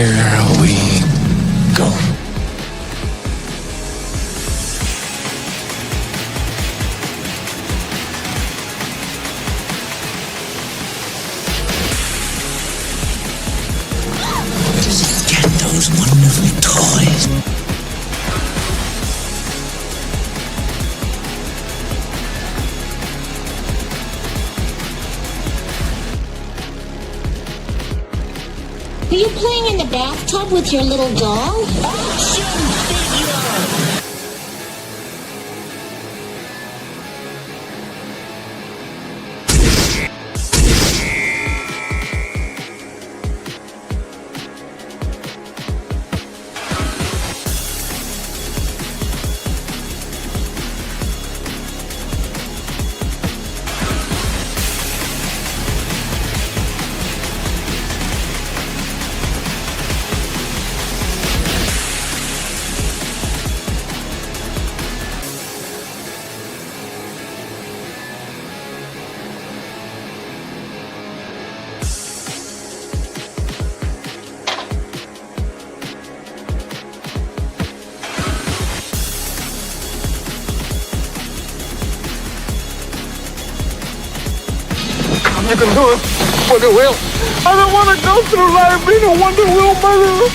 Here we go. Just get those wonderful toys. Are you playing in the bathtub with your little doll? You can do it for the will. I don't want to go through life being a Wonder Wheel murderer.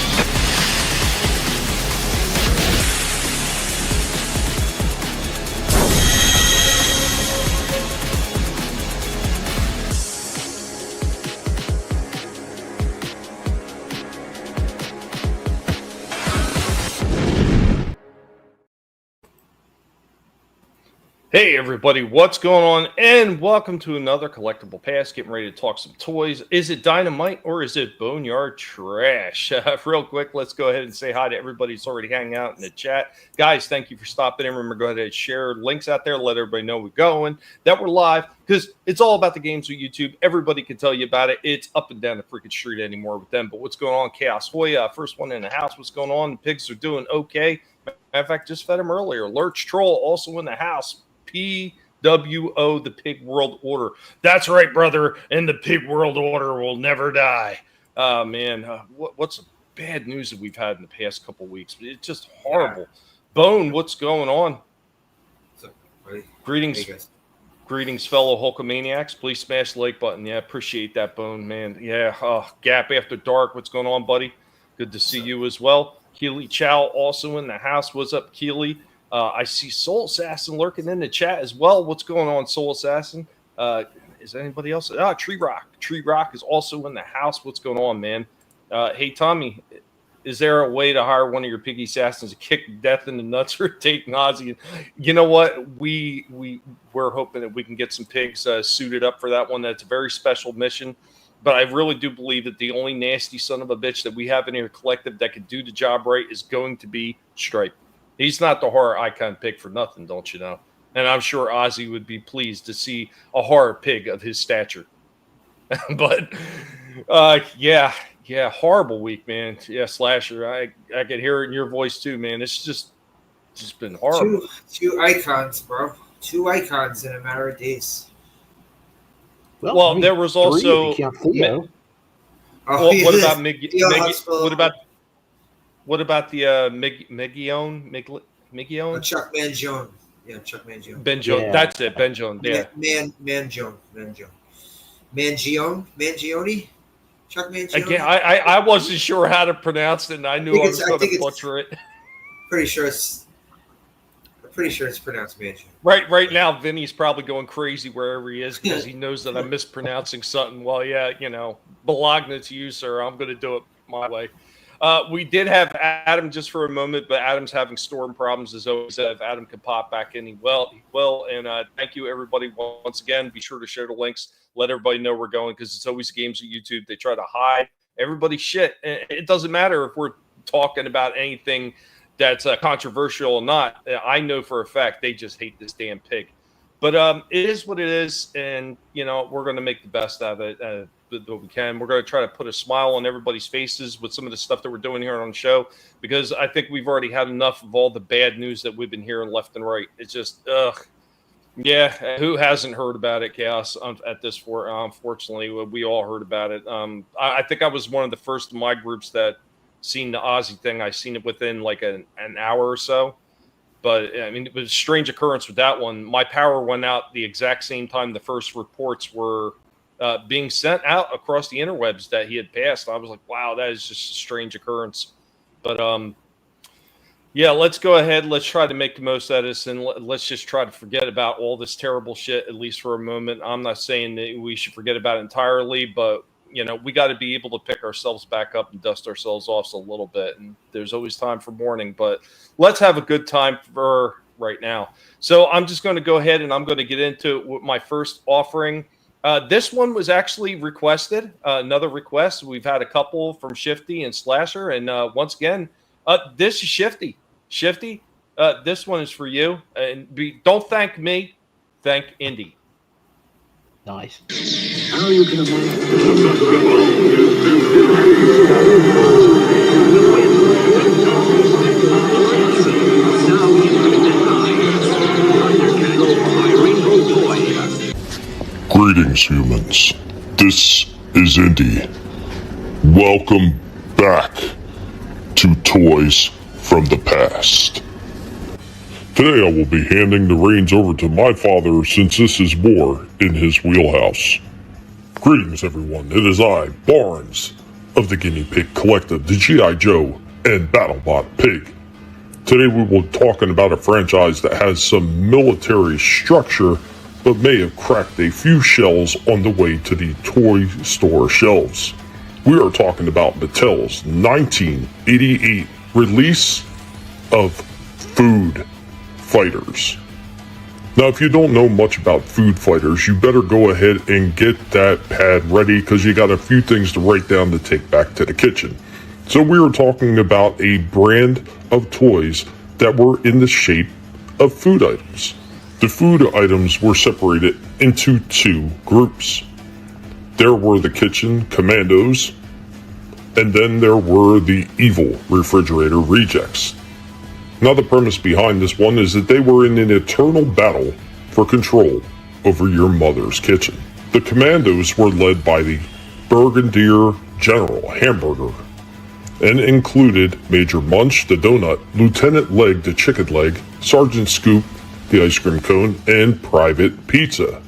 Hey everybody, what's going on? And welcome to another Collectible Past. Getting ready to talk some toys. Is it Dynomite or is it Boneyard trash? Real quick, let's go ahead and say hi to everybody who's already hanging out in the chat. Guys, thank you for stopping in. Remember, go ahead and share links out there. Let everybody know we're going, that we're live, because it's all about the games with YouTube. Everybody can tell you about it. It's up and down the freaking street anymore with them. But what's going on? Chaos Hoya, first one in the house. What's going on? The pigs are doing okay. Matter of fact, just fed them earlier. Lurch Troll also in the house. PWO, the Pig World Order. That's right, brother. And the Pig World Order will never die. Man, what's the bad news that we've had in the past couple of weeks? It's just horrible. Yeah. Bone, what's going on? What's up, Greetings. Hey, Greetings, fellow Hulkamaniacs. Please smash the like button. Yeah, appreciate that, Bone, man. Yeah, Gap After Dark. What's going on, buddy? Good to see you as well. Keely Chow also in the house. What's up, Keely? I see Soul Assassin lurking in the chat as well. What's going on, Soul Assassin? Is anybody else? Tree Rock. Tree Rock is also in the house. What's going on, man? Hey, Tommy, is there a way to hire one of your piggy assassins to kick death in the nuts or take Nazi? You know what? We're hoping that we can get some pigs suited up for that one. That's a very special mission. But I really do believe that the only nasty son of a bitch that we have in here collective that could do the job right is going to be Stripe. He's not the horror icon pig for nothing, don't you know? And I'm sure Ozzy would be pleased to see a horror pig of his stature. But, yeah, horrible week, man. Yeah, Slasher, I could hear it in your voice too, man. It's just been horrible. Two icons, bro. Two icons in a matter of days. Well, I mean, there was also... What about What about the Migione? Chuck Mangione. Yeah, Chuck Mangione. Benjone. Yeah. That's it, Benjone. Yeah. Mangione? Chuck Mangione? Again, I wasn't sure how to pronounce it, and I knew I was going to butcher it. Pretty sure it's pronounced Mangione. Right now, Vinny's probably going crazy wherever he is because he knows that I'm mispronouncing something. Well, yeah, Bologna to you, sir. I'm going to do it my way. We did have Adam just for a moment, but Adam's having storm problems as always. If Adam can pop back in, he will. And thank you, everybody, once again. Be sure to share the links. Let everybody know we're going because it's always games at YouTube. They try to hide everybody's shit. It doesn't matter if we're talking about anything that's controversial or not. I know for a fact they just hate this damn pig. But it is what it is, and we're going to make the best of it that we can. We're going to try to put a smile on everybody's faces with some of the stuff that we're doing here on the show, because I think we've already had enough of all the bad news that we've been hearing left and right. It's just, yeah, who hasn't heard about it, Chaos? At this point, unfortunately, we all heard about it. I think I was one of the first of my groups that seen the Ozzy thing. I seen it within like an hour or so. But I mean, it was a strange occurrence with that one. My power went out the exact same time the first reports were being sent out across the interwebs that he had passed. I was like, wow, that is just a strange occurrence. But yeah, let's go ahead. Let's try to make the most of this, and let's just try to forget about all this terrible shit, at least for a moment. I'm not saying that we should forget about it entirely, but we got to be able to pick ourselves back up and dust ourselves off a little bit. And there's always time for mourning, but let's have a good time for right now. So I'm just going to go ahead and I'm going to get into it with my first offering. This one was actually requested, another request. We've had a couple from Shifty and Slasher. And once again, this is Shifty. Shifty, this one is for you. And don't thank me, thank Indy. Nice. How you can Greetings, humans. This is Indy. Welcome back to Toys from the Past. Today I will be handing the reins over to my father since this is more in his wheelhouse. Greetings everyone, it is I, Barnes, of the Guinea Pig Collective, the G.I. Joe, and BattleBot Pig. Today we will be talking about a franchise that has some military structure, but may have cracked a few shells on the way to the toy store shelves. We are talking about Mattel's 1988 release of Food Fighters. Now, if you don't know much about Food Fighters, you better go ahead and get that pad ready because you got a few things to write down to take back to the kitchen. So we are talking about a brand of toys that were in the shape of food items. The food items were separated into two groups. There were the kitchen commandos, and then there were the evil refrigerator rejects. Now, the premise behind this one is that they were in an eternal battle for control over your mother's kitchen. The commandos were led by the Brigadier General Hamburger and included Major Munch, the donut, Lieutenant Leg, the chicken leg, Sergeant Scoop, the ice cream cone, and Private Pizza,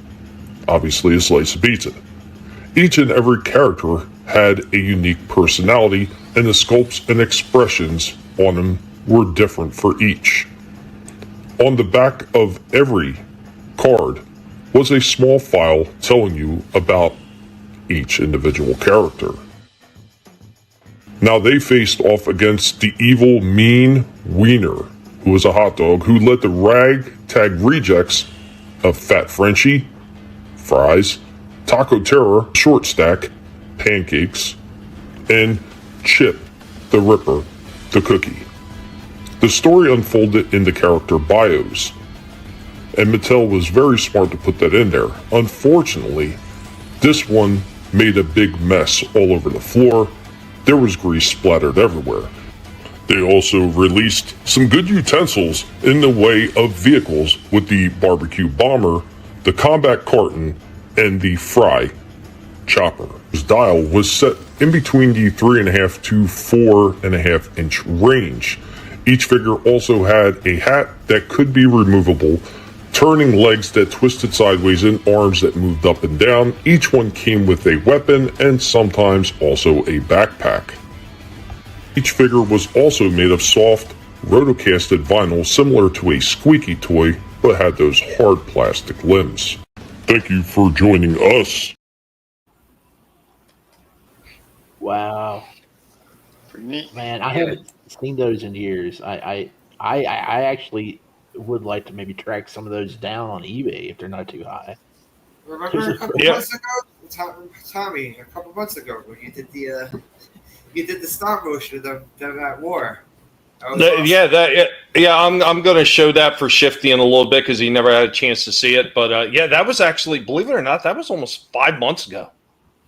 obviously a slice of pizza. Each and every character had a unique personality, and the sculpts and expressions on them were different for each. On the back of every card was a small file telling you about each individual character. Now they faced off against the evil Mean Wiener, who was a hot dog who led the ragtag rejects of Fat Frenchie, Fries, Taco Terror, Short Stack, Pancakes, and Chip the Ripper, the Cookie. The story unfolded in the character bios, and Mattel was very smart to put that in there. Unfortunately, this one made a big mess all over the floor. There was grease splattered everywhere. They also released some good utensils in the way of vehicles with the barbecue bomber, the combat carton, and the fry chopper. His dial was set in between the 3.5 to 4.5 inch range. Each figure also had a hat that could be removable, turning legs that twisted sideways and arms that moved up and down. Each one came with a weapon and sometimes also a backpack. Each figure was also made of soft, rotocasted vinyl similar to a squeaky toy, but had those hard plastic limbs. Thank you for joining us. Wow. Pretty neat. Man, I haven't seen those in years. I actually would like to maybe track some of those down on eBay if they're not too high. Remember a couple months ago, Tommy, a couple months ago when you did the stop motion of them at war. Awesome. Yeah, I'm going to show that for Shifty in a little bit because he never had a chance to see it. But yeah, that was actually, believe it or not, that was almost 5 months ago.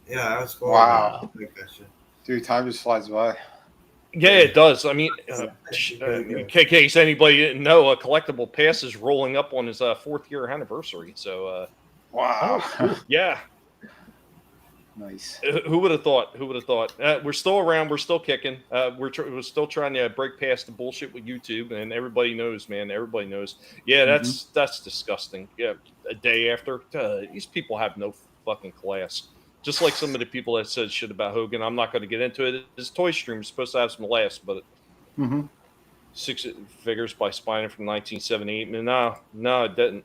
Yeah, that was cool. Wow. Dude, time just flies by. Yeah, it does. I mean, in case anybody didn't know, a Collectable Past is rolling up on his 4th year anniversary. So, wow. yeah. Nice. Who would have thought? Who would have thought? We're still around. We're still kicking. We're still trying to break past the bullshit with YouTube, and everybody knows, man. Everybody knows. Yeah, that's disgusting. Yeah, a day after, these people have no fucking class. Just like some of the people that said shit about Hogan. I'm not going to get into it. This toy stream is supposed to have some laughs, but six figures by Spiner from 1978. No, it didn't.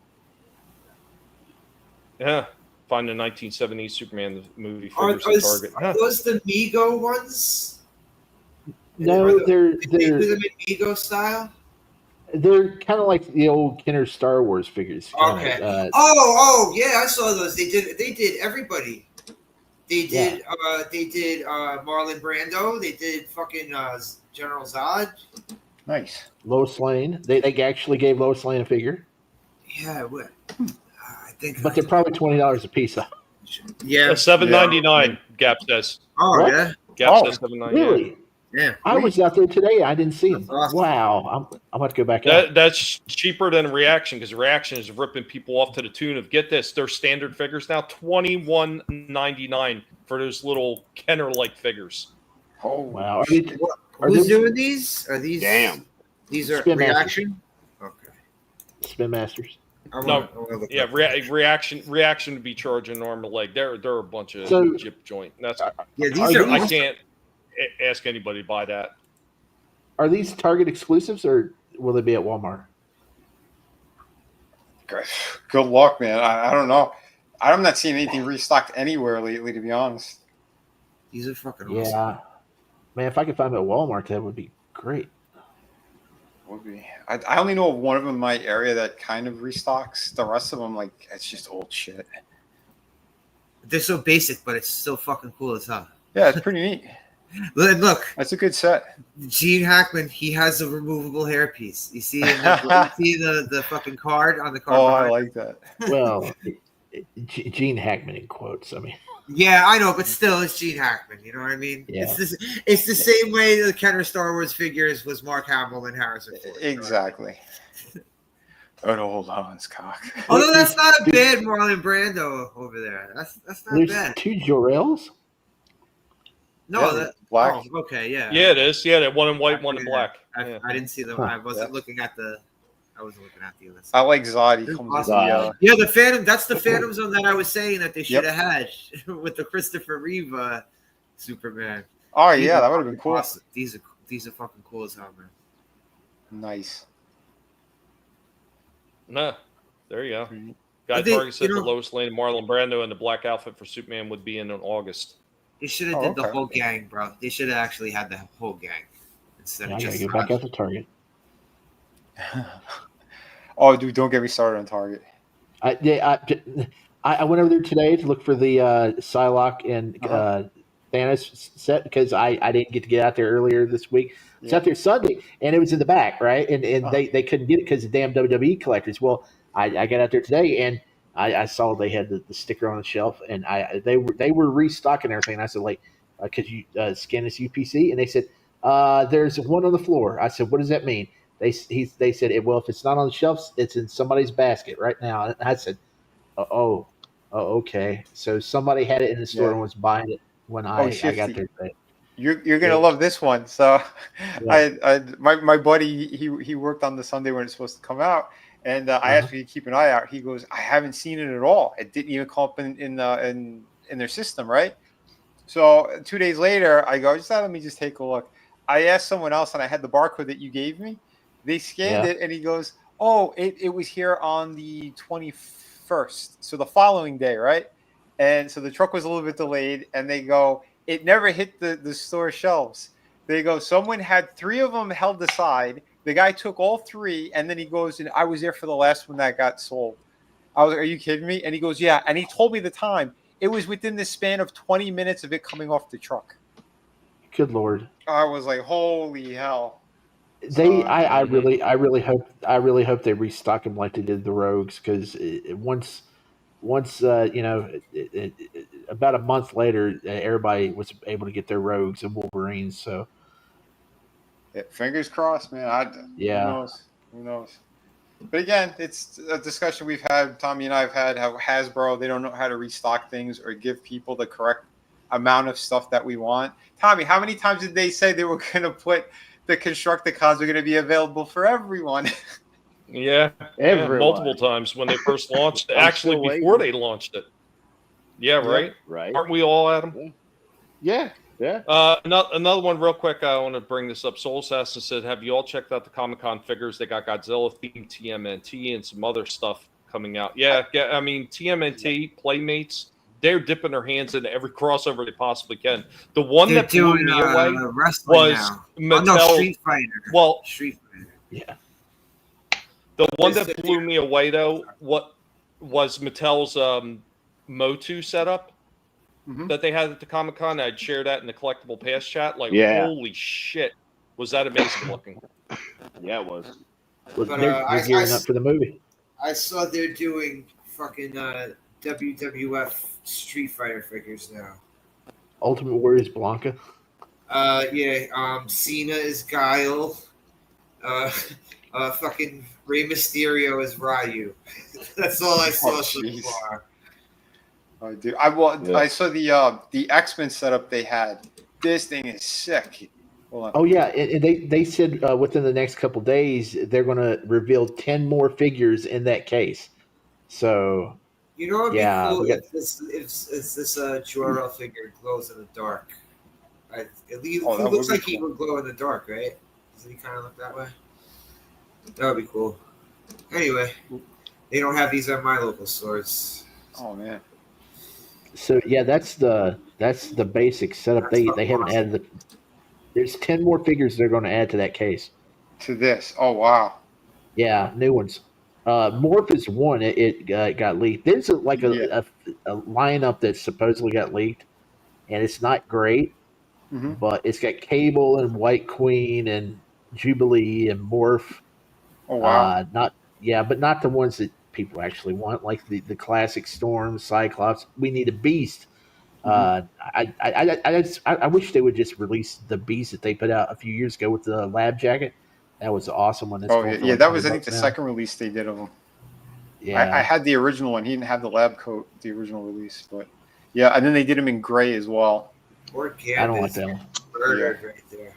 Yeah. Find the 1970s Superman movie figures at Target. Are those the Mego ones? No, they're Mego style. They're kind of like the old Kenner Star Wars figures. Okay. Yeah, I saw those. They did everybody. They did Marlon Brando. They did fucking General Zod. Nice. Lois Lane. They actually gave Lois Lane a figure. Yeah, what? But they're probably $20 a piece. Yeah, $7.99. Gap says. Oh What? yeah. Gap says $7.99. Really? Yeah. I was out there today. I didn't see them. That's awesome. Wow. I'm about to go back out. That's cheaper than Reaction because Reaction is ripping people off to the tune of, get this, their standard figures now $21.99 for those little Kenner-like figures. Oh Wow. Who's doing these? Are these? Damn. These are Spin Reaction. Okay. Spin Masters. Reaction would be charging arm and leg. They're a bunch of jip joint. That's I can't ask anybody to buy that. Are these Target exclusives or will they be at Walmart? Good luck, man. I don't know. I'm not seeing anything restocked anywhere lately, to be honest. These are fucking Yeah. awesome. Man, if I could find them at Walmart, that would be great. Would be. I only know of one of them in my area that kind of restocks. The rest of them, like, it's just old shit. They're so basic, but it's still fucking cool as hell. Yeah, it's pretty neat. Look, That's a good set. Gene Hackman, he has a removable hairpiece. You see, the fucking card on the card. Oh, I like that. Well, Gene Hackman in quotes. I mean, yeah, I know, but still, it's Gene Hackman. You know what I mean? Yeah. It's the same way the Kenner Star Wars figures was Mark Hamill and Harrison Ford. Exactly. An old Hans cock. Although that's not a bad Marlon Brando over there. That's not there's bad. 2 Jor-Els. No, Yeah, that black. Oh, okay, yeah. Yeah, it is. Yeah, that one in white, one in black. I didn't see them. I wasn't looking at the. I wasn't looking at the other I side. like Zod. He comes with the, Yeah, the Phantom. That's the Phantom Zone that I was saying that they should have had with the Christopher Reeve Superman. Oh yeah, that would have been cool. Awesome. These are fucking cool as hell, man. Nice. Nah, there you go. Guy They- Target said you the know- Lois Lane, Marlon Brando, and the black outfit for Superman would be in August. They should have did the whole gang, bro. They should have actually had the whole gang instead I of gotta just. go back out to Target. Oh, dude, don't get me started on Target. I went over there today to look for the Psylocke and Thanos set because I didn't get to get out there earlier this week. I was out there Sunday, and it was in the back, right? And they couldn't get it because of damn WWE collectors. Well, I got out there today, and I saw they had the sticker on the shelf, and they were restocking everything. And I said, like, could you scan this UPC? And they said, there's one on the floor. I said, what does that mean? They said, well, if it's not on the shelves, it's in somebody's basket right now. And I said, oh, okay. So somebody had it in the store and was buying it when I got there today. You're gonna love this one. So, my buddy he worked on the Sunday when it's supposed to come out, and I asked him to keep an eye out. He goes, I haven't seen it at all. It didn't even come up in their system, right? So 2 days later, I go, let me just take a look. I asked someone else, and I had the barcode that you gave me. They scanned it, and he goes, oh, it was here on the 21st, so the following day, right? And so the truck was a little bit delayed, and they go, it never hit the store shelves. They go, someone had 3 of them held aside. The guy took all 3, and then he goes, and I was there for the last one that got sold. I was like, are you kidding me? And he goes, yeah. And he told me the time. It was within the span of 20 minutes of it coming off the truck. Good Lord. I was like, holy hell. I really hope they restock them like they did the Rogues, because once about a month later, everybody was able to get their Rogues and Wolverines. So yeah, fingers crossed, man. Who knows? But again, it's a discussion we've had. Tommy and I have had how Hasbro, they don't know how to restock things or give people the correct amount of stuff that we want. Tommy, how many times did they say they were going to put the Constructicons are going to be available for everyone? Yeah, Everyone. multiple times when they first launched it. I'm Actually, still before waiting. they launched it. Yeah, right? Right. Aren't we all, Adam? Yeah. Another one real quick. I want to bring this up. Soul Assassin said, have you all checked out the Comic-Con figures? They got Godzilla themed TMNT and some other stuff coming out. Yeah. I mean, TMNT, Playmates, they're dipping their hands into every crossover they possibly can. The one They're that blew doing me away wrestling was now. Mattel. No, Street Fighter. Well, Street Fighter. Yeah. The one that blew me away, though, what was Mattel's Motu setup that they had at the Comic-Con. I'd share that in the Collectable Past chat. Like, holy shit, was that amazing looking? Yeah, it was. They're gearing up for the movie. I saw they're doing fucking WWF Street Fighter figures now. Ultimate Warrior is Blanca. Cena is Guile. Fucking Rey Mysterio is Ryu. That's all I saw so far. Oh, dude, I saw the X-Men setup they had. This thing is sick. Hold on. Oh yeah, and they said within the next couple days they're going to reveal 10 more figures in that case. So you know what would be cool if this Jor-El figure glows in the dark. He looks like he would glow in the dark, right? Doesn't he kind of look that way? That would be cool. Anyway, they don't have these at my local stores. Oh man. So yeah, that's the basic setup. They haven't added there's 10 more figures they're going to add to that case. To this. Oh wow. Yeah, new ones. Morph is one. It got leaked. There's a lineup that supposedly got leaked, and it's not great. But it's got Cable and White Queen and Jubilee and Morph. Oh wow. But not the ones that people actually want, like the classic Storm, Cyclops. We need a Beast. I wish they would just release the Beast that they put out a few years ago with the lab jacket. That was an awesome one. That was I think the second release they did of them. Yeah, I had the original one. He didn't have the lab coat, the original release, but yeah, and then they did him in gray as well. I don't like that one. Murdered right there.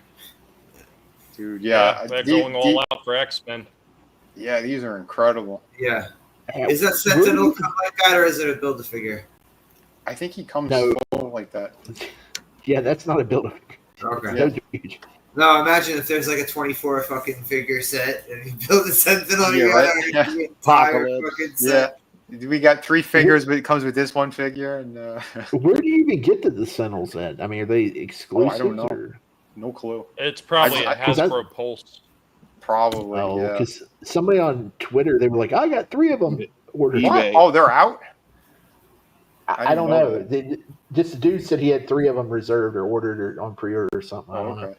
Dude, yeah. They're going all out for X-Men. Yeah, these are incredible. Yeah. Is that Sentinel come like that, or is it a Build-A-Figure? I think he comes like that. Yeah, that's not a Build-A-Figure. Okay. Yeah. No, imagine if there's like a 24 fucking figure set and you build a Sentinel Yeah. We got 3 figures, but it comes with this one figure. And where do you even get the Sentinels at? I mean, are they exclusive? I don't know. No clue. It's probably a Hasbro Pulse. Probably. Oh, because somebody on Twitter, they were like, "I got 3 of them ordered." Oh, they're out. I don't know. This dude said he had 3 of them reserved or ordered or on pre-order or something. I don't know.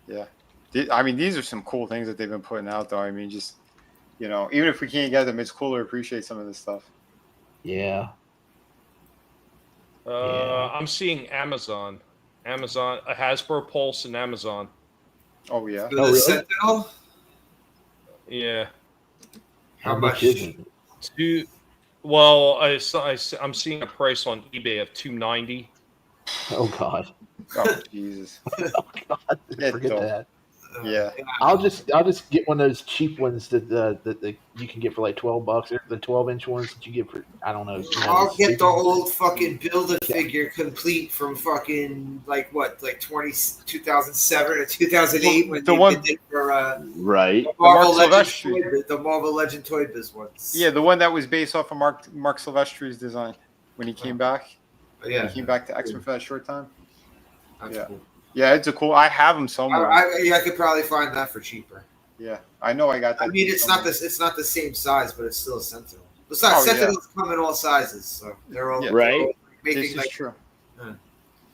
Yeah. I mean, these are some cool things that they've been putting out, though. I mean, just, even if we can't get them, it's cool to appreciate some of this stuff. Yeah. I'm seeing Amazon, a Hasbro Pulse, and Amazon. Oh yeah. The Sentinel? Yeah. How much is it? Well, I'm seeing a price on eBay of $290. Oh God. Oh Jesus. Oh God. Forget that. Yeah. I'll just get one of those cheap ones that you can get for like $12, or the 12-inch ones that you get for I don't know. I'll get the old fucking Build-A-Figure complete from fucking like 2007 or 2008 when the they one did it for right the Marvel Legend Toy Biz ones. Yeah, the one that was based off of Mark Silvestri's design when he came back. Yeah, he came back to X-Men for that short time. That's cool. Yeah, it's a cool. I have them somewhere. I could probably find that for cheaper. Yeah, I know I got that. I mean, it's not the same size, but it's still a Sentinel. Besides, Sentinels come in all sizes, so they're all right. Making this is true.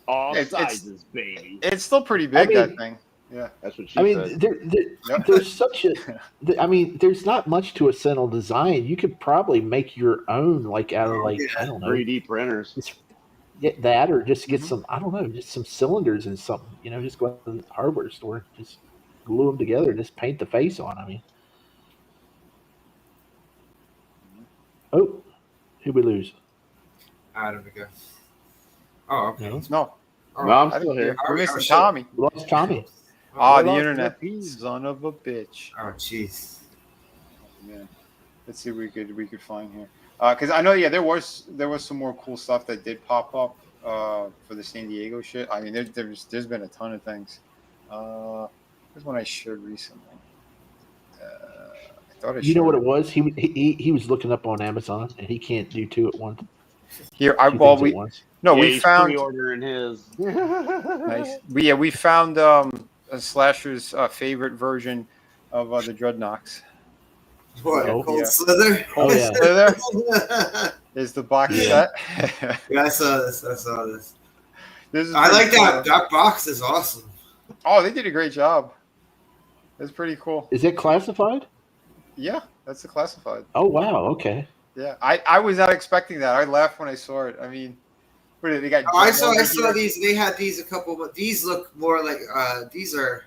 All sizes, baby. It's still pretty big. That thing. Yeah, that's what she said. There's such a. I mean, there's not much to a Sentinel design. You could probably make your own, like out of I don't know, 3D printers. Get that, or just get some, I don't know, just some cylinders and something. Just go to the hardware store, just glue them together, and just paint the face on. I mean, who'd we lose? Adam again. Oh, okay. No. No, I'm still here. We're missing Tommy. Lost Tommy. Oh, the lost internet. the feed. Son of a bitch. Oh, jeez. Oh, man. Let's see what we could find here. Because I know, there was some more cool stuff that did pop up for the San Diego shit. I mean, there's been a ton of things. Here's one I shared recently. I thought You know what it was? He was looking up on Amazon, and he can't do two at once. Here, we found pre-ordering his. nice. We found a Slasher's favorite version of the Dreadnoks. What? Oh, Cold yeah. Slither? Oh, yeah. Slither is the box set. Yeah, I saw this. This is I like pretty that. cool. That box is awesome. Oh, they did a great job. It's pretty cool. Is it classified? Yeah, that's the classified. Oh wow. Okay. Yeah, I was not expecting that. I laughed when I saw it. I mean, they got. I saw these. They had these a couple, but these look more like these are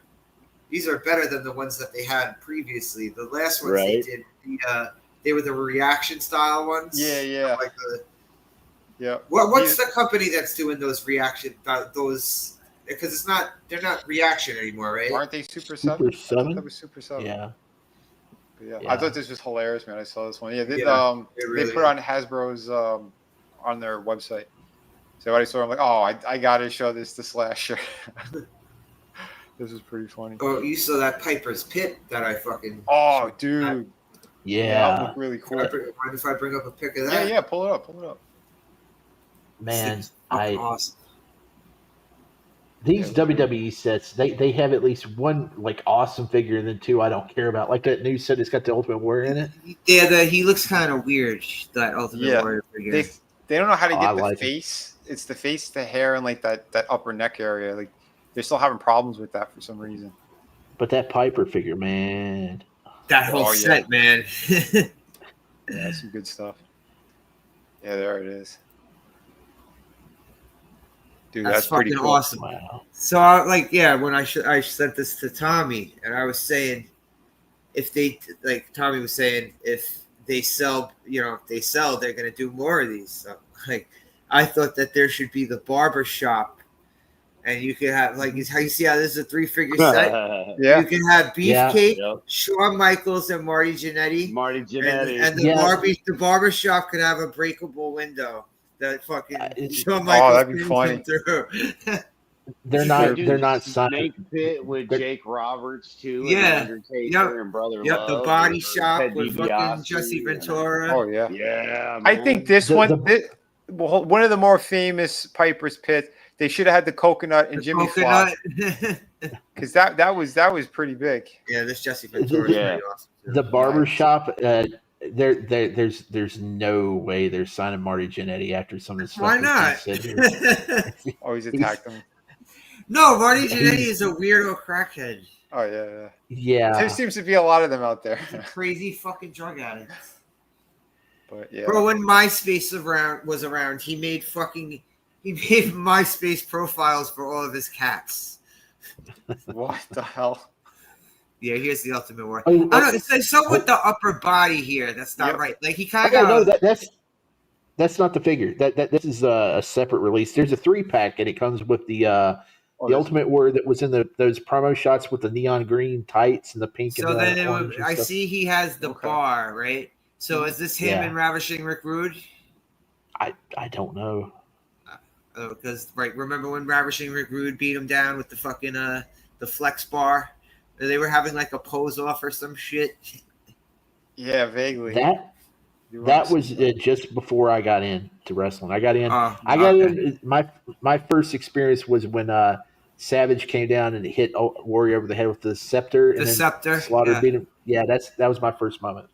better than the ones that they had previously. The last ones they did, they were the reaction style ones. Yeah. Like yeah. What's the company that's doing those reaction those? Because they're not reaction anymore, right? Aren't they Super 7? Super 7? That was Super 7. Yeah. Yeah. I thought this was hilarious, man. I saw this one. Yeah, they really put it on Hasbro's on their website. So when I saw it, I'm like, oh, I gotta show this to Slasher. This is pretty funny. Oh, you saw that Piper's Pit that I fucking. Oh, dude. Yeah. That looked really cool. Mind if I bring up a pic of that? Yeah. Pull it up. Man, awesome. These WWE sets, they have at least one like awesome figure, and then two I don't care about. Like that new set that's got the Ultimate Warrior in it. Yeah, he looks kind of weird. That Ultimate Warrior figure. They don't know how to get the like face. It's the face, the hair, and like that upper neck area. Like they're still having problems with that for some reason. But that Piper figure, man. That whole set, man. Yeah, some good stuff. Yeah, there it is. Dude, that's pretty fucking cool. awesome. Wow. So, when I sent this to Tommy, and I was saying, Tommy was saying, if they sell, they're going to do more of these. So, I thought that there should be the barber shop, and you could have, how you see how this is a 3-figure set? Yeah. You can have Beefcake, Shawn Michaels, and Marty Jannetty. And the barber shop could have a breakable window. That fucking Shawn Michaels. That'd be funny. They're not Snake Pit with Jake Roberts too. Yeah. And Undertaker and Brother Love. The body shop Ted with fucking Jesse Ventura. Oh yeah. Yeah. Man. I think this one of the more famous Piper's Pit. They should have had the coconut and Jimmy Floss. Because that was pretty big. Yeah, this Jesse Ventura is pretty awesome too. The barber shop. There's no way they're signing Marty Jannetty after some of the stuff. Why not? Always attacked him. No, Marty Jannetty is a weirdo crackhead. Oh yeah. Yeah. There seems to be a lot of them out there. Crazy fucking drug addict. But yeah. Bro, when MySpace was around, he made MySpace profiles for all of his cats. What the hell? Yeah, here's the Ultimate Warrior. I don't know. It's something with the upper body here. That's not right. Like he kind of. No, that's not the figure. This is a separate release. There's a 3-pack, and it comes with the Ultimate Warrior that was in those promo shots with the neon green tights and the pink. So and then orange and I stuff. see he has the bar, right? So is this him and Ravishing Rick Rude? I don't know. Because remember when Ravishing Rick Rude beat him down with the fucking the flex bar? They were having like a pose off or some shit. Yeah, vaguely. That was just before I got into wrestling. I got in. My first experience was when Savage came down and hit Warrior over the head with the scepter. The scepter. Slaughter beat him. Yeah, that was my first moment.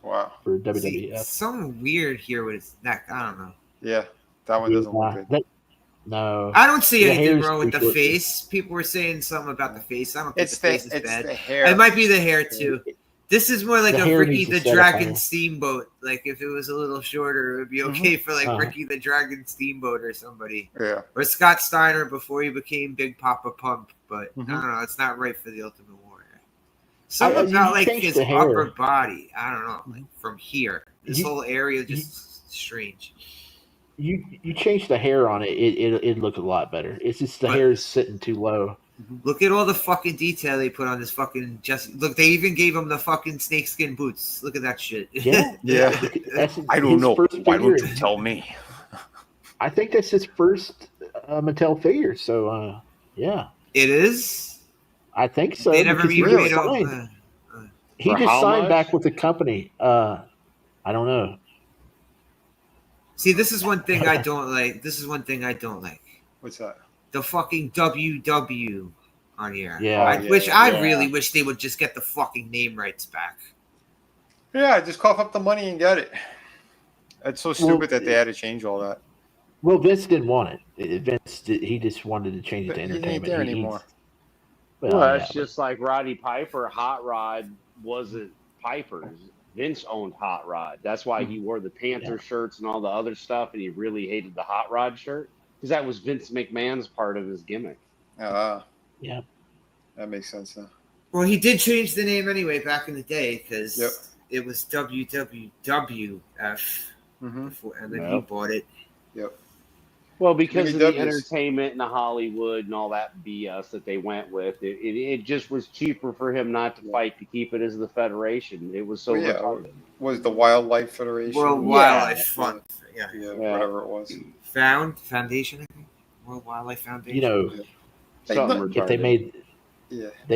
Wow. For WWF. Something weird here with his neck. I don't know. Yeah, that one doesn't look good. No, I don't see anything wrong with the face. People were saying something about the face. I don't think the face is bad. The hair. It might be the hair too. This is more like a Ricky the Dragon Steamboat. Like if it was a little shorter, it would be okay for like Ricky the Dragon Steamboat or somebody. Yeah. Or Scott Steiner before he became Big Papa Pump. But I don't know. It's not right for the Ultimate Warrior. Something about like his upper body. I don't know. Like from here, this whole area just strange. You change the hair on it, it'd look a lot better. It's just the hair is sitting too low. Look at all the fucking detail they put on this fucking Look, they even gave him the fucking snakeskin boots. Look at that shit. Yeah. I don't know. Why don't you tell me? I think that's his first Mattel figure. So, yeah. It is? I think so. They never He really just signed back with the company. I don't know. See, this is one thing I don't like. What's that? The fucking WW on here. Yeah. I really wish they would just get the fucking name rights back. Yeah, just cough up the money and get it. It's so stupid that they had to change all that. Well, Vince didn't want it. He just wanted to change it to entertainment. He ain't there anymore. Well, it's just like Roddy Piper. Hot Rod wasn't Piper's. Vince owned Hot Rod. That's why he wore the Panther shirts and all the other stuff, and he really hated the Hot Rod shirt because that was Vince McMahon's part of his gimmick. Yeah, that makes sense now. Well, he did change the name anyway back in the day because it was WWWF, and then he bought it. Yep. Well, because of the entertainment and the Hollywood and all that BS that they went with, it just was cheaper for him not to fight to keep it as the Federation. It was so retarded. Was the Wildlife Federation? World Wildlife Fund. Yeah, whatever it was. Foundation, I think. World Wildlife Foundation. You know, if they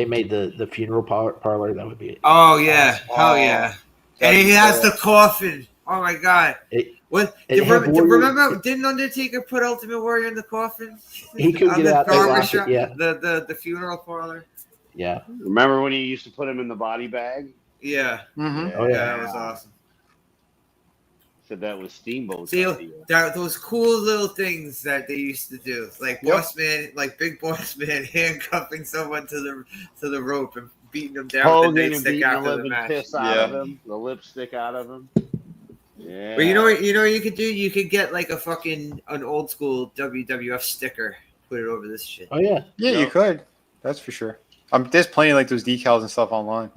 made the funeral parlor, that would be it. Oh yeah, hell yeah! And he has the coffin. Oh my god! Remember? Didn't Undertaker put Ultimate Warrior in the coffin? He couldn't get out there. Yeah, the funeral parlor. Yeah. Remember when he used to put him in the body bag? Yeah. Mm-hmm. Oh yeah, that was awesome. Said that was Steamboat. See, those cool little things that they used to do, like Big Boss Man handcuffing someone to the rope and beating them down with the nightstick after the match. Piss out of him, the lipstick out of him. Yeah. But you know what you could do? You could get like an old school WWF sticker, put it over this shit. Oh yeah. Yeah, you could. That's for sure. There's plenty of like those decals and stuff online.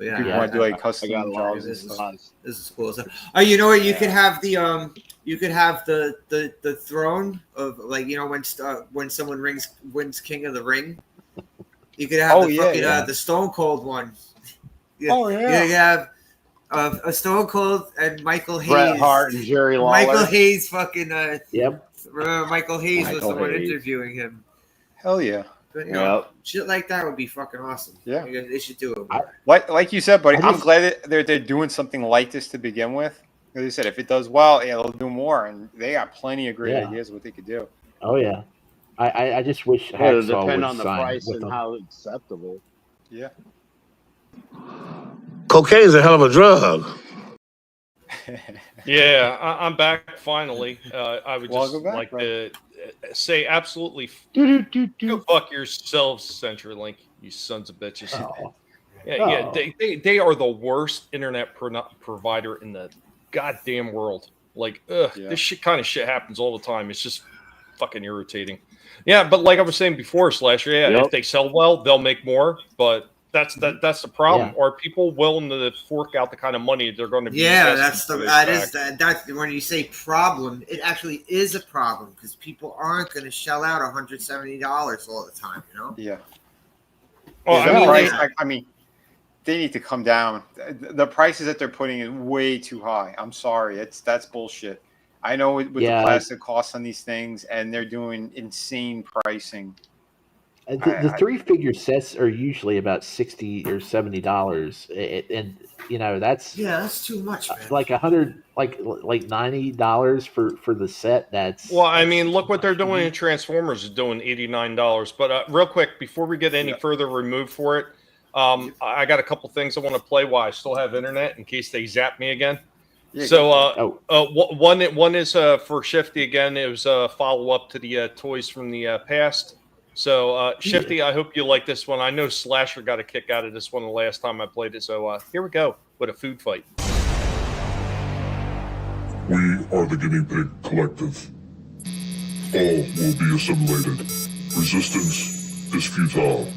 Yeah, people want to do like custom jobs. This is cool. So, you know what? You could have the the throne of like when someone wins King of the Ring. You could have the Stone Cold one. Oh yeah. You have a Stone Cold and Michael Hayes. Bret Hart and Jerry Lawler. Michael Hayes fucking Yep. Remember Michael Hayes was the one interviewing him. Hell yeah. But, shit like that would be fucking awesome. Yeah, they should do it. Like you said, buddy, I'm glad that they're doing something like this to begin with. As I said, if it does well, they'll do more, and they got plenty of great ideas what they could do. Oh yeah, I just wish it'll depend on the price and how acceptable. Yeah. Cocaine's a hell of a drug. Yeah, I'm back finally. I would just like to say absolutely go fuck yourselves, CenturyLink, you sons of bitches. They are the worst internet provider in the goddamn world. Like, this kind of shit happens all the time. It's just fucking irritating. Yeah, but like I was saying before, Slasher, if they sell well, they'll make more, but that's the problem. Are people willing to fork out the kind of money they're going to be? That's when you say problem, it actually is a problem because people aren't going to shell out $170 all the time. You know? Yeah. Oh, I mean, they need to come down. The prices that they're putting is way too high. I'm sorry, that's bullshit. I know with the plastic costs on these things, and they're doing insane pricing. The 3-figure sets are usually about $60 or $70, and that's too much, man. Like $100, like $90 for the set. I mean, look what they're doing in Transformers is doing $89. But real quick, before we get any further removed for it, I got a couple things I want to play while I still have internet in case they zap me again. So one is for Shifty again. It was a follow up to the toys from the past. So, Shifty, I hope you like this one. I know Slasher got a kick out of this one the last time I played it. So, here we go with a food fight. We are the Guinea Pig Collective. All will be assimilated. Resistance is futile.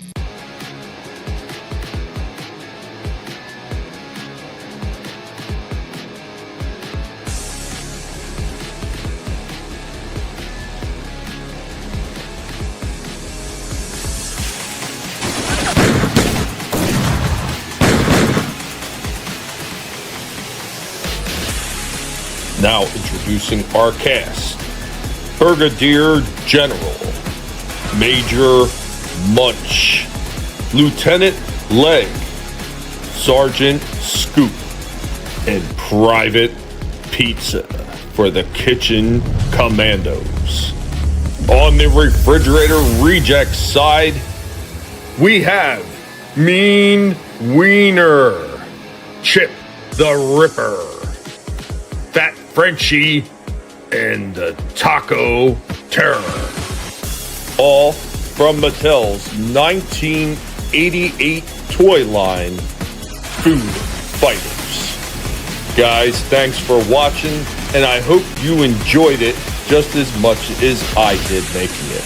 Now introducing our cast. Brigadier General, Major Munch, Lieutenant Leg, Sergeant Scoop, and Private Pizza for the Kitchen Commandos. On the refrigerator reject side, we have Mean Wiener, Chip the Ripper, Fat Frenchie, and the Taco Terror. All from Mattel's 1988 toy line, Food Fighters. Guys, thanks for watching, and I hope you enjoyed it just as much as I did making it.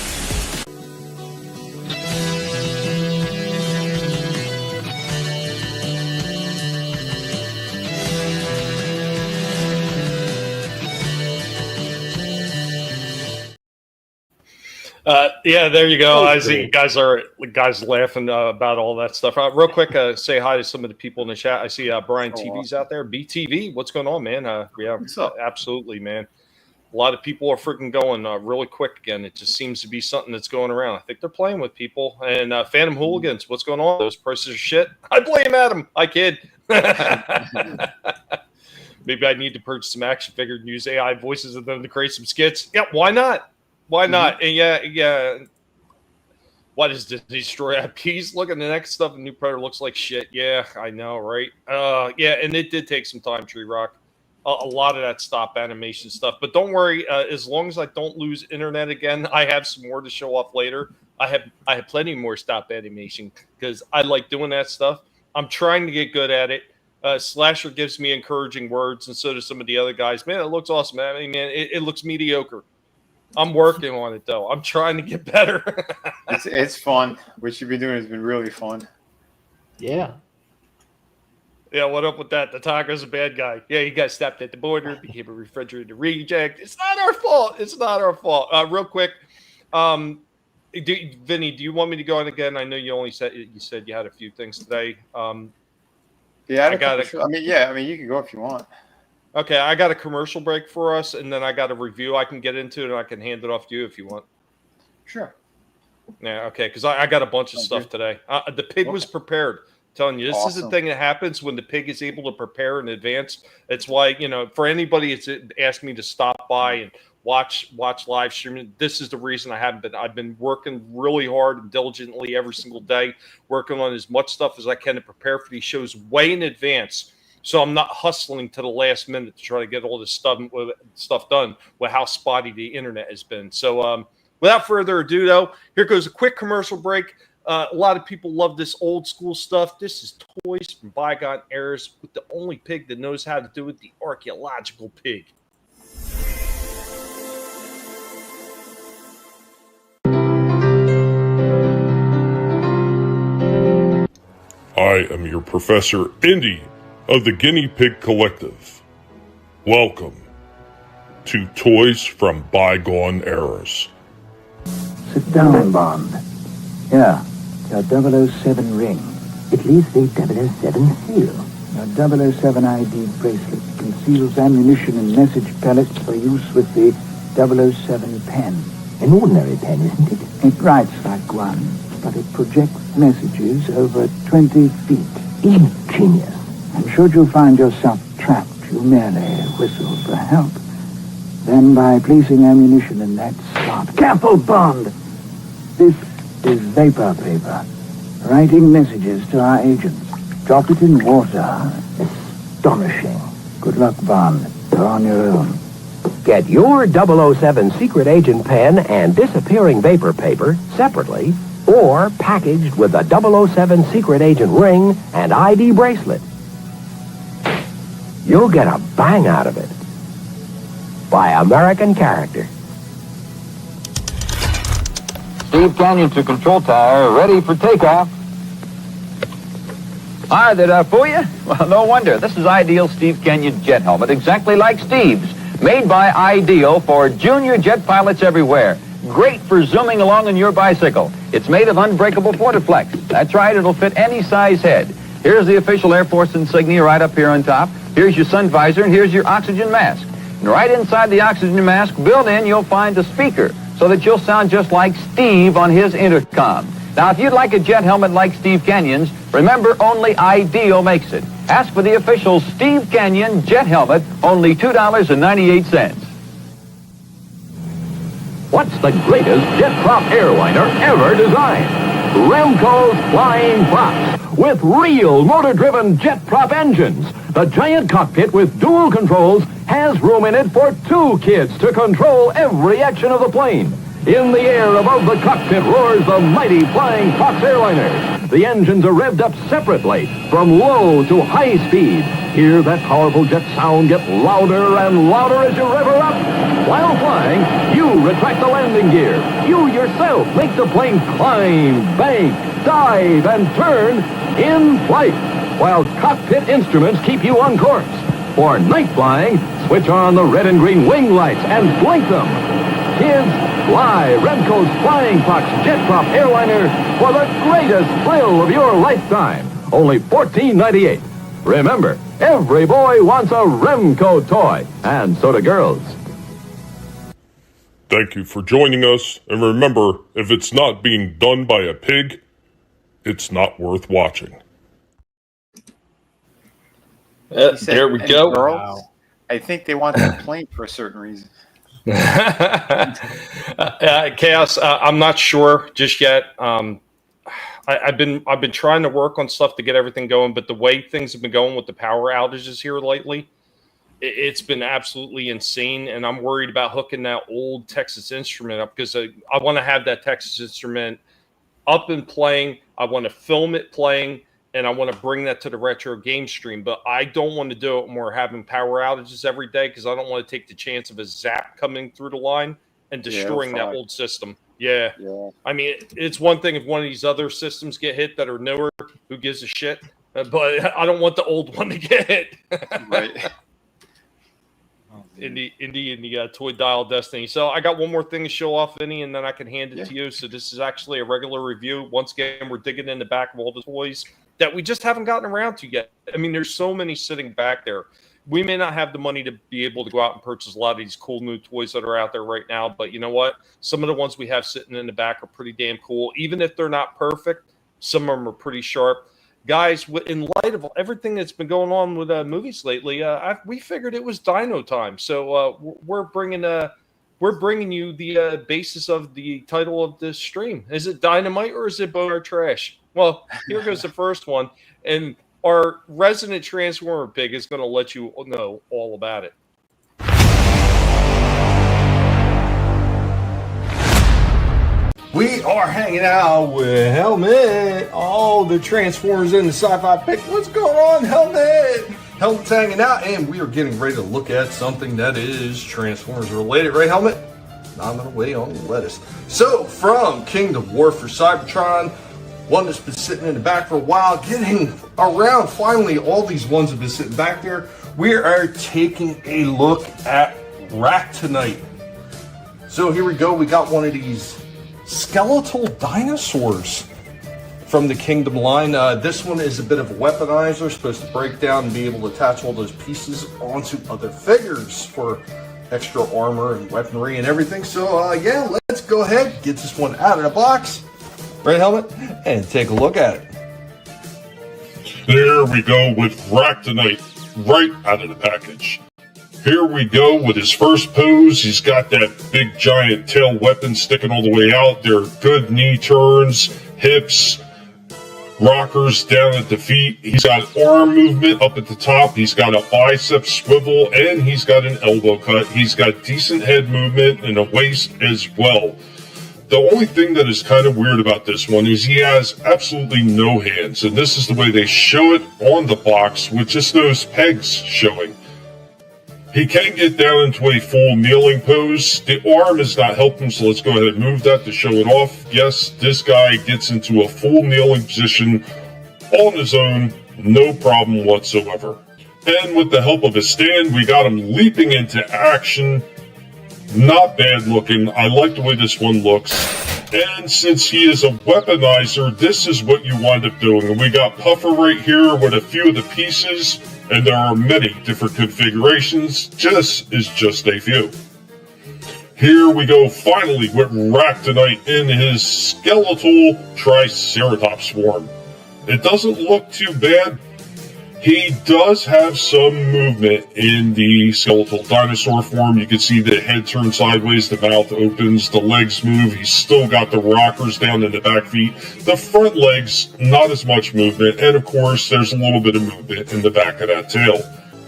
Yeah, there you go. I see guys laughing about all that stuff. Real quick, say hi to some of the people in the chat. I see Brian TV's out there. BTV, what's going on, man? Yeah, absolutely, man. A lot of people are freaking going really quick again. It just seems to be something that's going around. I think they're playing with people. And Phantom Hooligans, what's going on? Those prices are shit. I blame Adam. I kid. Maybe I need to purchase some action figures and use AI voices of them to create some skits. Yeah, why not? Why not? And yeah. Why does Disney destroy IPs? Look at the next stuff. The new Predator looks like shit. Yeah, I know, right? Yeah, and it did take some time, Tree Rock. A lot of that stop animation stuff. But don't worry, as long as I don't lose internet again, I have some more to show off later. I have plenty more stop animation because I like doing that stuff. I'm trying to get good at it. Slasher gives me encouraging words, and so do some of the other guys. Man, it looks awesome. I mean, man, it looks mediocre. I'm working on it, though. I'm trying to get better. It's fun. What you've been doing has been really fun. Yeah. Yeah, what up with that? The Taco's a bad guy. Yeah, he got stopped at the border, became a refrigerator reject. It's not our fault. It's not our fault. Real quick, Vinny, do you want me to go on again? I know you said you had a few things today. Yeah, I got it. I mean, you can go if you want. Okay, I got a commercial break for us, and then I got a review I can get into, and I can hand it off to you if you want. Sure. Yeah, okay, because I got a bunch of stuff today. The pig was prepared. I'm telling you, this is the thing that happens when the pig is able to prepare in advance. It's why, for anybody that's asked me to stop by and watch live streaming, this is the reason I haven't been. I've been working really hard and diligently every single day, working on as much stuff as I can to prepare for these shows way in advance. So I'm not hustling to the last minute to try to get all this stuff done with how spotty the internet has been. So without further ado, though, here goes a quick commercial break. A lot of people love this old school stuff. This is toys from bygone eras with the only pig that knows how to do it, the archaeological pig. I am your Professor Indy of the Guinea Pig Collective. Welcome to Toys from Bygone Eras. Sit down, Bond. Here, your 007 ring. It leaves the 007 seal. Your 007 ID bracelet conceals ammunition and message pellets for use with the 007 pen. An ordinary pen, isn't it? It writes like one, but it projects messages over 20 feet. Ingenious. And should you find yourself trapped, you merely whistle for help. Then by placing ammunition in that slot... Careful, Bond! This is vapor paper. Writing messages to our agents. Drop it in water. Astonishing. Good luck, Bond. You're on your own. Get your 007 secret agent pen and disappearing vapor paper separately or packaged with the 007 secret agent ring and ID bracelet. You'll get a bang out of it. By American Character. Steve Canyon to control tower, ready for takeoff. Hi, did I fool you? Well, no wonder. This is Ideal Steve Canyon jet helmet, exactly like Steve's. Made by Ideal for junior jet pilots everywhere. Great for zooming along on your bicycle. It's made of unbreakable Fortiflex. That's right, it'll fit any size head. Here's the official Air Force insignia right up here on top. Here's your sun visor, and here's your oxygen mask. And right inside the oxygen mask, built in, you'll find a speaker so that you'll sound just like Steve on his intercom. Now, if you'd like a jet helmet like Steve Kenyon's, remember only Ideal makes it. Ask for the official Steve Kenyon jet helmet, only $2.98. What's the greatest jet prop airliner ever designed? Remco's Flying Fox, with real motor-driven jet prop engines. The giant cockpit with dual controls has room in it for 2 kids to control every action of the plane. In the air above the cockpit roars the mighty Flying Fox airliner. The engines are revved up separately from low to high speed. Hear that powerful jet sound get louder and louder as you rev her up. While flying, you retract the landing gear. You yourself make the plane climb, bank, dive, and turn in flight, while cockpit instruments keep you on course. For night flying, switch on the red and green wing lights and blink them. Kids, fly Remco's Flying Fox jet prop airliner for the greatest thrill of your lifetime. Only $14.98. Remember, every boy wants a Remco toy, and so do girls. Thank you for joining us, and remember, if it's not being done by a pig, it's not worth watching. There we go. Girls, wow. I think they want that plane for a certain reason. Chaos, I'm not sure just yet. I've been trying to work on stuff to get everything going, but the way things have been going with the power outages here lately, it's been absolutely insane, and I'm worried about hooking that old Texas Instrument up because I want to have that Texas Instrument up and playing. I want to film it playing, and I want to bring that to the retro game stream, but I don't want to do it when we're having power outages every day because I don't want to take the chance of a zap coming through the line and destroying that old system. Yeah. I mean, it's one thing if one of these other systems get hit that are newer, who gives a shit? But I don't want the old one to get hit. Right. In the toy dial destiny. So I got one more thing to show off, Vinny, and then I can hand it to you. So this is actually a regular review. Once again, we're digging in the back of all the toys that we just haven't gotten around to yet. I mean, there's so many sitting back there. We may not have the money to be able to go out and purchase a lot of these cool new toys that are out there right now, but you know what? Some of the ones we have sitting in the back are pretty damn cool. Even if they're not perfect, some of them are pretty sharp. Guys, in light of everything that's been going on with movies lately, we figured it was Dino time. So we're bringing you the basis of the title of this stream. Is it Dynomite or is it Boneyard Trash? Well, here goes the first one, and our resident Transformer pig is going to let you know all about it. We are hanging out with Helmet. All the Transformers in the sci-fi pick. What's going on, Helmet? Helmet's hanging out, and we are getting ready to look at something that is Transformers related, right, Helmet? Not gonna wait on the lettuce. So, from Kingdom War for Cybertron, one that's been sitting in the back for a while, getting around. Finally, all these ones have been sitting back there. We are taking a look at Ractonite. So here we go. We got one of these skeletal dinosaurs from the Kingdom line. This one is a bit of a weaponizer, supposed to break down and be able to attach all those pieces onto other figures for extra armor and weaponry and everything. So yeah, let's go ahead, get this one out of the box, right, Helmet, and take a look at it. There we go with Ractonite right out of the package. Here we go with his first pose. He's got that big giant tail weapon sticking all the way out. There are good knee turns, hips, rockers down at the feet. He's got arm movement up at the top. He's got a bicep swivel, and he's got an elbow cut. He's got decent head movement and a waist as well. The only thing that is kind of weird about this one is he has absolutely no hands, and this is the way they show it on the box with just those pegs showing. He can get down into a full kneeling pose. The arm is not helping, so let's go ahead and move that to show it off. Yes, this guy gets into a full kneeling position on his own, no problem whatsoever. And with the help of his stand, we got him leaping into action. Not bad looking. I like the way this one looks. And since he is a weaponizer, this is what you wind up doing. And we got Puffer right here with a few of the pieces. and there are many different configurations. This is just a few. Here we go finally with Ractonite in his skeletal Triceratops form. It doesn't look too bad. He does have some movement in the skeletal dinosaur form. You can see the head turns sideways, the mouth opens, the legs move. He's still got the rockers down in the back feet. The front legs, not as much movement. And of course, there's a little bit of movement in the back of that tail.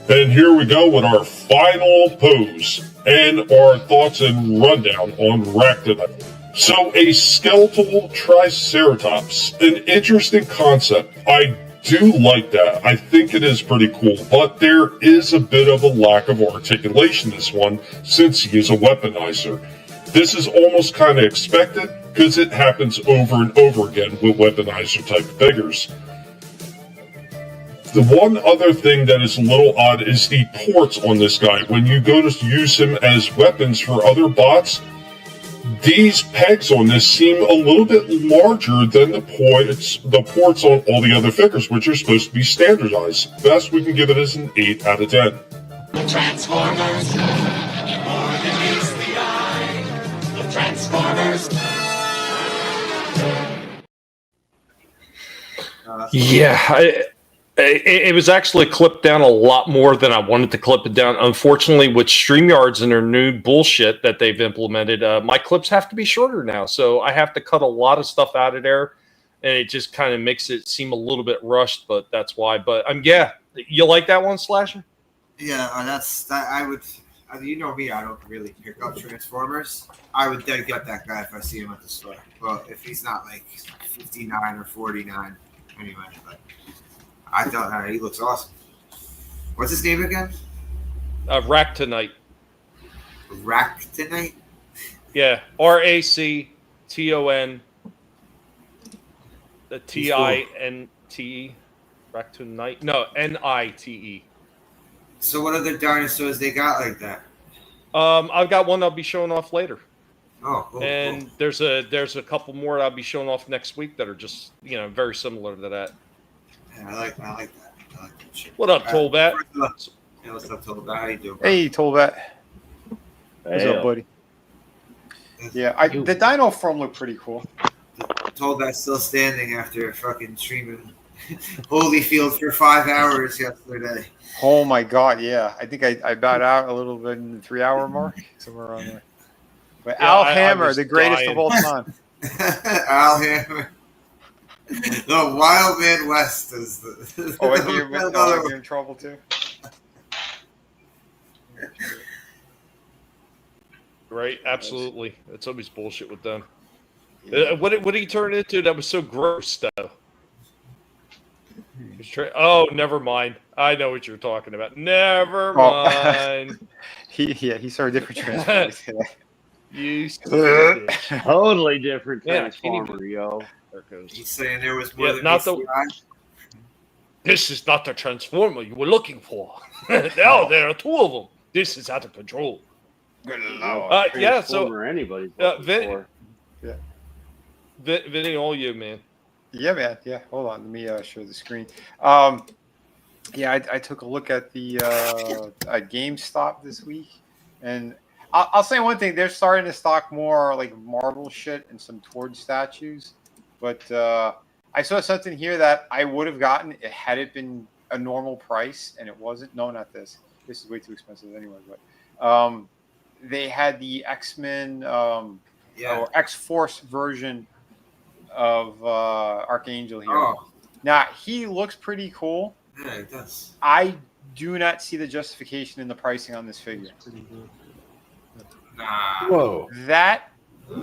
And here we go with our final pose and our thoughts and rundown on Ractonite. So a skeletal Triceratops, an interesting concept. I do like that. I think it is pretty cool, but there is a bit of a lack of articulation in this one since he is a weaponizer. This is almost kind of expected because it happens over and over again with weaponizer type figures. The one other thing that is a little odd is the ports on this guy. When you go to use him as weapons for other bots, these pegs on this seem a little bit larger than the ports on all the other figures, which are supposed to be standardized. Best we can give it is an 8 out of 10. The Transformers, more than meets the eye. The Transformers. Yeah, it was actually clipped down a lot more than I wanted to clip it down. Unfortunately, with StreamYards and their new bullshit that they've implemented, my clips have to be shorter now. So I have to cut a lot of stuff out of there, and it just kind of makes it seem a little bit rushed, but that's why. But yeah, you like that one, Slasher? Yeah, I would. You know me, I don't really pick up Transformers. I would then get that guy if I see him at the store. Well, if he's not like 59 or 49, anyway. But I thought he looks awesome. What's his name again? Ractonite. Ractonite? Yeah, Racton. The Tinte. Ractonite. No, Nite. So what other dinosaurs they got like that? I've got one I'll be showing off later. Oh, cool, and cool. there's a couple more I'll be showing off next week that are just very similar to that. Yeah, I like that. I like that shit. What up, Tolbat? Hey, what's up, Tolbat? How you doing, bro? Hey, Tolbat. What's up, buddy? Yeah, the dino form looked pretty cool. Tolbat's still standing after fucking streaming Holyfield for 5 hours yesterday. Oh my god, yeah. I think I bowed out a little bit in the 3-hour mark, somewhere around there. But yeah, Al Hammer, the greatest of all time. Al Hammer. The Wild Man West is the. Oh, and you're in trouble too? Right, absolutely. It's always bullshit with them. Yeah. What did he turn into? That was so gross, though. Oh, never mind. I know what you're talking about. Never mind. He saw a different transformer. You totally different transformer, yo. He's saying there was more than not This is not the transformer you were looking for. Now there are 2 of them. This is out of control. Good lord. Yeah, so anybody's Vinny, yeah. Vinny, all you, man. Yeah, man. Yeah, hold on. Let me share the screen. Yeah, I took a look at the GameStop this week, and I'll say one thing: they're starting to stock more like Marvel shit and some Tord statues. But I saw something here that I would have gotten it had it been a normal price, and it wasn't. No, not this. This is way too expensive anyway. But they had the X-Men or X-Force version of Archangel here. Oh. Now, he looks pretty cool. Yeah, it does. I do not see the justification in the pricing on this figure. Nah. Whoa. That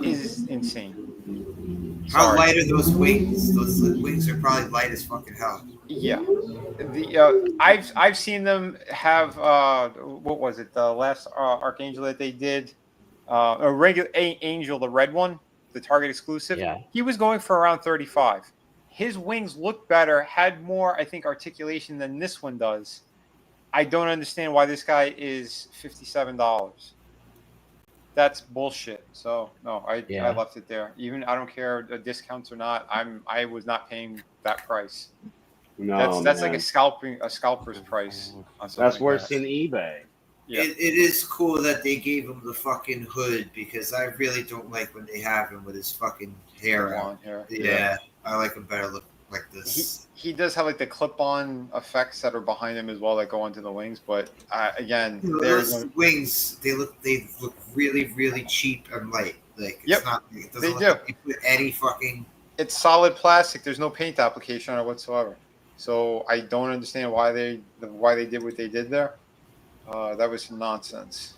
is insane. How light are those wings? Those wings are probably light as fucking hell. Yeah. I've seen them have what was it? The last Archangel that they did, a regular Angel, the red one, the Target exclusive. Yeah. He was going for around 35. His wings looked better, had more, I think, articulation than this one does. I don't understand why this guy is $57. That's bullshit. So no, I left it there. Even I don't care discounts or not. I was not paying that price. No, that's like man. a scalper's price. On something That's like worse that. than eBay. Yeah. It is cool that they gave him the fucking hood because I really don't like when they have him with his fucking hair out. Long hair. Yeah, I like him better look like this. He does have like the clip-on effects that are behind him as well that go onto the wings, but again, Those wings they look really really cheap and light. Like it's not. It doesn't They look do. like you put any fucking. It's solid plastic. There's no paint application on it whatsoever. So I don't understand why they did what they did there. That was some nonsense.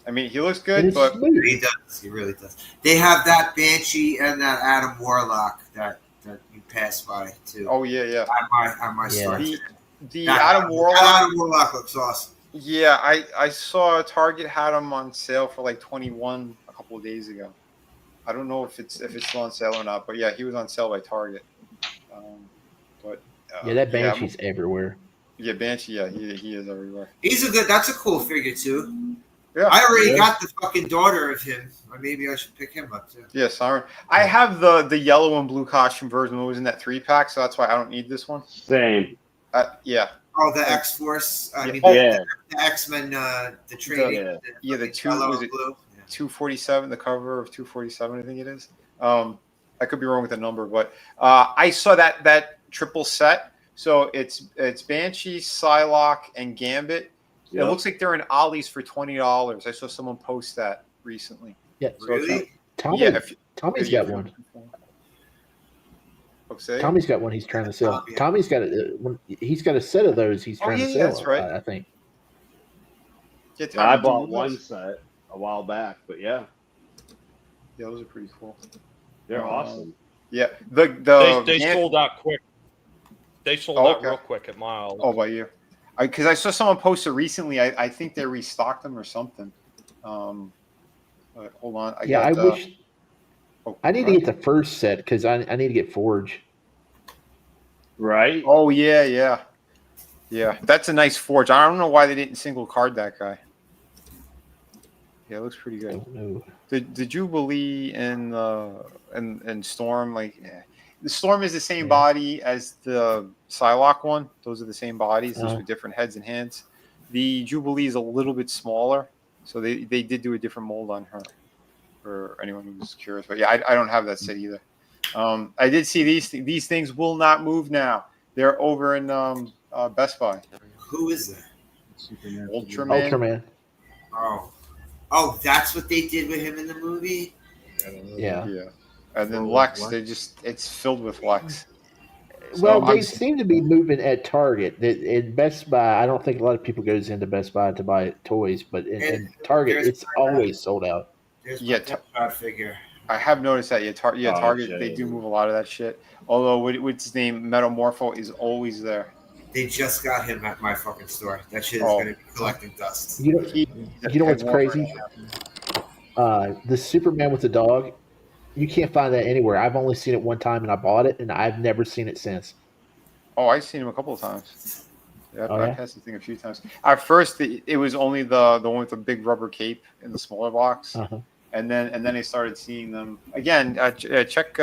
I mean, he looks good, but he does. He really does. They have that Banshee and that Adam Warlock that you pass by too. Oh yeah. On my store. The Adam Warlock. Adam Warlock looks awesome. Yeah, I saw Target had them on sale for like 21 a couple of days ago. I don't know if it's still on sale or not, but yeah, he was on sale by Target. That Banshee's everywhere. Yeah, Banshee. Yeah, he is everywhere. That's a cool figure too. Yeah, I already got the fucking daughter of him. Or maybe I should pick him up too. Yeah, Siren. I have the yellow and blue costume version that was in that 3-pack, so that's why I don't need this one. Same. Yeah. Oh, the X Force. I mean, the X-Men. The training. The two was it 247? The cover of 247, I think it is. I could be wrong with the number, but I saw that triple set. So it's Banshee, Psylocke, and Gambit. It looks like they're in Ollie's for $20. I saw someone post that recently. Yeah, really? Tommy's got one. Tommy's got one. He's trying to sell. Tommy's got he's got a set of those. He's trying to sell. That's right. I think. Yeah, I bought one set a while back, but yeah, those are pretty cool. They're awesome. Yeah, they sold out quick. They sold out real quick at my outlet. Oh, by you? Because I saw someone post it recently. I think they restocked them or something. But hold on. I wish. I need to get the first set because I need to get Forge. Right? Oh yeah. That's a nice Forge. I don't know why they didn't single card that guy. Yeah, it looks pretty good. The Jubilee and Storm, the Storm is the same body as the Psylocke one. Those are the same bodies, just with different heads and hands. The Jubilee is a little bit smaller, so they did do a different mold on her. For anyone who's curious, but yeah, I don't have that set either. I did see these things will not move now. They're over in Best Buy. Who is that? Ultraman. Oh, that's what they did with him in the movie. Yeah. And then Lex, it's filled with Lex. Well, they seem to be moving at Target. In Best Buy, I don't think a lot of people goes into Best Buy to buy toys, but in Target, it's always sold out. There's figure. I have noticed that. Target, they do move a lot of that shit. Although, what's his name? Metamorpho is always there. They just got him at my fucking store. That shit is going to be collecting dust. You know what's crazy? The Superman with the dog, you can't find that anywhere. I've only seen it one time, and I bought it, and I've never seen it since. Oh, I've seen him a couple of times. Yeah, I've had something a few times. At first, it was only the one with the big rubber cape in the smaller box, and then I started seeing them again. Check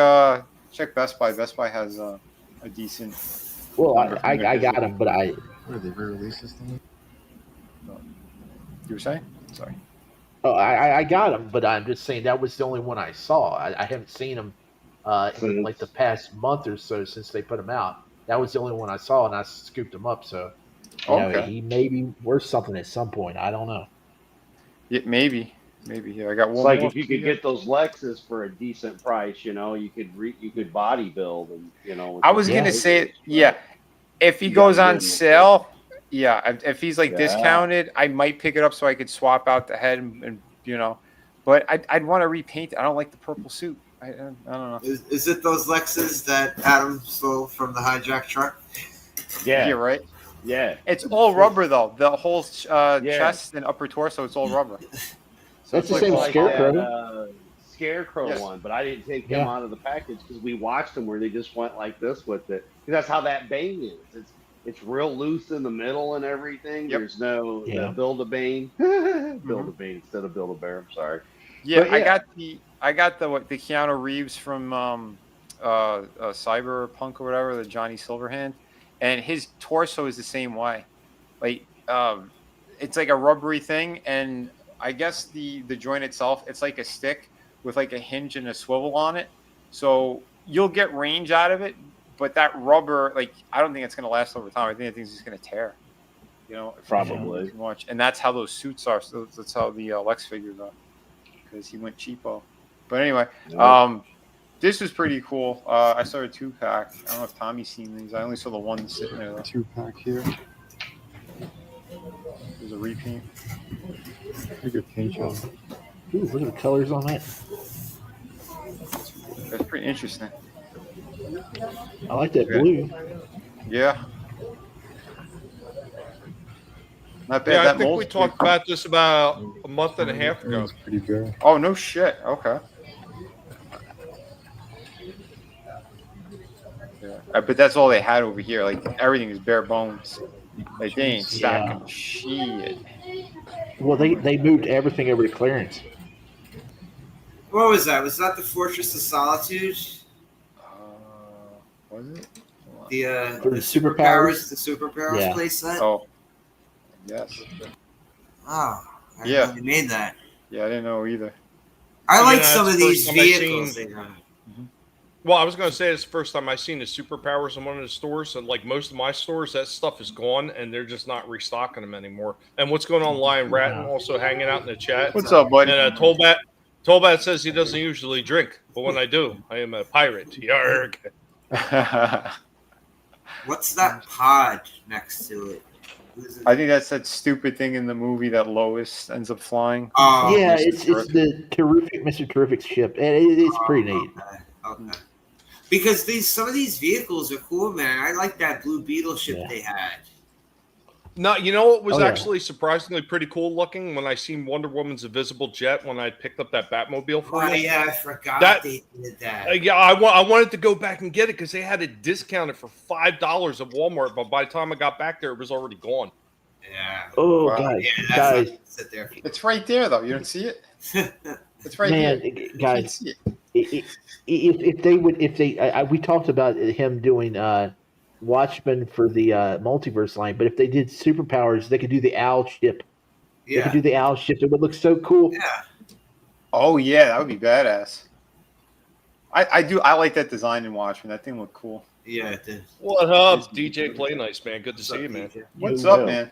Best Buy. Best Buy has a decent. Well, I got them, but What, they re-released this thing? You were saying? Sorry. Oh, I got them, but I'm just saying that was the only one I saw. I haven't seen them in like the past month or so since they put them out. That was the only one I saw, and I scooped them up. So, you know, he may be worth something at some point. I don't know. Yeah, maybe. Yeah, I got one. It's like if you could get those Lexus for a decent price, you know, you could body build, and you know. I was gonna say, if he goes on sale, if he's like discounted, I might pick it up so I could swap out the head and you know, but I'd want to repaint it. I don't like the purple suit. I don't know. Is it those Lexus that Adam stole from the hijack truck? Yeah, right. Yeah, it's all rubber though. The whole chest and upper torso, it's all rubber. So that's the same Scarecrow. Scarecrow one, but I didn't take him out of the package because we watched them where they just went like this with it. That's how that Bane is. It's real loose in the middle and everything. There's no Build-A-Bane. Build-A-Bane instead of Build-A-Bear. I'm sorry. Yeah, I got the Keanu Reeves from Cyberpunk or whatever, the Johnny Silverhand. and his torso is the same way. Like it's like a rubbery thing, and I guess the joint itself, it's like a stick with like a hinge and a swivel on it. So you'll get range out of it, but that rubber, like, I don't think it's going to last over time. I think it's just going to tear. You know, Probably. too much. And that's how those suits are. So that's how the Lex figures are, because he went cheapo. But anyway, this was pretty cool. I saw a 2-pack. I don't know if Tommy's seen these. I only saw the one sitting there. 2-pack here. There's a repaint. Pretty good paint job. Ooh, look at the colors on that. That's pretty interesting. I like that blue. Yeah. Not bad. Yeah, I That think mold's we talked pretty- about this about a month and a half ago. It's pretty good. Oh, no shit. Okay. Yeah. But that's all they had over here. Like, everything is bare bones. Like, they ain't stacking shit. Well, they moved everything over to clearance. What was that? Was that the Fortress of Solitude? Was it? The For the the superpowers, superpowers? the superpowers Yeah. playset. Oh, yes. Oh, I didn't Yeah. know they made that. Yeah, I didn't know either. I like that's some the of first these time I've vehicles seen- they got. Well, I was going to say it's the first time I've seen the superpowers in one of the stores, and like most of my stores, that stuff is gone, and they're just not restocking them anymore. And what's going on, Lion Ratton, also hanging out in the chat. What's up, buddy? And Tolbat says he doesn't usually drink, but when I do, I am a pirate. Yarg. What's that pod next to it? Who is it? I think that's that stupid thing in the movie that Lois ends up flying. Oh, Yeah, Mr. it's Terrific. the terrific Mr. Terrific ship, and it's pretty neat. Okay. Because some of these vehicles are cool, man. I like that Blue Beetle ship Yeah. they had. No, you know what was Oh, yeah. actually surprisingly pretty cool looking when I seen Wonder Woman's invisible jet when I picked up that Batmobile for Oh you. yeah, I forgot That- they did that. Yeah, I wanted to go back and get it because they had it discounted for $5 at Walmart, but by the time I got back there, it was already gone. Yeah. Oh, Wow. guys, Yeah, that's guys, not gonna sit there. It's right there, though. You don't see it? It's right man, there. You guys, can't see it. we talked about him doing Watchmen for the multiverse line, but if they did superpowers, they could do the owl ship. They Yeah. could do the owl ship. It would look so cool. Yeah. Oh, yeah, that would be badass. I like that design in Watchmen. That thing looked cool. Yeah, it did. What up, DJ Play Nice, man? Good to see you, man. What's You up, will. man?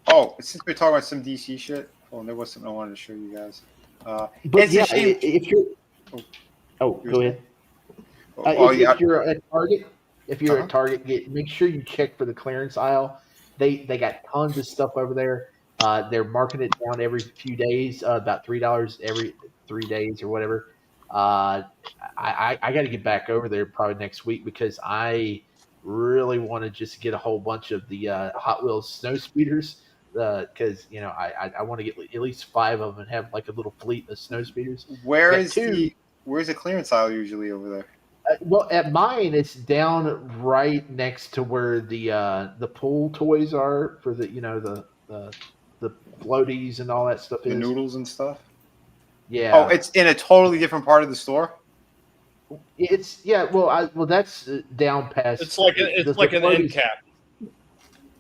Oh, since we're talking about some DC shit, there was something I wanted to show you guys. But it's yeah, a shame. if you're, Oh, go ahead. Oh, yeah. If you're at Target, Uh-huh. at Target, make sure you check for the clearance aisle. They got tons of stuff over there. They're marking it down every few days, about $3 every 3 days or whatever. I got to get back over there probably next week because I really want to just get a whole bunch of the Hot Wheels snow speeders because I want to get at least 5 of them and have like a little fleet of snow speeders. Where's the clearance aisle usually over there? Well, at mine, it's down right next to where the pool toys are for the floaties and all that stuff. The noodles and stuff? Yeah. Oh, it's in a totally different part of the store? Well, that's down past. It's like an end cap.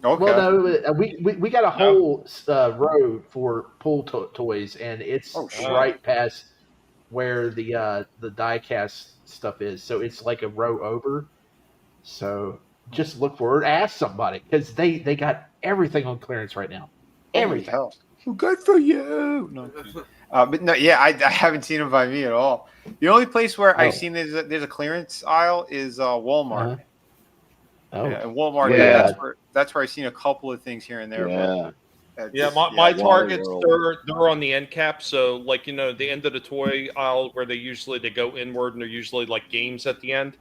Okay. Well, no, we got a whole row for pool toys, and it's right past where the die-cast stuff is. So it's like a row over. So just look for it. Ask somebody because they got everything on clearance right now. Everything. Hell. Good for you. No. But no, yeah, I haven't seen them by me at all. The only place where I've seen there's a clearance aisle is Walmart. Uh-huh. Oh, yeah, and Walmart. Yeah. Yeah, that's where I've seen a couple of things here and there. Yeah. But, My targets they're on the end cap, so like the end of the toy aisle where they go inward and they're usually like games at the end.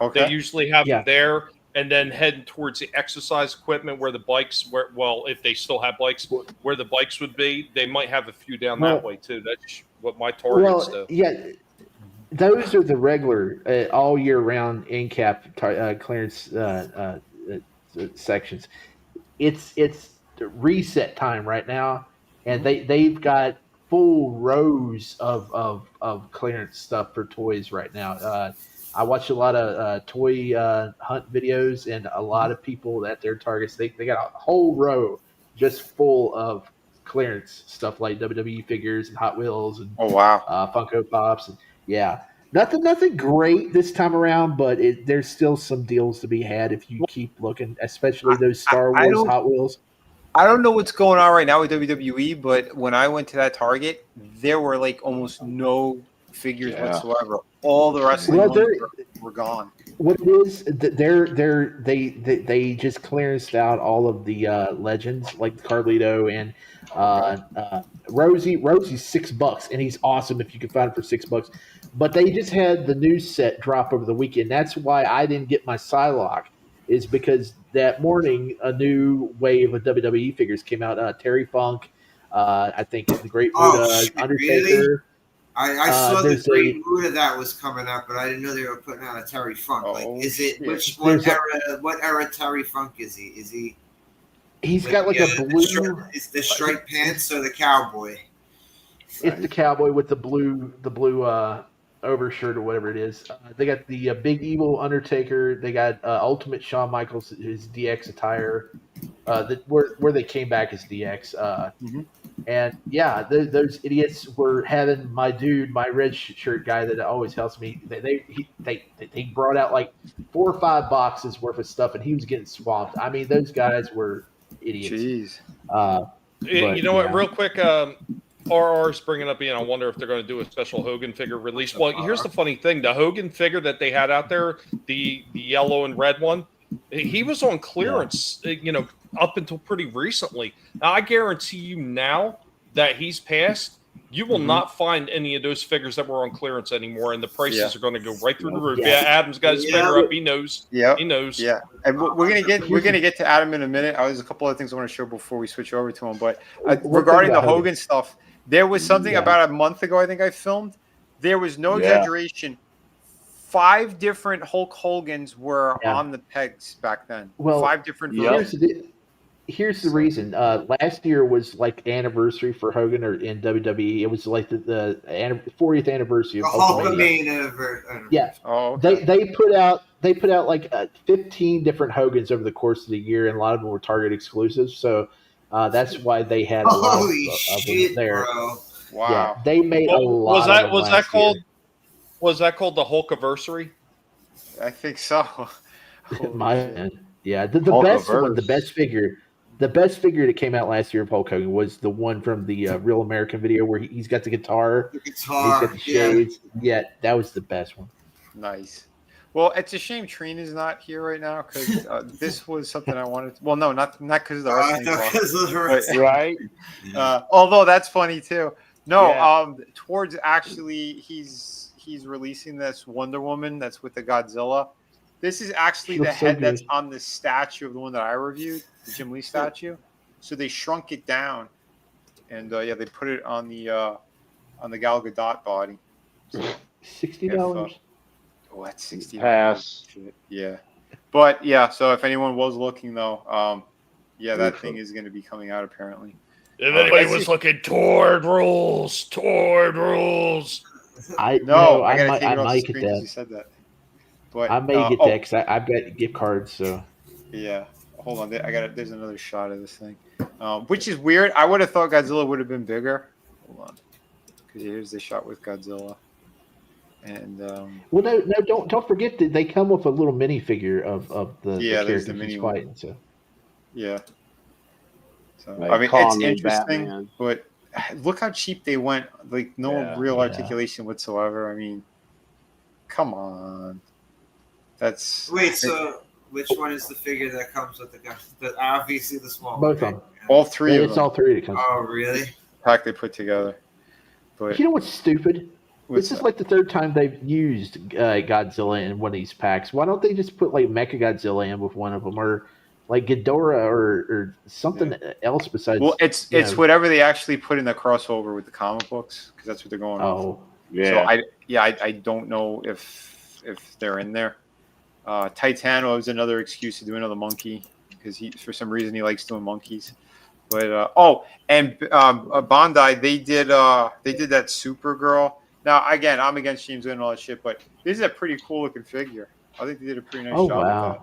Okay. They usually have them there, and then heading towards the exercise equipment where the bikes if they still have bikes, where the bikes would be, they might have a few down that way too. That's what my targets do. Yeah, those are the regular all year round end cap clearance sections. It's reset time right now, and they've got full rows of clearance stuff for toys right now. I watch a lot of toy hunt videos, and a lot of people at their Targets, they got a whole row just full of clearance stuff like WWE figures and Hot Wheels and Funko Pops. And yeah, nothing great this time around, but there's still some deals to be had if you keep looking, especially those Star Wars Hot Wheels. I don't know what's going on right now with WWE, but when I went to that Target, there were like almost no figures whatsoever. All the wrestling ones were gone. What it is, they just clearanced out all of the legends like Carlito and Rosie. Rosie's $6, and he's awesome if you can find him for $6. But they just had the new set drop over the weekend. That's why I didn't get my Psylocke, is because that morning a new wave of WWE figures came out. Terry Funk, I think the Great Muta, Undertaker. Really? I saw the Great Muta that was coming up, but I didn't know they were putting out a Terry Funk. Is it what era Terry Funk is he? Is he? He's got like a blue. It's the striped pants or the cowboy? It's the cowboy with the blue overshirt or whatever it is. They got the Big Evil Undertaker. They got Ultimate Shawn Michaels, his DX attire. Where they came back as DX. And yeah, those idiots were having my red shirt guy that always helps me. They brought out like 4 or 5 boxes worth of stuff, and he was getting swamped. I mean, those guys were idiots. Jeez. You know what? Real quick, RR's bringing up, I wonder if they're going to do a special Hogan figure release. Well, here's the funny thing: the Hogan figure that they had out there, the yellow and red one, he was on clearance. Up until pretty recently. Now, I guarantee you now that he's passed, you will not find any of those figures that were on clearance anymore, and the prices are going to go right through the roof. Yeah, Adam's got his finger up. He knows. Yeah, he knows. Yeah, and we're gonna get to Adam in a minute. There's a couple other things I want to show before we switch over to him. But regarding the Hogan stuff, there was something about a month ago. I think I filmed. There was no exaggeration. 5 different Hulk Hogans were on the pegs back then. Well, 5 different versions. Here's the reason. Last year was like anniversary for Hogan in WWE. It was like the 40th anniversary of Hulkamania. Yeah. Oh, okay. They put out like 15 different Hogans over the course of the year, and a lot of them were Target exclusives. So that's why they had a lot of them there. Bro. Wow. Yeah, they made a lot. Was that called the Hulkiversary? I think so. Yeah, the best one, the best figure that came out last year of Hulk Hogan was the one from the Real American video where he's got the guitar. He's got the shades. Yeah, that was the best one. Nice. Well, it's a shame Trina's not here right now because this was something I wanted to, well, no, not because of the wrestling. Right. Although that's funny too. No, towards actually he's releasing this Wonder Woman that's with the Godzilla. This is actually the head that's on the statue of the one that I reviewed, the Jim Lee statue. So they shrunk it down, and they put it on the Gal Gadot body. So $60. That's $60. Pass. Yeah, but so if anyone was looking though, that thing is going to be coming out apparently. If anybody was looking toward rules. I might get that. You said that. But, I may get that because I've got gift cards. So yeah, hold on. There's another shot of this thing, which is weird. I would have thought Godzilla would have been bigger. Hold on, because here's the shot with Godzilla. And well, no, don't forget that they come with a little minifigure of the there's character the he's fighting. So yeah. So Like, I mean, it's me interesting, Batman. but look how cheap they went. Like no real articulation whatsoever. I mean, come on. That's so which one is the figure that comes with the guy? Obviously the small both one. of them. All 3 of them. It's all 3 that comes. Oh, really? Pack they put together. But you know what's stupid? This is like the 3rd time they've used Godzilla in one of these packs. Why don't they just put like Mecha Godzilla in with one of them, or like Ghidorah, or something else besides? Well, it's whatever they actually put in the crossover with the comic books, because that's what they're going on. Yeah. So I don't know if they're in there. Titano is another excuse to do another monkey because for some reason he likes doing monkeys. But Bandai they did that Supergirl. Now, again, I'm against James Gunn and all that shit, but this is a pretty cool looking figure. I think they did a pretty nice job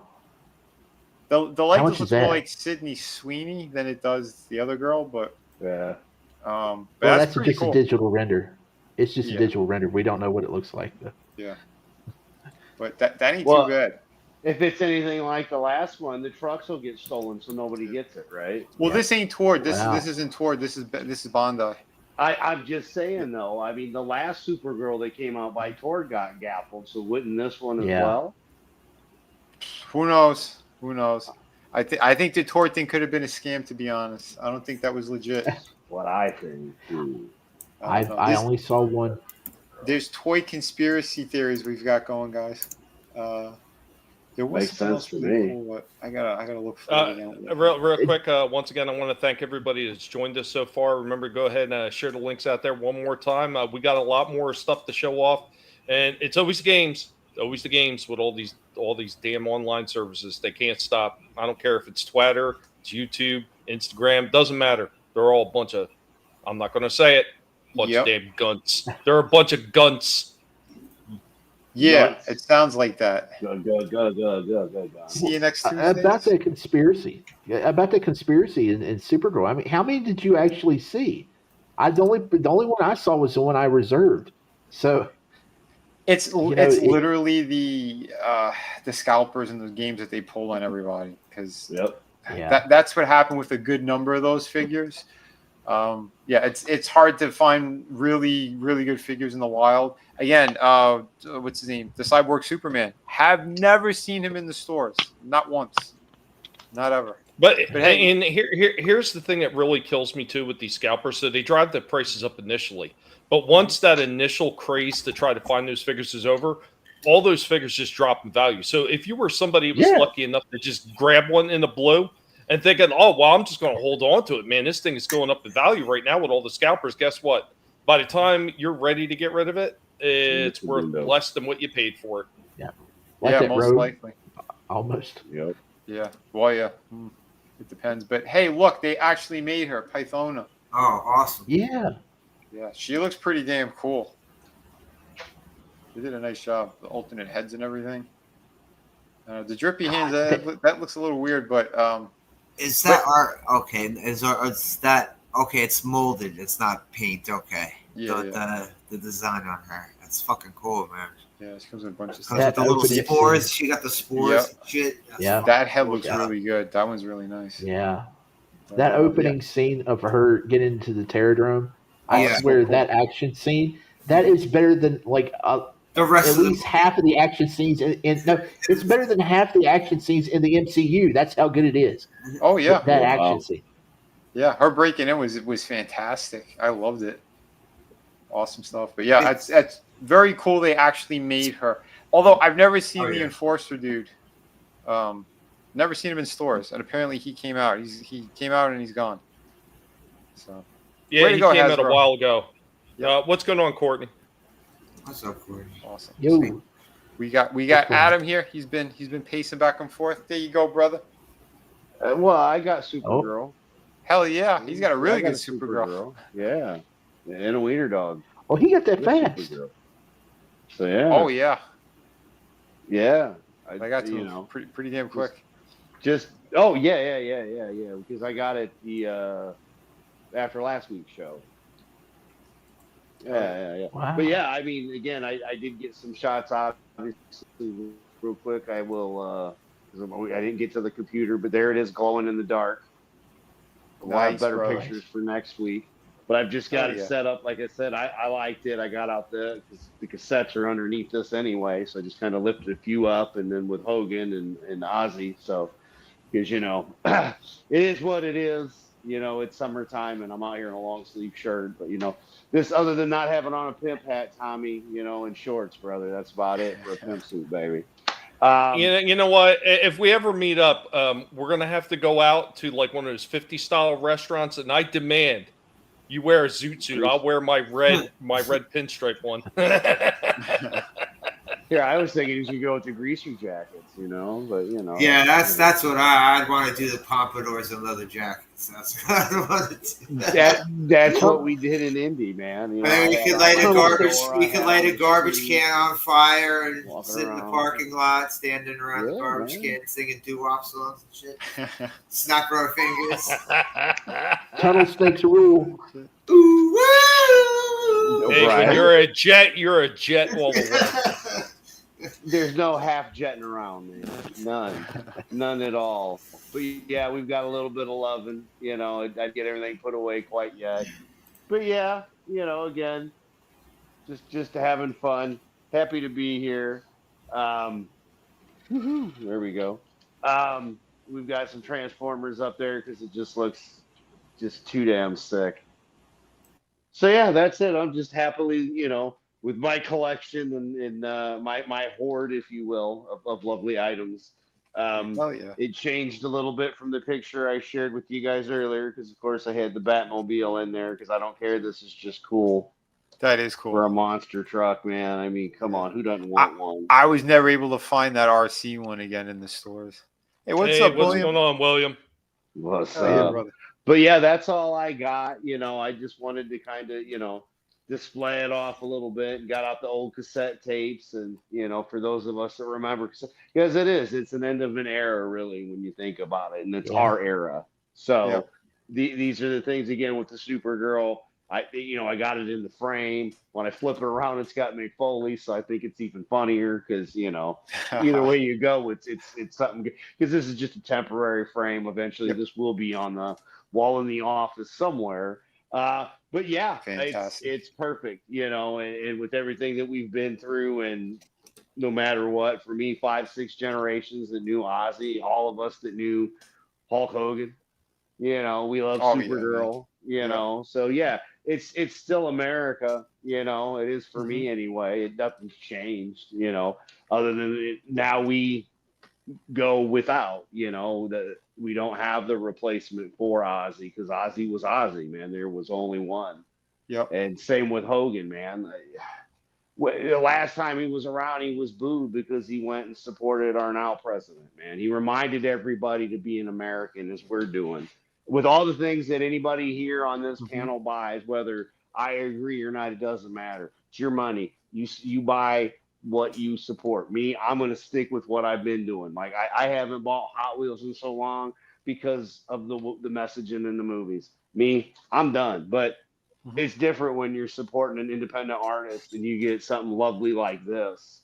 with that. The likeness looks more like Sydney Sweeney than it does the other girl, but yeah. But that's that's pretty just cool. a digital render. It's just a digital render. We don't know what it looks like. Though. Yeah. But that ain't too bad. If it's anything like the last one, the trucks will get stolen, so nobody gets it, right? Well, this ain't Tord. This isn't Tord. This is Bandai. I'm just saying though. I mean, the last Supergirl that came out by Tord got gaffled, so wouldn't this one as well? Who knows? Who knows? I think the Tord thing could have been a scam. To be honest, I don't think that was legit. What I think. I only saw one. There's toy conspiracy theories we've got going, guys. There was Makes sense really to me. cool, but I gotta look for it again. Real quick, once again, I want to thank everybody that's joined us so far. Remember, go ahead and share the links out there one more time. We got a lot more stuff to show off, and it's always the games. Always the games with all these damn online services. They can't stop. I don't care if it's Twitter, it's YouTube, Instagram. Doesn't matter. They're all a bunch of. I'm not going to say it. Bunch of damn gunts. They're a bunch of gunts. Yeah, it sounds like that. Go. See you next Tuesday. About that conspiracy. About the conspiracy in Supergirl. I mean, how many did you actually see? The only one I saw was the one I reserved. So it's literally the scalpers in the games that they pull on everybody because that's what happened with a good number of those figures. It's hard to find really good figures in the wild. Again, what's his name? The Cyborg Superman. Have never seen him in the stores. Not once. Not ever. But hey, and here's the thing that really kills me too with these scalpers. So they drive the prices up initially, but once that initial craze to try to find those figures is over, all those figures just drop in value. So if you were somebody who was lucky enough to just grab one in the blue and thinking, oh, well, I'm just going to hold on to it, man, this thing is going up in value right now with all the scalpers. Guess what? By the time you're ready to get rid of it, it's worth less than what you paid for it. Yeah. Most likely. Almost. Yep. Yeah. Well, yeah. It depends. But hey, look, they actually made her Pythona. Oh, awesome. Yeah. Yeah, she looks pretty damn cool. They did a nice job. The alternate heads and everything. The drippy hands, that looks a little weird, but is that art? Okay, is that okay? It's molded. It's not paint. Okay. Yeah. The design on her. That's fucking cool, man. Yeah, she comes with a bunch of stuff. With the little spores. She got the spores. And shit. Yeah. That head looks really good. That one's really nice. Yeah. That opening scene of her getting into the Terradrome, I swear that action scene, that is better than like the rest at least half of the action scenes. It's better than half the action scenes in the MCU. That's how good it is. Oh yeah, that action scene. Yeah, her breaking in was fantastic. I loved it. Awesome stuff. But yeah, that's very cool. They actually made her. Although I've never seen the Enforcer dude. Never seen him in stores, and apparently he came out. He came out and he's gone. So yeah, he came out a while ago. What's going on, Courtney? What's up, Courtney? Awesome. Yo. We got Adam here. He's been pacing back and forth. There you go, brother. Well, I got Supergirl. Hell yeah, he's got a really good Supergirl. Yeah, and a wiener dog. Oh, he got that fast. Supergirl. So yeah. Oh yeah. Yeah. I got to pretty damn quick. Just yeah. Because I got it the after last week's show. Yeah. Wow. But yeah, I mean, again, I did get some shots obviously real quick. I will. I didn't get to the computer, but there it is, glowing in the dark. A lot of better pictures for next week. But I've just got it set up. Like I said, I liked it. I got out the cassettes are underneath this anyway, so I just kind of lifted a few up, and then with Hogan and Ozzy. So, because it is what it is. It's summertime, and I'm out here in a long sleeve shirt. But this other than not having on a pimp hat, Tommy, and shorts, brother. That's about it for a pimp suit, baby. You know what? If we ever meet up, we're gonna have to go out to like one of those 50-style restaurants, and I demand you wear a zoot suit. I'll wear my red pinstripe one. Yeah, I was thinking you should go with the greaser jackets, but Yeah, that's what I'd want to do. The pompadours and leather jackets. That's what I'd want to do. That's what we did in Indy, man. And then we could light a garbage can on fire and sit in the parking lot, standing around the garbage can, singing doo-wop songs and shit, snapping our fingers. Tunnel snakes rule. Ooh, hey, when you're a jet all the way. There's no half jetting around, man. None at all. But yeah, we've got a little bit of loving. I'd get everything put away quite yet. But yeah, again, just having fun. Happy to be here. There we go. We've got some Transformers up there because it just looks just too damn sick. So yeah, that's it. I'm just happily, with my collection and my hoard, if you will, of lovely items. It changed a little bit from the picture I shared with you guys earlier because, of course, I had the Batmobile in there because I don't care. This is just cool. That is cool. For a monster truck, man. I mean, come on. Who doesn't want one? I was never able to find that RC one again in the stores. Hey, what's up, what's William? going on, William? What's up? Brother. But yeah, that's all I got. I just wanted to kind of, display it off a little bit and got out the old cassette tapes. And, for those of us that remember, because it's an end of an era, really, when you think about it. And it's our era. So these are the things, again, with the Supergirl. I got it in the frame. When I flip it around, it's got McFarlane, so I think it's even funnier because, either way you go, it's something good. Because this is just a temporary frame. Eventually, this will be on the wall in the office somewhere. But yeah, it's perfect, and with everything that we've been through, and no matter what, for me, 5-6 generations that knew Ozzy, all of us that knew Hulk Hogan, we love Supergirl, so yeah, it's still America, it is for me anyway. Nothing's changed, other than now we go without, we don't have the replacement for Ozzy because Ozzy was Ozzy, man. There was only one. Yep. And same with Hogan, man. The last time he was around, he was booed because he went and supported our now president, man. He reminded everybody to be an American, as we're doing. With all the things that anybody here on this panel buys, whether I agree or not, it doesn't matter. It's your money. You buy what you support. Me, I'm going to stick with what I've been doing. Like I haven't bought Hot Wheels in so long because of the messaging in the movies. Me, I'm done. But it's different when you're supporting an independent artist and you get something lovely like this.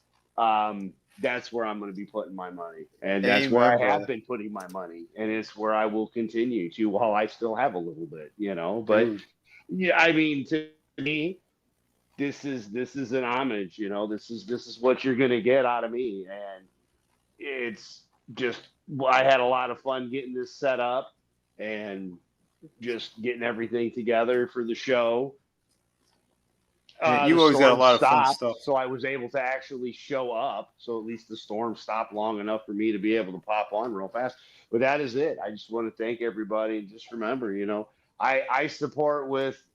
That's where I'm going to be putting my money. And that's where I have been putting my money. And it's where I will continue to while I still have a little bit, But yeah, I mean, to me, this is an homage, this is what you're going to get out of me. And it's just, I had a lot of fun getting this set up and just getting everything together for the show. You always got a lot of fun stuff. So I was able to actually show up. So at least the storm stopped long enough for me to be able to pop on real fast. But that is it. I just want to thank everybody. And just remember, I support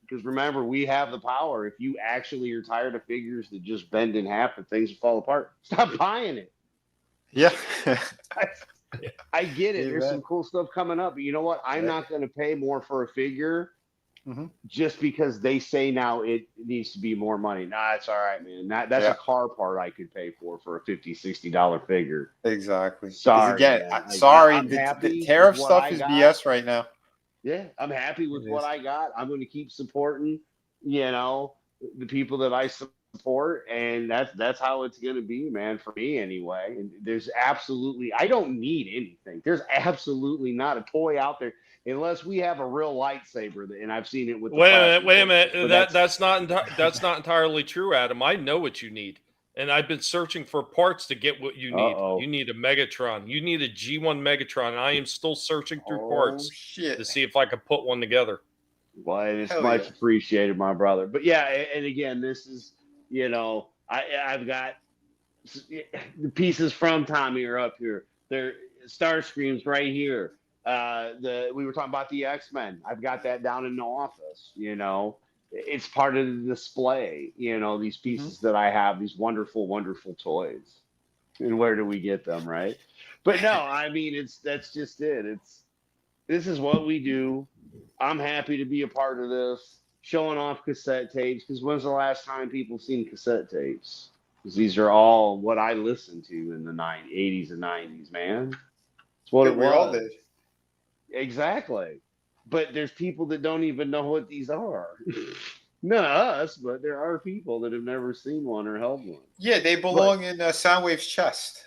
because remember, we have the power. If you actually are tired of figures that just bend in half and things fall apart, stop buying it. Yeah. I get it. There's some cool stuff coming up. But you know what? I'm not going to pay more for a figure just because they say now it needs to be more money. Nah, it's all right, man. That's a car part I could pay for a $50, $60 figure. Exactly. Sorry. Again, man. sorry. The tariff stuff is BS right now. Yeah, I'm happy with what I got. I'm going to keep supporting, the people that I support, and that's how it's going to be, man, for me anyway. And there's absolutely, I don't need anything. There's absolutely not a toy out there unless we have a real lightsaber. And I've seen it with. Wait a minute. That's not entirely true, Adam. I know what you need. And I've been searching for parts to get what you need. You need a Megatron. You need a G1 Megatron. And I am still searching through parts to see if I can put one together. Well, it's much appreciated, my brother. But yeah, and again, this is, I've got the pieces from Tommy are up here. They're Starscream's right here. We were talking about the X-Men. I've got that down in the office, it's part of the display. You know, these pieces that I have, these wonderful, wonderful toys. And where do we get them, right? But no, I mean, that's just it. This is what we do. I'm happy to be a part of this, showing off cassette tapes. Because when's the last time people seen cassette tapes? Because these are all what I listened to in the 80s and 90s, man. It's what it was. We all did. Exactly. But there's people that don't even know what these are. Not us, but there are people that have never seen one or held one. Yeah, they belong in Soundwave's chest.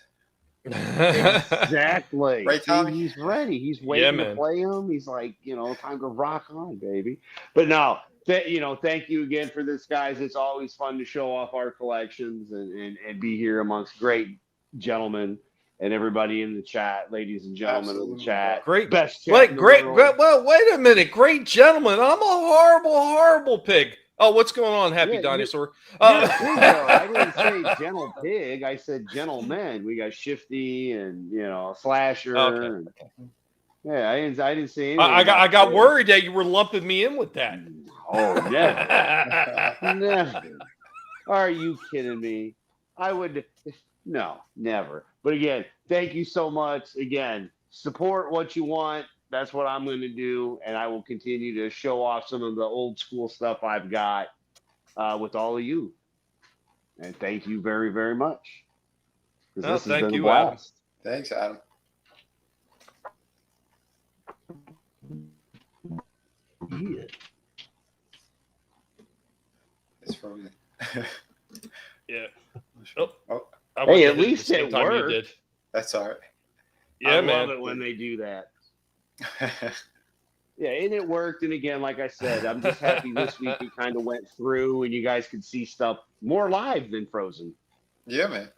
Exactly. Right, Tommy? He's ready. He's waiting to play them. He's like, time to rock on, baby. But no, thank you again for this, guys. It's always fun to show off our collections and be here amongst great gentlemen and everybody in the chat, ladies and gentlemen of the chat. Great. Best chat. Wait, great. Well, wait a minute. Great gentlemen. I'm a horrible, horrible pig. Oh, what's going on, Happy Dinosaur? I didn't say gentle pig. I said gentlemen. We got Shifty and Slasher. Okay. Yeah, I didn't say anything. I got worried that you were lumping me in with that. Oh, never. Never. Are you kidding me? I would. No, never. But again, thank you so much. Again, support what you want. That's what I'm going to do, and I will continue to show off some of the old school stuff I've got with all of you. And thank you very, very much. Thank you, Adam. Thanks, Adam. Yeah. It's frozen. Yeah. Hey, at least it worked. That's all right. Yeah, I man. love it when they do that. Yeah, and it worked. And again, like I said, I'm just happy this week it kind of went through and you guys could see stuff more live than frozen. Yeah, man.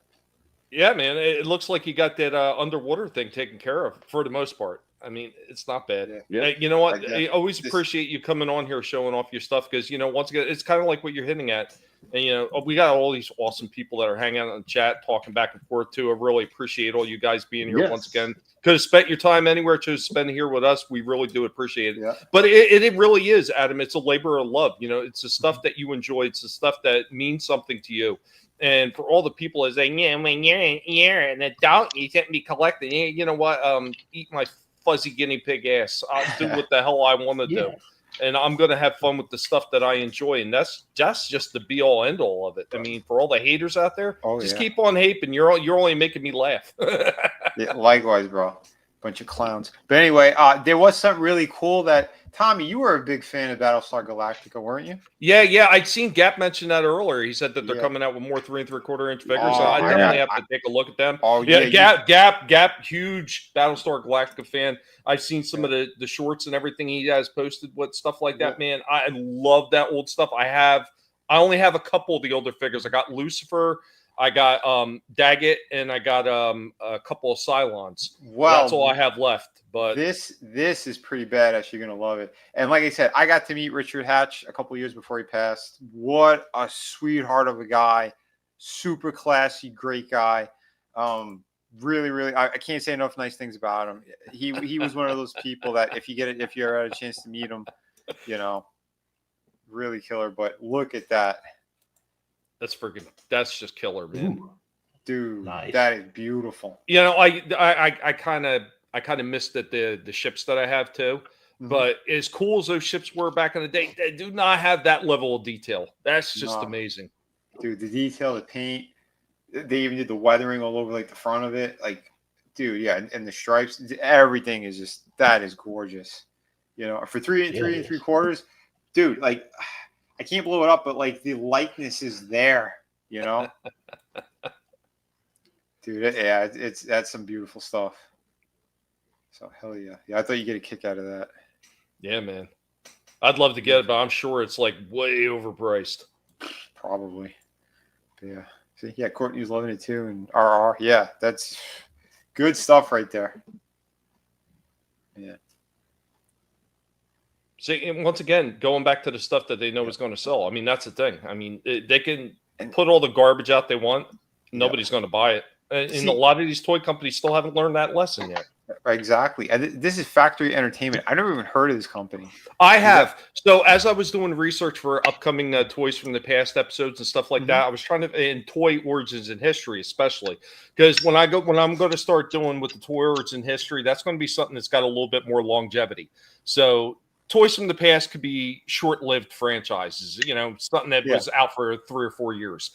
Yeah, man. It looks like you got that underwater thing taken care of for the most part. I mean, it's not bad. Yeah. You know what? I always appreciate you coming on here showing off your stuff because, once again, it's kind of like what you're hitting at. And, we got all these awesome people that are hanging out in the chat, talking back and forth, too. I really appreciate all you guys being here once again. Could have spent your time anywhere to spend here with us. We really do appreciate it. Yeah. But it really is, Adam. It's a labor of love. It's the stuff that you enjoy. It's the stuff that means something to you. And for all the people that say, when you're an adult, you shouldn't be collecting. You know what? Eat my fuzzy guinea pig ass. I'll do what the hell I want to do. And I'm going to have fun with the stuff that I enjoy. And that's just the be all end all of it. I mean, for all the haters out there, just keep on hating. You're only making me laugh. Yeah, likewise, bro. Bunch of clowns. But anyway, there was something really cool that, Tommy, you were a big fan of Battlestar Galactica, weren't you? Yeah. I'd seen Gap mention that earlier. He said that they're coming out with more 3 3/4 inch figures. So I definitely have to take a look at them. Gap, huge Battlestar Galactica fan. I've seen some of the shorts and everything he has posted with stuff like that, man. I love that old stuff. I only have a couple of the older figures. I got Lucifer, I got Daggett, and I got a couple of Cylons. Well, that's all I have left. But this is pretty badass. You're gonna love it. And like I said, I got to meet Richard Hatch a couple years before he passed. What a sweetheart of a guy, super classy, great guy. Really, really, I can't say enough nice things about him. He was one of those people that if you ever had a chance to meet him, really killer. But look at that. That's just killer, man. Ooh. Dude, nice. That is beautiful. I kind of missed that the ships that I have too. Mm-hmm. But as cool as those ships were back in the day, they do not have that level of detail. That's just amazing. Dude, the detail, the paint, they even did the weathering all over like the front of it. Like, dude, yeah, and the stripes, everything is just, that is gorgeous. For 3 3/4, dude, like, I can't blow it up, but like the likeness is there, Dude, that's some beautiful stuff. So hell yeah. Yeah, I thought you'd get a kick out of that. Yeah, man. I'd love to get it, but I'm sure it's like way overpriced. Probably. But yeah. See, yeah, Courtney's loving it too, and RR. Yeah, that's good stuff right there. Yeah. See, and once again, going back to the stuff that they know is going to sell. I mean, that's the thing. I mean, they can put all the garbage out they want. Nobody's going to buy it. And a lot of these toy companies still haven't learned that lesson yet. Exactly. And this is Factory Entertainment. I never even heard of this company. I have. So as I was doing research for upcoming Toys from the Past episodes and stuff like that, I was trying to, in toy origins and history especially, because when I'm going to start doing with the toy origin history, that's going to be something that's got a little bit more longevity. So Toys from the Past could be short-lived franchises, something that was out for 3 or 4 years.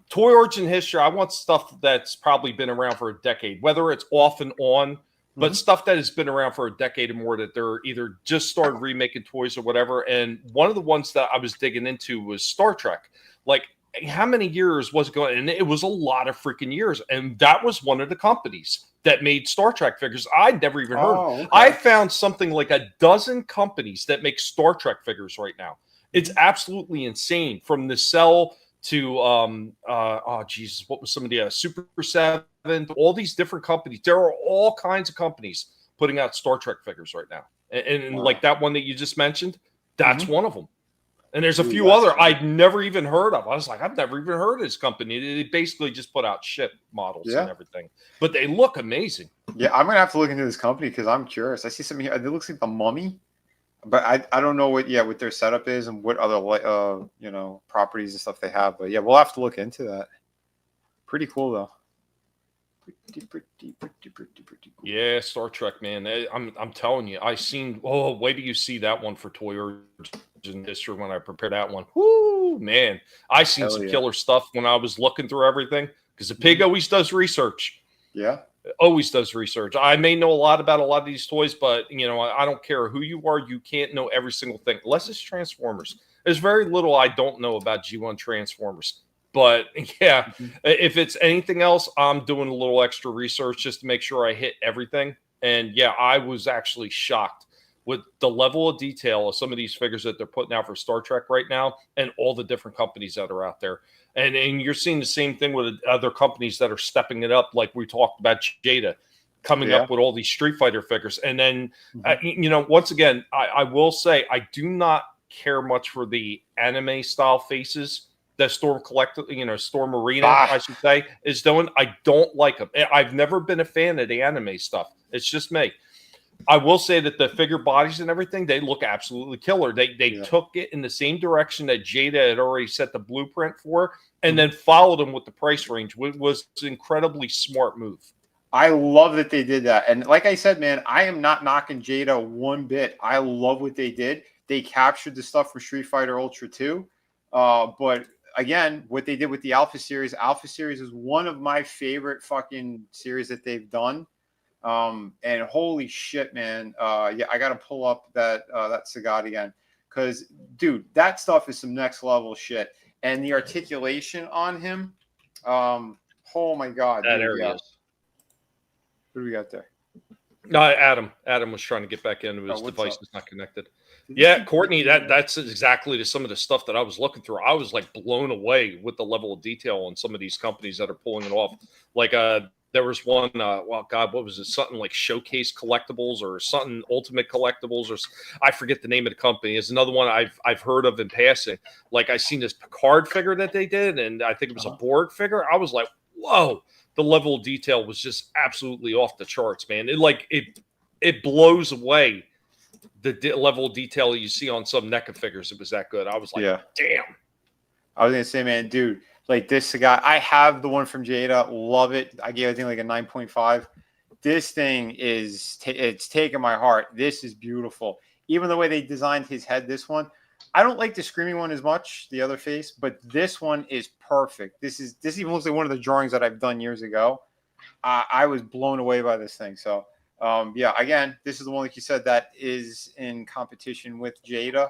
Toy origin history, I want stuff that's probably been around for a decade, whether it's off and on, but stuff that has been around for a decade or more, that they're either just started remaking toys or whatever. And one of the ones that I was digging into was Star Trek. Like, how many years was it going? And it was a lot of freaking years. And that was one of the companies that made Star Trek figures. I'd never even heard of. Okay. I found something like a dozen companies that make Star Trek figures right now. It's absolutely insane. From the Cell to oh Jesus, what was some of the Super 7, all these different companies. There are all kinds of companies putting out Star Trek figures right now. And like that one that you just mentioned, that's one of them. And there's a few other I'd never even heard of. I was like, I've never even heard of this company. They basically just put out ship models and everything. But they look amazing. Yeah, I'm going to have to look into this company because I'm curious. I see something here. It looks like the Mummy. But I don't know what their setup is and what other properties and stuff they have. But yeah, we'll have to look into that. Pretty cool though. Pretty cool. Yeah, Star Trek, man. I'm telling you, I seen. Oh, wait till you see that one for Toy Origin History when I prepared that one. Whoo, man! I seen some killer stuff when I was looking through everything because the pig always does research. Yeah. Always does research. I may know a lot about a lot of these toys, but I don't care who you are. You can't know every single thing unless it's Transformers. There's very little I don't know about G1 Transformers. But yeah, if it's anything else, I'm doing a little extra research just to make sure I hit everything. And yeah, I was actually shocked with the level of detail of some of these figures that they're putting out for Star Trek right now and all the different companies that are out there. And you're seeing the same thing with other companies that are stepping it up, like we talked about Jada coming up with all these Street Fighter figures. And then, once again, I will say I do not care much for the anime style faces that Storm Storm Arena, I should say, is doing. I don't like them. I've never been a fan of the anime stuff. It's just me. I will say that the figure bodies and everything, they look absolutely killer. They took it in the same direction that Jada had already set the blueprint for, and then followed them with the price range, which was an incredibly smart move. I love that they did that. And like I said, man, I am not knocking Jada one bit. I love what they did. They captured the stuff from Street Fighter Ultra 2. But again, what they did with the Alpha Series is one of my favorite fucking series that they've done. And holy shit, man. I got to pull up that Sagat again. Because, dude, that stuff is some next level shit. And the articulation on him, oh my God. That area. What do we got there? No, Adam was trying to get back in. His device is not connected. Yeah, Courtney, that's exactly some of the stuff that I was looking through. I was like blown away with the level of detail on some of these companies that are pulling it off. Like there was one, well, God, what was it? Something like Showcase Collectibles or something Ultimate Collectibles, or I forget the name of the company. It's another one I've heard of in passing. Like I seen this Picard figure that they did, and I think it was a Borg figure. I was like, whoa. The level of detail was just absolutely off the charts, man. It blows away the level of detail you see on some NECA figures. It was that good. I was like, damn. I was gonna say, man, dude, like this guy. I have the one from Jada. Love it. I gave it like a 9.5. This thing it's taking my heart. This is beautiful. Even the way they designed his head. This one. I don't like the Screaming one as much, the other face, but this one is perfect. This even looks like one of the drawings that I've done years ago. I was blown away by this thing. So, again, this is the one, like you said, that is in competition with Jada.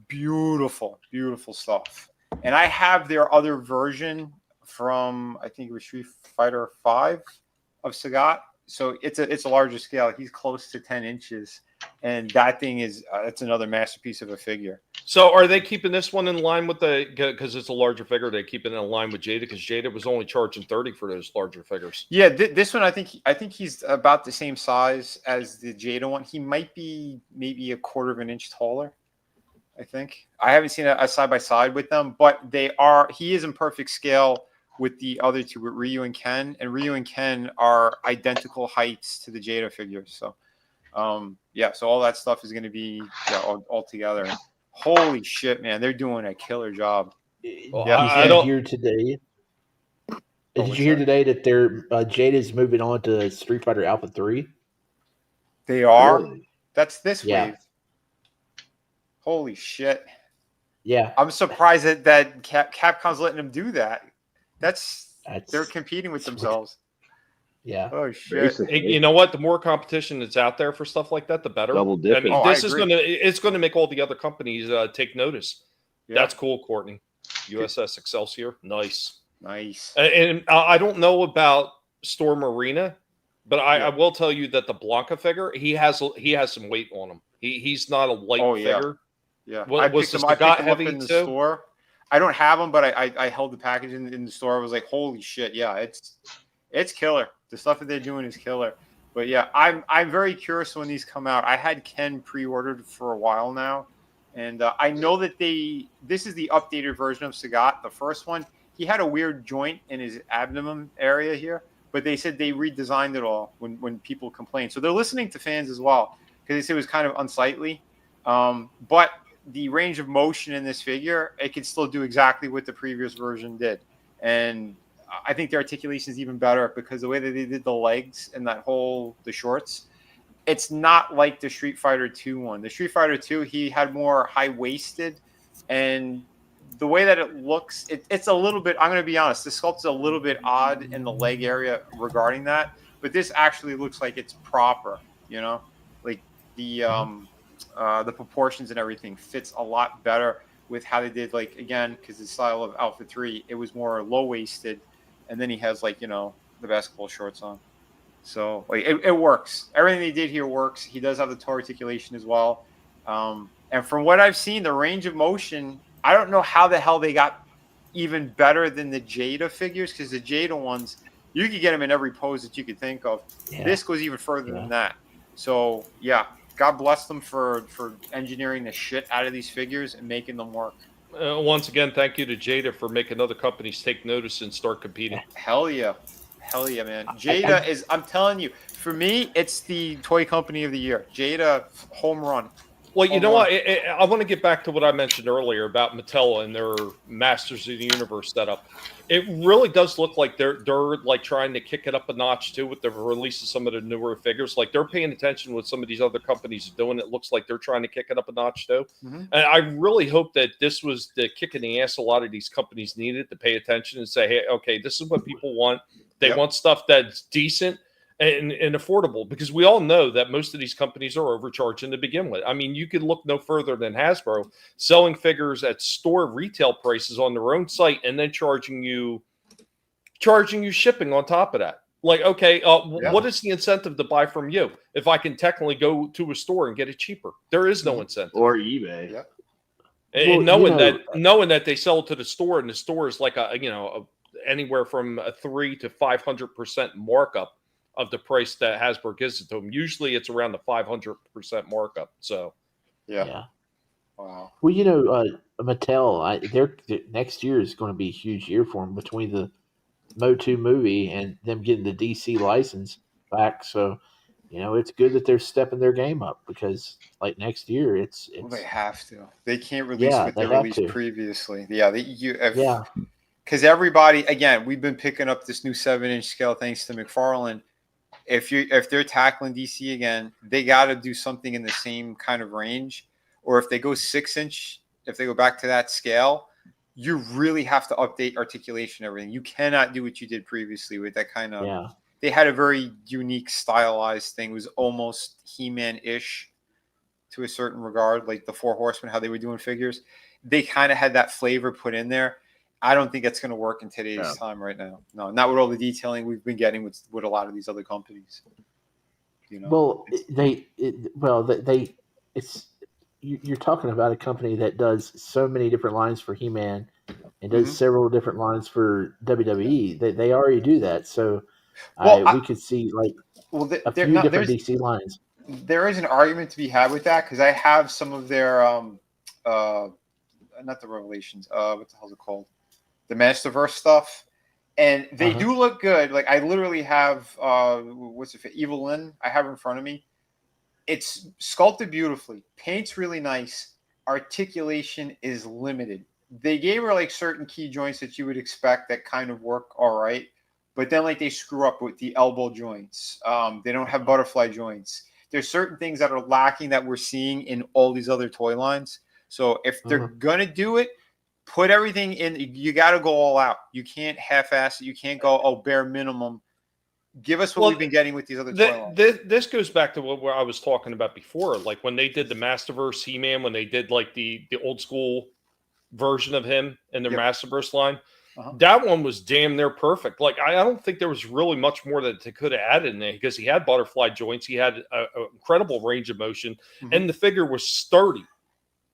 Beautiful, beautiful stuff. And I have their other version from, I think it was Street Fighter 5 of Sagat. So it's a larger scale. He's close to 10 inches. And that thing is it's another masterpiece of a figure. So are they keeping this one in line with because it's a larger figure, they keep it in line with Jada, because Jada was only charging $30 for those larger figures? Yeah, this one I think he's about the same size as the Jada one. He might be maybe a quarter of an inch taller. I think I haven't seen a side by side with them, but he is in perfect scale with the other two, with Ryu and Ken. And Ryu and Ken are identical heights to the Jada figures. So, so all that stuff is going to be all together. Holy shit, man. They're doing a killer job. Well, I don't hear today. Did you hear today that their Jada's moving on to Street Fighter Alpha 3? They are? Really? That's this wave. Holy shit. Yeah. I'm surprised that Capcom's letting them do that. They're competing with themselves. Yeah. Oh shit. You know what? The more competition that's out there for stuff like that, the better. Double dipping. I mean, it's gonna make all the other companies take notice. Yeah. That's cool, Courtney. USS Excelsior, nice. And I don't know about Storm Arena, but I will tell you that the Blanca figure, he has some weight on him. He's not a light figure. Yeah, I picked him up in the store. I don't have them, but I held the package in the store. I was like, holy shit, yeah, it's killer. The stuff that they're doing is killer. But yeah, I'm very curious when these come out. I had Ken pre-ordered for a while now, and I know that this is the updated version of Sagat. The first one, he had a weird joint in his abdomen area here, but they said they redesigned it all when people complained. So they're listening to fans as well, because they said it was kind of unsightly. But the range of motion in this figure, it can still do exactly what the previous version did. And I think the articulation is even better because the way that they did the legs and the shorts, it's not like the Street Fighter 2 one. The Street Fighter 2, he had more high-waisted, and the way that it looks, it's a little bit, I'm going to be honest, the sculpt's a little bit odd in the leg area regarding that, but this actually looks like it's proper, like the proportions and everything fits a lot better with how they did, like, again, because the style of Alpha 3, it was more low-waisted, and then he has, like, the basketball shorts on. So, like, it works. Everything they did here works. He does have the toe articulation as well. And from what I've seen, the range of motion, I don't know how the hell they got even better than the Jada figures, because the Jada ones, you could get them in every pose that you could think of. Yeah. This goes even further than that. So, yeah, God bless them for engineering the shit out of these figures and making them work. Once again, thank you to Jada for making other companies take notice and start competing. Hell yeah, man. Jada is, I'm telling you, for me, it's the toy company of the year. Jada, home run. Well, you know what? I want to get back to what I mentioned earlier about Mattel and their Masters of the Universe setup. It really does look like they're like trying to kick it up a notch too with the release of some of the newer figures. Like they're paying attention to what some of these other companies are doing. It looks like they're trying to kick it up a notch too. Mm-hmm. And I really hope that this was the kick in the ass a lot of these companies needed to pay attention and say, hey, okay, this is what people want. They want stuff that's decent and affordable, because we all know that most of these companies are overcharging to begin with. I mean, you could look no further than Hasbro selling figures at store retail prices on their own site and then charging you shipping on top of that. Like, okay, what is the incentive to buy from you if I can technically go to a store and get it cheaper? There is no incentive. Or eBay. Yeah. And knowing that they sell it to the store, and the store is like anywhere from a 300 to 500% markup of the price that Hasbro gives it to them. Usually it's around the 500% markup. So, yeah. Wow. Well, Mattel, their next year is going to be a huge year for them between the Mo2 movie and them getting the DC license back. So, it's good that they're stepping their game up, because like next year, it's well, they have to. They can't release what they released previously. Yeah. Because everybody, again, we've been picking up this new 7-inch scale thanks to McFarlane. If they're tackling DC again, they got to do something in the same kind of range. Or if they go 6-inch, if they go back to that scale, you really have to update articulation and everything. You cannot do what you did previously with that kind of. Yeah. They had a very unique stylized thing. It was almost He-Man-ish to a certain regard, like the Four Horsemen, how they were doing figures. They kind of had that flavor put in there. I don't think that's going to work in today's time right now. No, not with all the detailing we've been getting with a lot of these other companies. Well, you're talking about a company that does so many different lines for He-Man and does several different lines for WWE. They already do that, so we could see a few different DC lines. There is an argument to be had with that, because I have some of their not the Revelations. What the hell is it called? The Masterverse stuff, And they do look good. Like I literally have what's it? Evelyn. I have in front of me. It's sculpted beautifully. Paint's really nice. Articulation is limited. They gave her like certain key joints that you would expect that kind of work all right, but then like they screw up with the elbow joints. They don't have butterfly joints. There's certain things that are lacking that we're seeing in all these other toy lines. So if they're gonna do it, put everything in. You got to go all out. You can't half-ass it. You can't go bare minimum. Give us what we've been getting with these other toy lines. This goes back to what I was talking about before. Like when they did the Masterverse He-Man, when they did like the old school version of him in their Masterverse line, that one was damn near perfect. Like I don't think there was really much more that they could have added in there because he had butterfly joints, he had an incredible range of motion, and the figure was sturdy.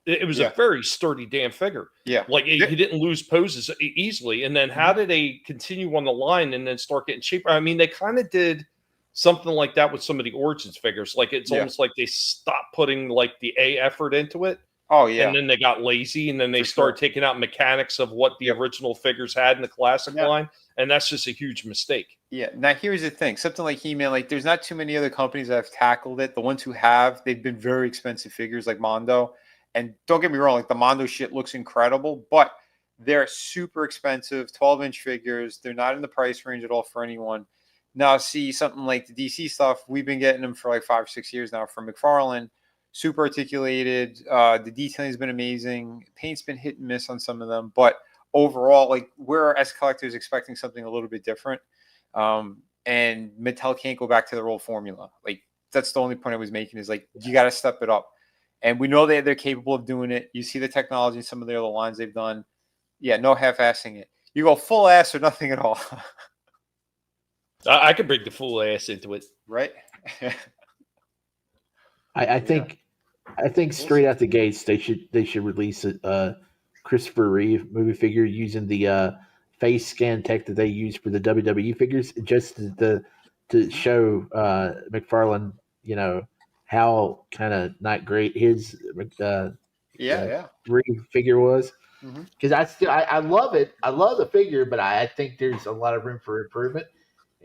It was a very sturdy damn figure. Yeah. Like he didn't lose poses easily. And then how did they continue on the line and then start getting cheaper? I mean, they kind of did something like that with some of the Origins figures. Like it's almost like they stopped putting like the effort into it. Oh, yeah. And then they got lazy and then they started taking out mechanics of what the original figures had in the classic line. And that's just a huge mistake. Yeah. Now, here's the thing. Something like He-Man, like there's not too many other companies that have tackled it. The ones who have, they've been very expensive figures like Mondo. And don't get me wrong, like the Mondo shit looks incredible, but they're super expensive, 12-inch figures. They're not in the price range at all for anyone. Now, see, something like the DC stuff, we've been getting them for like 5 or 6 years now from McFarlane. Super articulated. The detailing has been amazing. Paint's been hit and miss on some of them. But overall, like we're, as collectors, expecting something a little bit different. And Mattel can't go back to their old formula. Like, that's the only point I was making is like, you got to step it up. And we know they're capable of doing it. You see the technology in some of the other lines they've done. Yeah, no half-assing it. You go full ass or nothing at all. I could bring the full ass into it. Right? I think straight out the gates they should release a Christopher Reeve movie figure using the face scan tech that they use for the WWE figures, just to show McFarlane, how kind of not great his Reeve figure was. Because I love it. I love the figure, but I think there's a lot of room for improvement,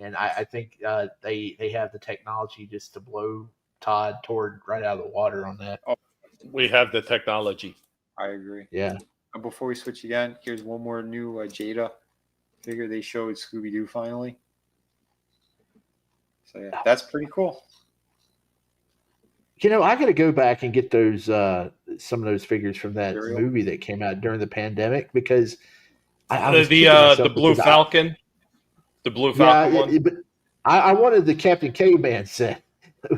and I think they have the technology just to blow Todd toward right out of the water on that. Oh, we have the technology. I agree. Yeah. Before we switch again, here's one more new Jada figure they showed Scooby-Doo finally. So yeah, that's pretty cool. I got to go back and get those some of those figures from that movie that came out during the pandemic because the Blue Falcon, the Blue Falcon one. But I wanted the Captain Caveman set.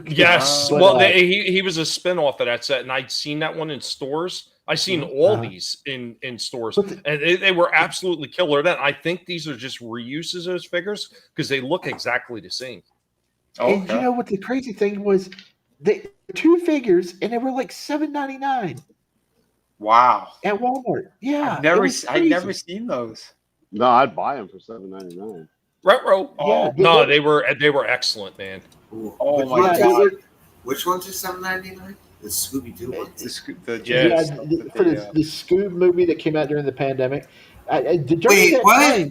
Yes, but, he was a spinoff of that set, and I'd seen that one in stores. I seen all these in stores, and they were absolutely killer. Then I think these are just reuses of those figures because they look exactly the same. And you know what the crazy thing was? They 2 figures, and they were like $7.99. Wow! At Walmart, yeah. I've never seen those. No, I'd buy them for $7.99. Retro. Oh no, they were excellent, man. Oh my god! Which ones are $7.99? The Scooby-Doo ones. For the Scoob movie that came out during the pandemic. Wait, what?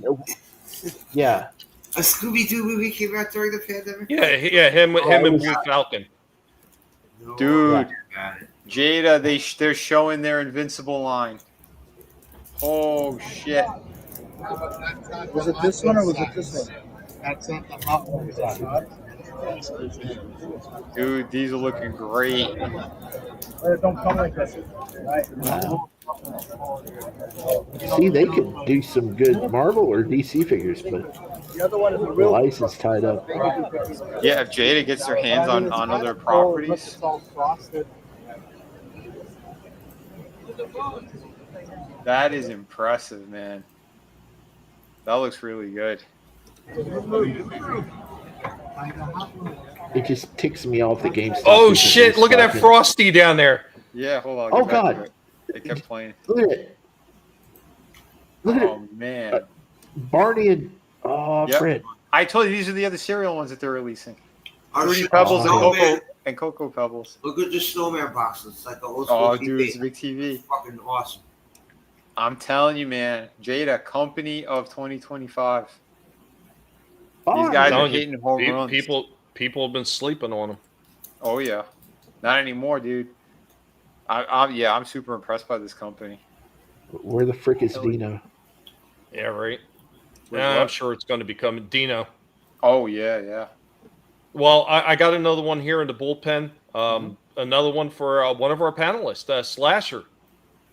Yeah. A Scooby-Doo movie came out during the pandemic? Yeah, him and Blue Falcon. Dude, Jada, they're showing their Invincible line. Oh shit! Was it this one or was it this one? That's not the hot one. Dude, these are looking great. Don't come like this. Wow. See, they could do some good Marvel or DC figures, but the other one is the license tied up. Yeah, if Jada gets her hands on other properties. That is impressive, man. That looks really good. It just ticks me off the game. Oh shit! Look at that Frosty down there. Yeah, hold on. Oh god! It kept playing. Look at it. Oh man. Barney and Fred. I told you these are the other cereal ones that they're releasing. Fruity Pebbles and Cocoa Pebbles. Look at the snowman boxes. It's like a old school TV. Dude, it's a big TV. It's fucking awesome. I'm telling you, man. Jada, company of 2025. These guys are Telling you, hitting home runs. People have been sleeping on them. Oh yeah, not anymore, dude. I'm super impressed by this company. Where the frick is Dino? Yeah, right. Where's I'm what? sure it's going to become Dino. Oh yeah. Well, I got another one here in the bullpen. Another one for one of our panelists,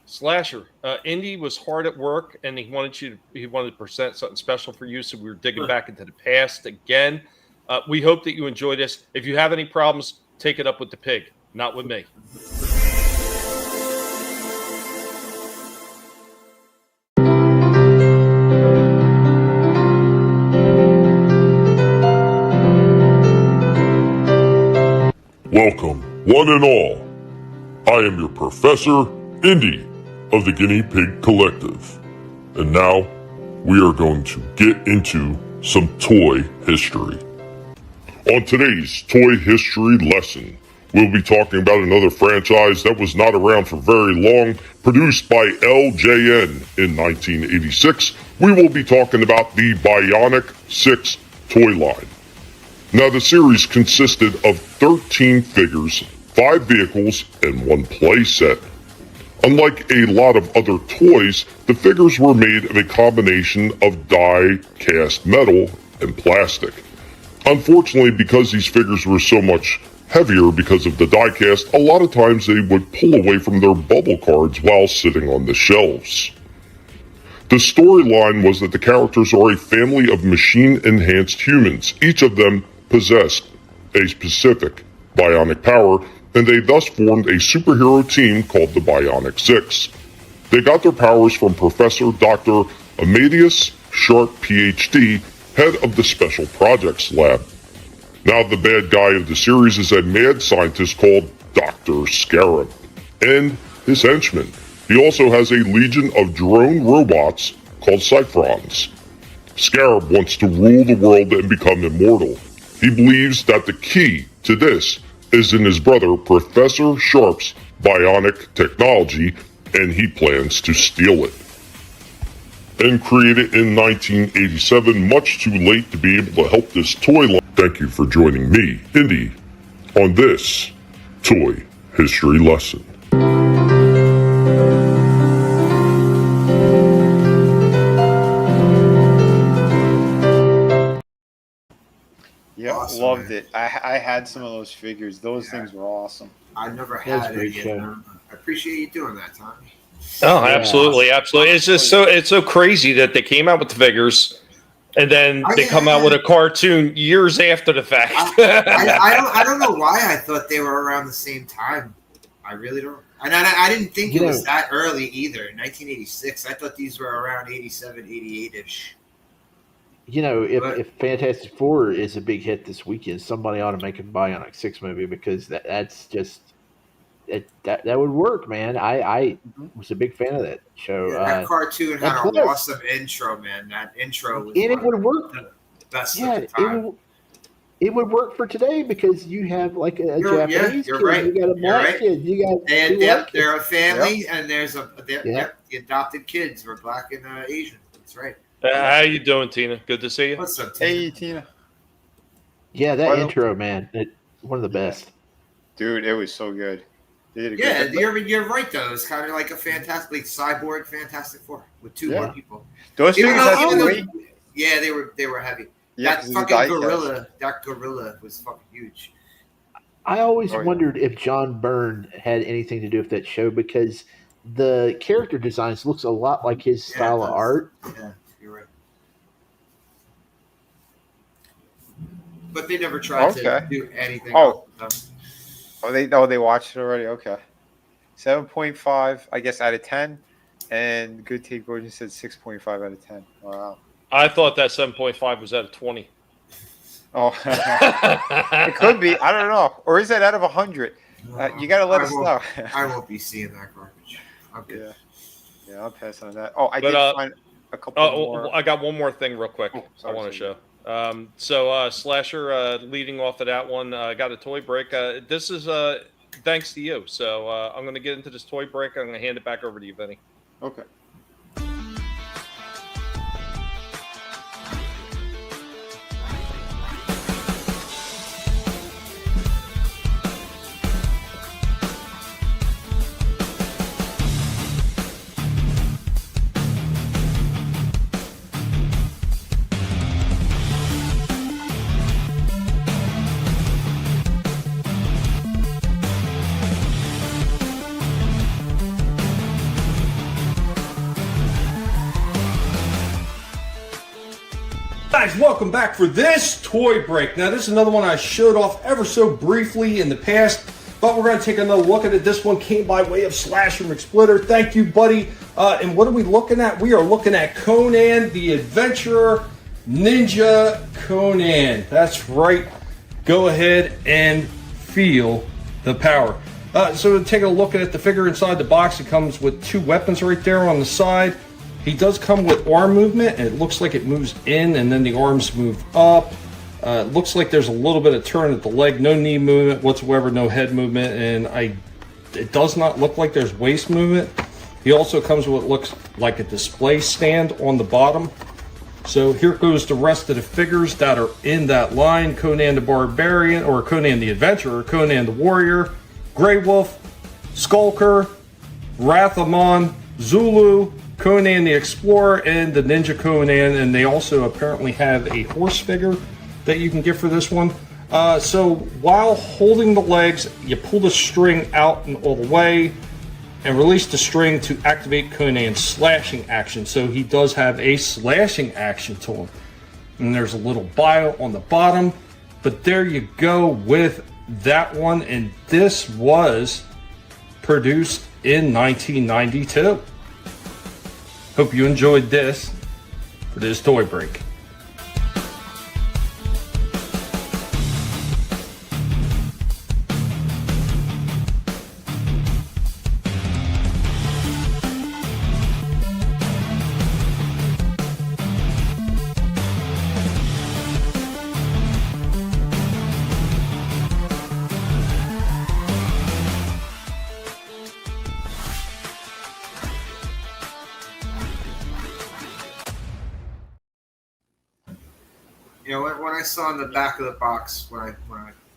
Slasher. Indy was hard at work, and he wanted to present something special for you. So we were digging back into the past again. We hope that you enjoy this. If you have any problems, take it up with the pig, not with me. Welcome, one and all. I am your Professor Indy of the Guinea Pig Collective. And now, we are going to get into some toy history. On today's toy history lesson, we'll be talking about another franchise that was not around for very long, produced by LJN in 1986. We will be talking about the Bionic 6 toy line. Now, the series consisted of 13 figures, 5 vehicles, and 1 play set. Unlike a lot of other toys, the figures were made of a combination of die-cast metal and plastic. Unfortunately, because these figures were so much heavier because of the die-cast, a lot of times they would pull away from their bubble cards while sitting on the shelves. The storyline was that the characters are a family of machine-enhanced humans. Each of them possessed a specific bionic power, and they thus formed a superhero team called the Bionic 6. They got their powers from Professor Dr. Amadeus Sharp, PhD, head of the Special Projects Lab. Now, the bad guy of the series is a mad scientist called Dr. Scarab, and his henchmen. He also has a legion of drone robots called Cyphrons. Scarab wants to rule the world and become immortal. He believes that the key to this is in his brother Professor Sharp's bionic technology, and he plans to steal it. And created in 1987, much too late to be able to help this toy line. Thank you for joining me, Indy, on this toy history lesson. Yeah, Awesome, loved man. it. I had some of those figures. Those things were awesome. I never That's had a great any show. of them. I appreciate you doing that, Tommy. Oh, absolutely. It's just so crazy that they came out with the figures, and then they come out with a cartoon years after the fact. I don't know why I thought they were around the same time. I really don't. And I didn't think it was that early either. 1986. I thought these were around 87, 88-ish. You know, if Fantastic Four is a big hit this weekend, somebody ought to make a Bionic 6 movie, because that's just that would work, man. I was a big fan of that show. Yeah, that cartoon had an awesome intro, man. That intro was and it would work. The best of the time. It would work for today, because you have like a Japanese kid, right. you got a black kid, you got they're a family, and there's the adopted kids were black and Asian. That's right. How you doing, Tina? Good to see you. What's up, Tina? Hey, Tina. Yeah, that intro, man, one of the best. Dude, it was so good. They did a good you're right though. It's kind of like a fantastic cyborg Fantastic Four with two more people. Those figures had weight. Yeah, they were heavy. Yeah, that fucking gorilla, that gorilla was fucking huge. I always wondered if John Byrne had anything to do with that show, because the character designs looks a lot like his style of art. Yeah, you're right. But they never tried to do anything. They watched it already. Okay, 7.5, I guess, out of 10, and Good Take Gordon said 6.5 out of 10. Wow. I thought that 7.5 was out of 20. Oh, it could be. I don't know. Or is it out of 100? You got to let us know. I won't be seeing that garbage. I'm good. Yeah, I'll pass on that. Oh, I did find a couple more. I got one more thing real quick I want to show. So Slasher, leading off of that one, got a toy break. This is thanks to you. So I'm going to get into this toy break. I'm going to hand it back over to you, Vinnie. Okay. Guys, welcome back for this toy break. Now, this is another one I showed off ever so briefly in the past, but we're going to take another look at it. This one came by way of Slasher McSplitter. Thank you, buddy. And what are we looking at? We are looking at Conan the Adventurer, Ninja Conan. That's right. Go ahead and feel the power. So taking a look at the figure inside the box, it comes with 2 weapons right there on the side. He does come with arm movement, and it looks like it moves in, and then the arms move up. It looks like there's a little bit of turn at the leg, no knee movement whatsoever, no head movement, and it does not look like there's waist movement. He also comes with what looks like a display stand on the bottom. So here goes the rest of the figures that are in that line. Conan the Barbarian, or Conan the Adventurer, Conan the Warrior, Grey Wolf, Skulker, Rathamon, Zulu, Conan the Explorer, and the Ninja Conan, and they also apparently have a horse figure that you can get for this one. So while holding the legs, you pull the string out and all the way and release the string to activate Conan's slashing action. So he does have a slashing action to him. And there's a little bio on the bottom, but there you go with that one, and this was produced in 1992. Hope you enjoyed this for this toy break. You know, when I saw in the back of the box when I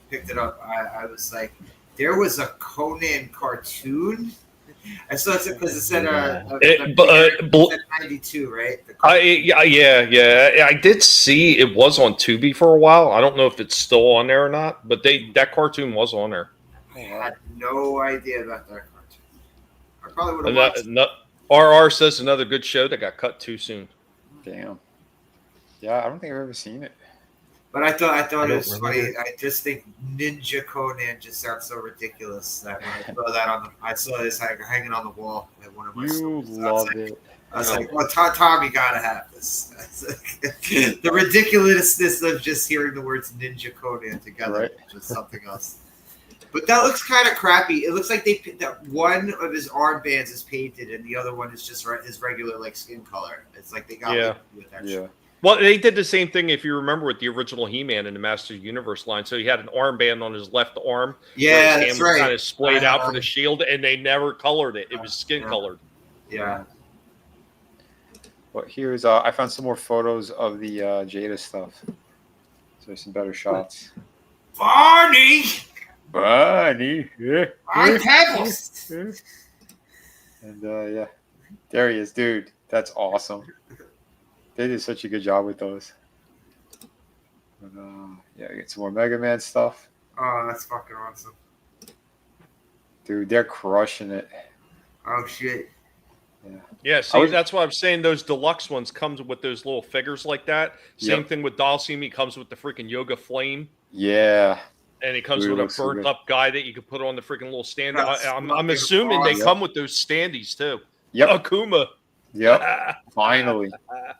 picked it up, I was like, there was a Conan cartoon. I saw it because it said 92, right? Yeah. I did see it was on Tubi for a while. I don't know if it's still on there or not, but that cartoon was on there. I had no idea about that cartoon. I probably would have watched it. RR says another good show that got cut too soon. Damn. Yeah, I don't think I've ever seen it. But I thought it was funny. I just think Ninja Conan just sounds so ridiculous that when I saw that I saw this hanging on the wall at one of my stores. I was like, well, Tom, you gotta have this. The ridiculousness of just hearing the words Ninja Conan together with something else. But that looks kind of crappy. It looks like that one of his armbands is painted and the other one is just his regular like skin color. It's like they got with that shit. Well, they did the same thing, if you remember, with the original He-Man in the Masters Universe line. So he had an armband on his left arm. Yeah, his hand was kind of splayed out for the shield, and they never colored it. It was skin colored. Yeah. Well, here's I found some more photos of the Jada stuff. So there's some better shots. Barney! Yeah. My pebbles! And yeah, there he is, dude. That's awesome. They did such a good job with those. But, yeah, get some more Mega Man stuff. Oh, that's fucking awesome. Dude, they're crushing it. Oh, shit. Yeah, see, that's why I'm saying those deluxe ones comes with those little figures like that. Same thing with Dalsimi, comes with the freaking Yoga Flame. Yeah. And it comes with a burnt up guy that you can put on the freaking little stand. I'm assuming they come with those standees too. Yep. Akuma. Yep. Finally.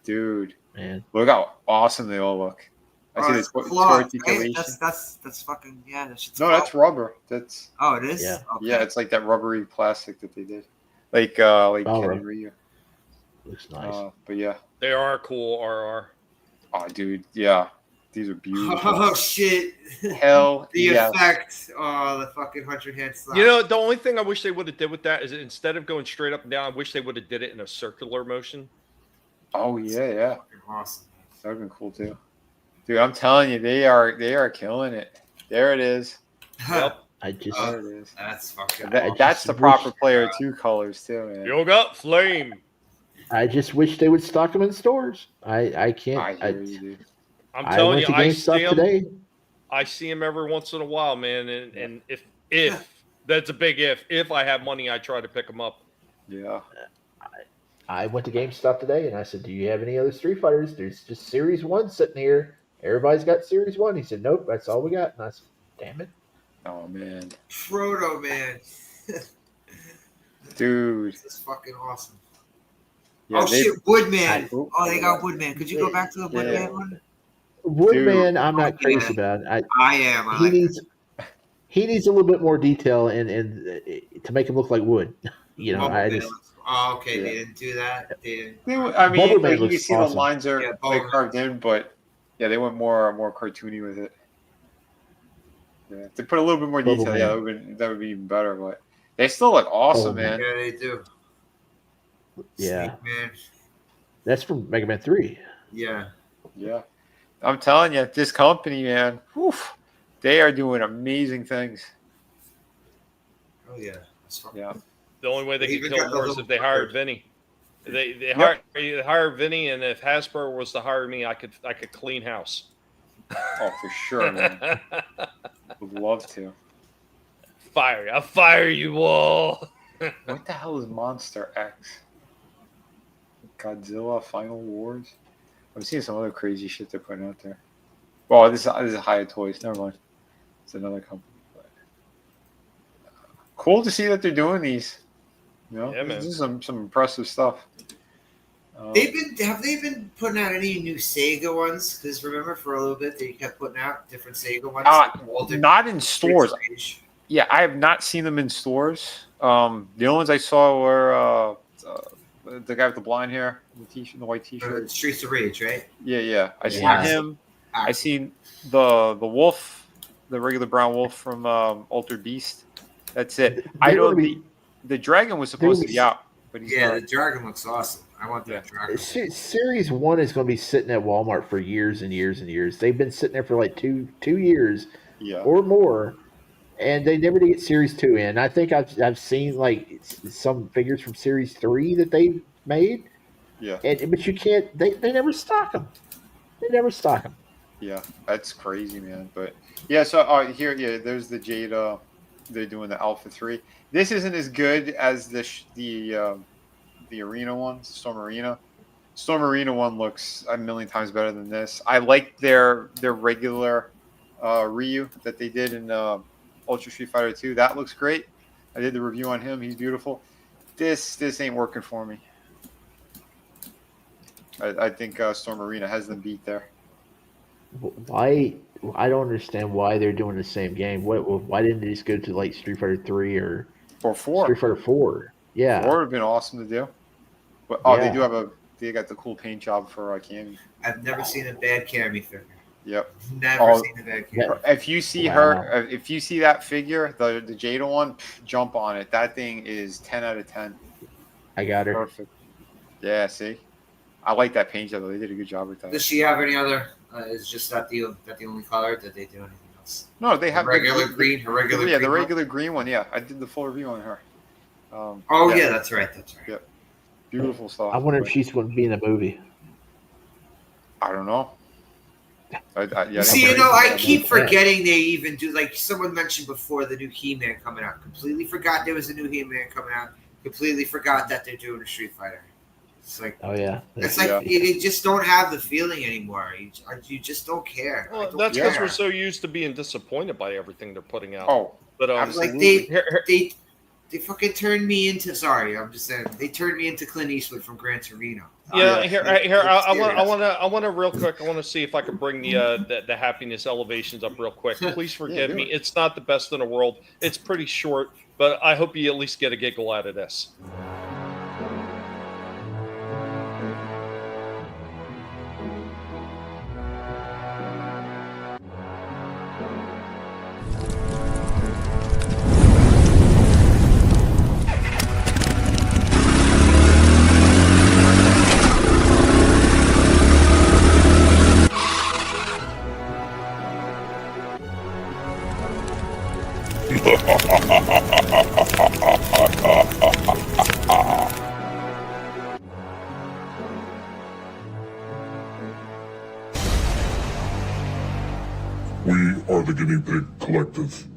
Dude. Man. Look how awesome they all look. I see this articulation. That's fucking that's rubber. That's it is? Yeah. Okay. Yeah, it's like that rubbery plastic that they did. Like Ken and Ryu. Looks nice. But yeah. They are cool, RR. Oh dude, yeah. These are beautiful. Oh shit! Hell, the effect. Oh, the fucking 100-hand slap. You know, the only thing I wish they would have did with that is instead of going straight up and down, I wish they would have did it in a circular motion. Oh yeah. Awesome. That would have been cool too. Dude, I'm telling you, they are killing it. There it is. Yep. There it is. That's fucking. That's the proper player 2 colors too, man. Yoga Flame. I just wish they would stock them in stores. I can't. I hear you, dude. I'm telling you, I see them today. I see them every once in a while, man. And if that's a big if I have money, I try to pick them up. Yeah. I went to GameStop today and I said, "Do you have any other Street Fighters? There's just Series 1 sitting here. Everybody's got Series 1." He said, "Nope, that's all we got." And I said, "Damn it." Oh, man. Proto Man. Dude. This is fucking awesome. Yeah, shit, Woodman. They got Woodman. Could you go back to the Woodman one? Woodman, I'm not crazy about. I am. He needs a little bit more detail and to make him look like wood. You know, They didn't do that. I mean, Bubble like, Man you can looks see awesome. the lines are carved in, but yeah, they went more cartoony with it. Yeah, if they put a little bit more Bubble detail, that would be even better. But they still look awesome, man. Yeah, they do. Yeah. Snake Man. That's from Mega Man 3. Yeah. Yeah. I'm telling you, this company, man, they are doing amazing things. Oh, yeah. Yeah. The only way they They could even kill got more the is if little they hired Vinnie. They hired Vinnie, and if Hasbro was to hire me, I could clean house. Oh, for sure, man. Would love to. I'll fire you all. What the hell is Monster X? Godzilla Final Wars? I'm seeing some other crazy shit they're putting out there. Well, this is Hyatt Toys. Never mind. It's another company. But cool to see that they're doing these. You know, Yeah, man. This is some impressive stuff. Have they been putting out any new Sega ones? Because remember, for a little bit, they kept putting out different Sega ones. Not in stores. Yeah, I have not seen them in stores. The only ones I saw were the guy with the blonde hair, the white T-shirt. Streets of Rage, right? Yeah. I seen him. I seen the wolf, the regular brown wolf from Altered Beast. That's it. I know the dragon was supposed to be out, but he's not. The dragon looks awesome. I want that dragon. Series 1 is going to be sitting at Walmart for years and years and years. They've been sitting there for like two years or more, and they never did get Series 2 in. I think I've seen like some figures from Series 3 that they made. Yeah. But you can't. They never stock them. They never stock them. Yeah, that's crazy, man. But yeah, so here, there's the Jade. They're doing the Alpha 3. This isn't as good as the Arena one, Storm Arena. Storm Arena one looks a million times better than this. I like their regular Ryu that they did in Ultra Street Fighter 2. That looks great. I did the review on him. He's beautiful. This ain't working for me. I think Storm Arena has them beat there. Why? I don't understand why they're doing the same game. Why didn't they just go to like Street Fighter 3 or 4? Street Fighter 4. Yeah. 4 would have been awesome to do. But they got the cool paint job for Cammy. I've never seen a bad Cammy figure. Yep. Never seen a bad Cammy. If you see her, if you see that figure, the Jada one, jump on it. That thing is 10 out of 10. I got her. Perfect. Yeah, see? I like that paint job, though. They did a good job with that. Does she have any other? Is just that the only color? Did they do anything else? No, they have regular green. Her regular green. The regular green one. Yeah, I did the full review on her. That's right. Yep. Beautiful stuff. I wonder if she's going to be in a movie. I don't know. I keep forgetting they even do. Like someone mentioned before, the new He-Man coming out. Completely forgot there was a new He-Man coming out. Completely forgot that they're doing a Street Fighter. It's like, it's like you just don't have the feeling anymore. You just don't care. Well, that's because we're so used to being disappointed by everything they're putting out. Oh, but like they fucking turned me into. Sorry, I'm just saying they turned me into Clint Eastwood from Gran Torino. Yeah, I want to real quick. I want to see if I can bring the happiness elevations up real quick. Please forgive me. It's not the best in the world. It's pretty short, but I hope you at least get a giggle out of this. We are the Guinea Pig Collective.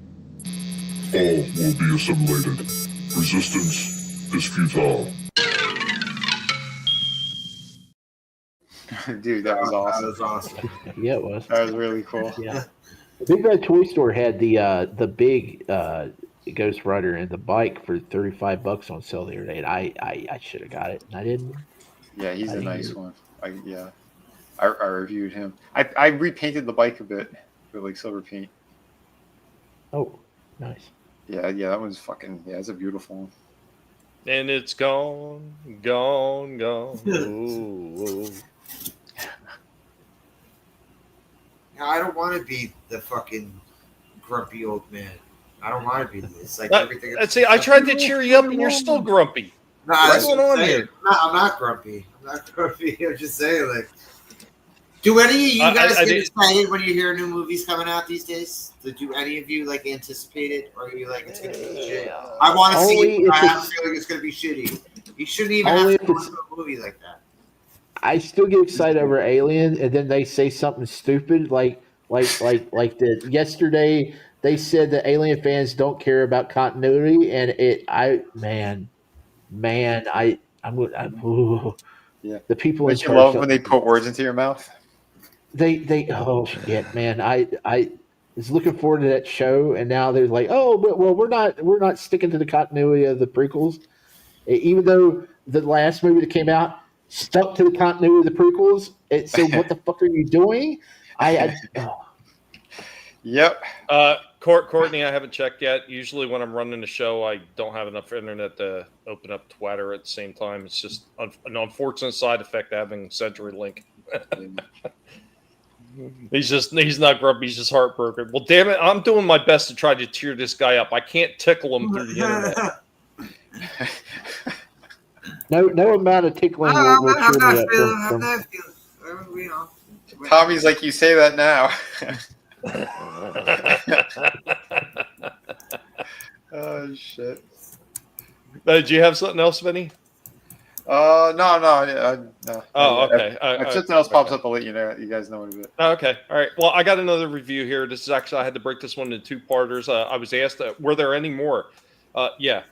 All will be assimilated. Resistance is futile. Dude, that was awesome. That was awesome. Yeah, it was. That was really cool. Yeah. The Big Bad Toy Store had the big Ghost Rider and the bike for $35 on sale the other day, and I should have got it, and I didn't. Yeah, he's a nice one. I reviewed him. I repainted the bike a bit with like silver paint. Oh, nice. Yeah, that one's fucking. Yeah, it's a beautiful one. And it's gone. Ooh. Now, I don't want to be the fucking grumpy old man. I don't want to be this. Like everything. See, I tried to cheer you up, and you're still grumpy. No, what's going on here? No, I'm not grumpy. I'm just saying, like, do any of you guys get excited when you hear new movies coming out these days? Do any of you like anticipate it, or are you like it's gonna be shit? I want to see it. I have a feeling it's gonna be shitty. You shouldn't even have to watch a movie like that. I still get excited over Alien, and then they say something stupid like yesterday. They said that Alien fans don't care about continuity, and the people in charge. You love when they put words into your mouth. They oh shit, man! I was looking forward to that show, and now they're like, oh, but well, we're not sticking to the continuity of the prequels, even though the last movie that came out stuck to the continuity of the prequels. So what the fuck are you doing? Yep. Courtney, I haven't checked yet. Usually when I'm running the show, I don't have enough internet to open up Twitter at the same time. It's just an unfortunate side effect of having CenturyLink. He's not grumpy. He's just heartbroken. Well, damn it. I'm doing my best to try to cheer this guy up. I can't tickle him through the internet. No amount of tickling will cheer me up. Tommy's like, you say that now. Oh shit! Did you have something else, Vinnie? No. Oh, okay. If something else pops up, I'll let you know. You guys know what it is. Okay, all right. Well, I got another review here. This is actually, I had to break this one into two-parters. I was asked, were there any more? Yeah.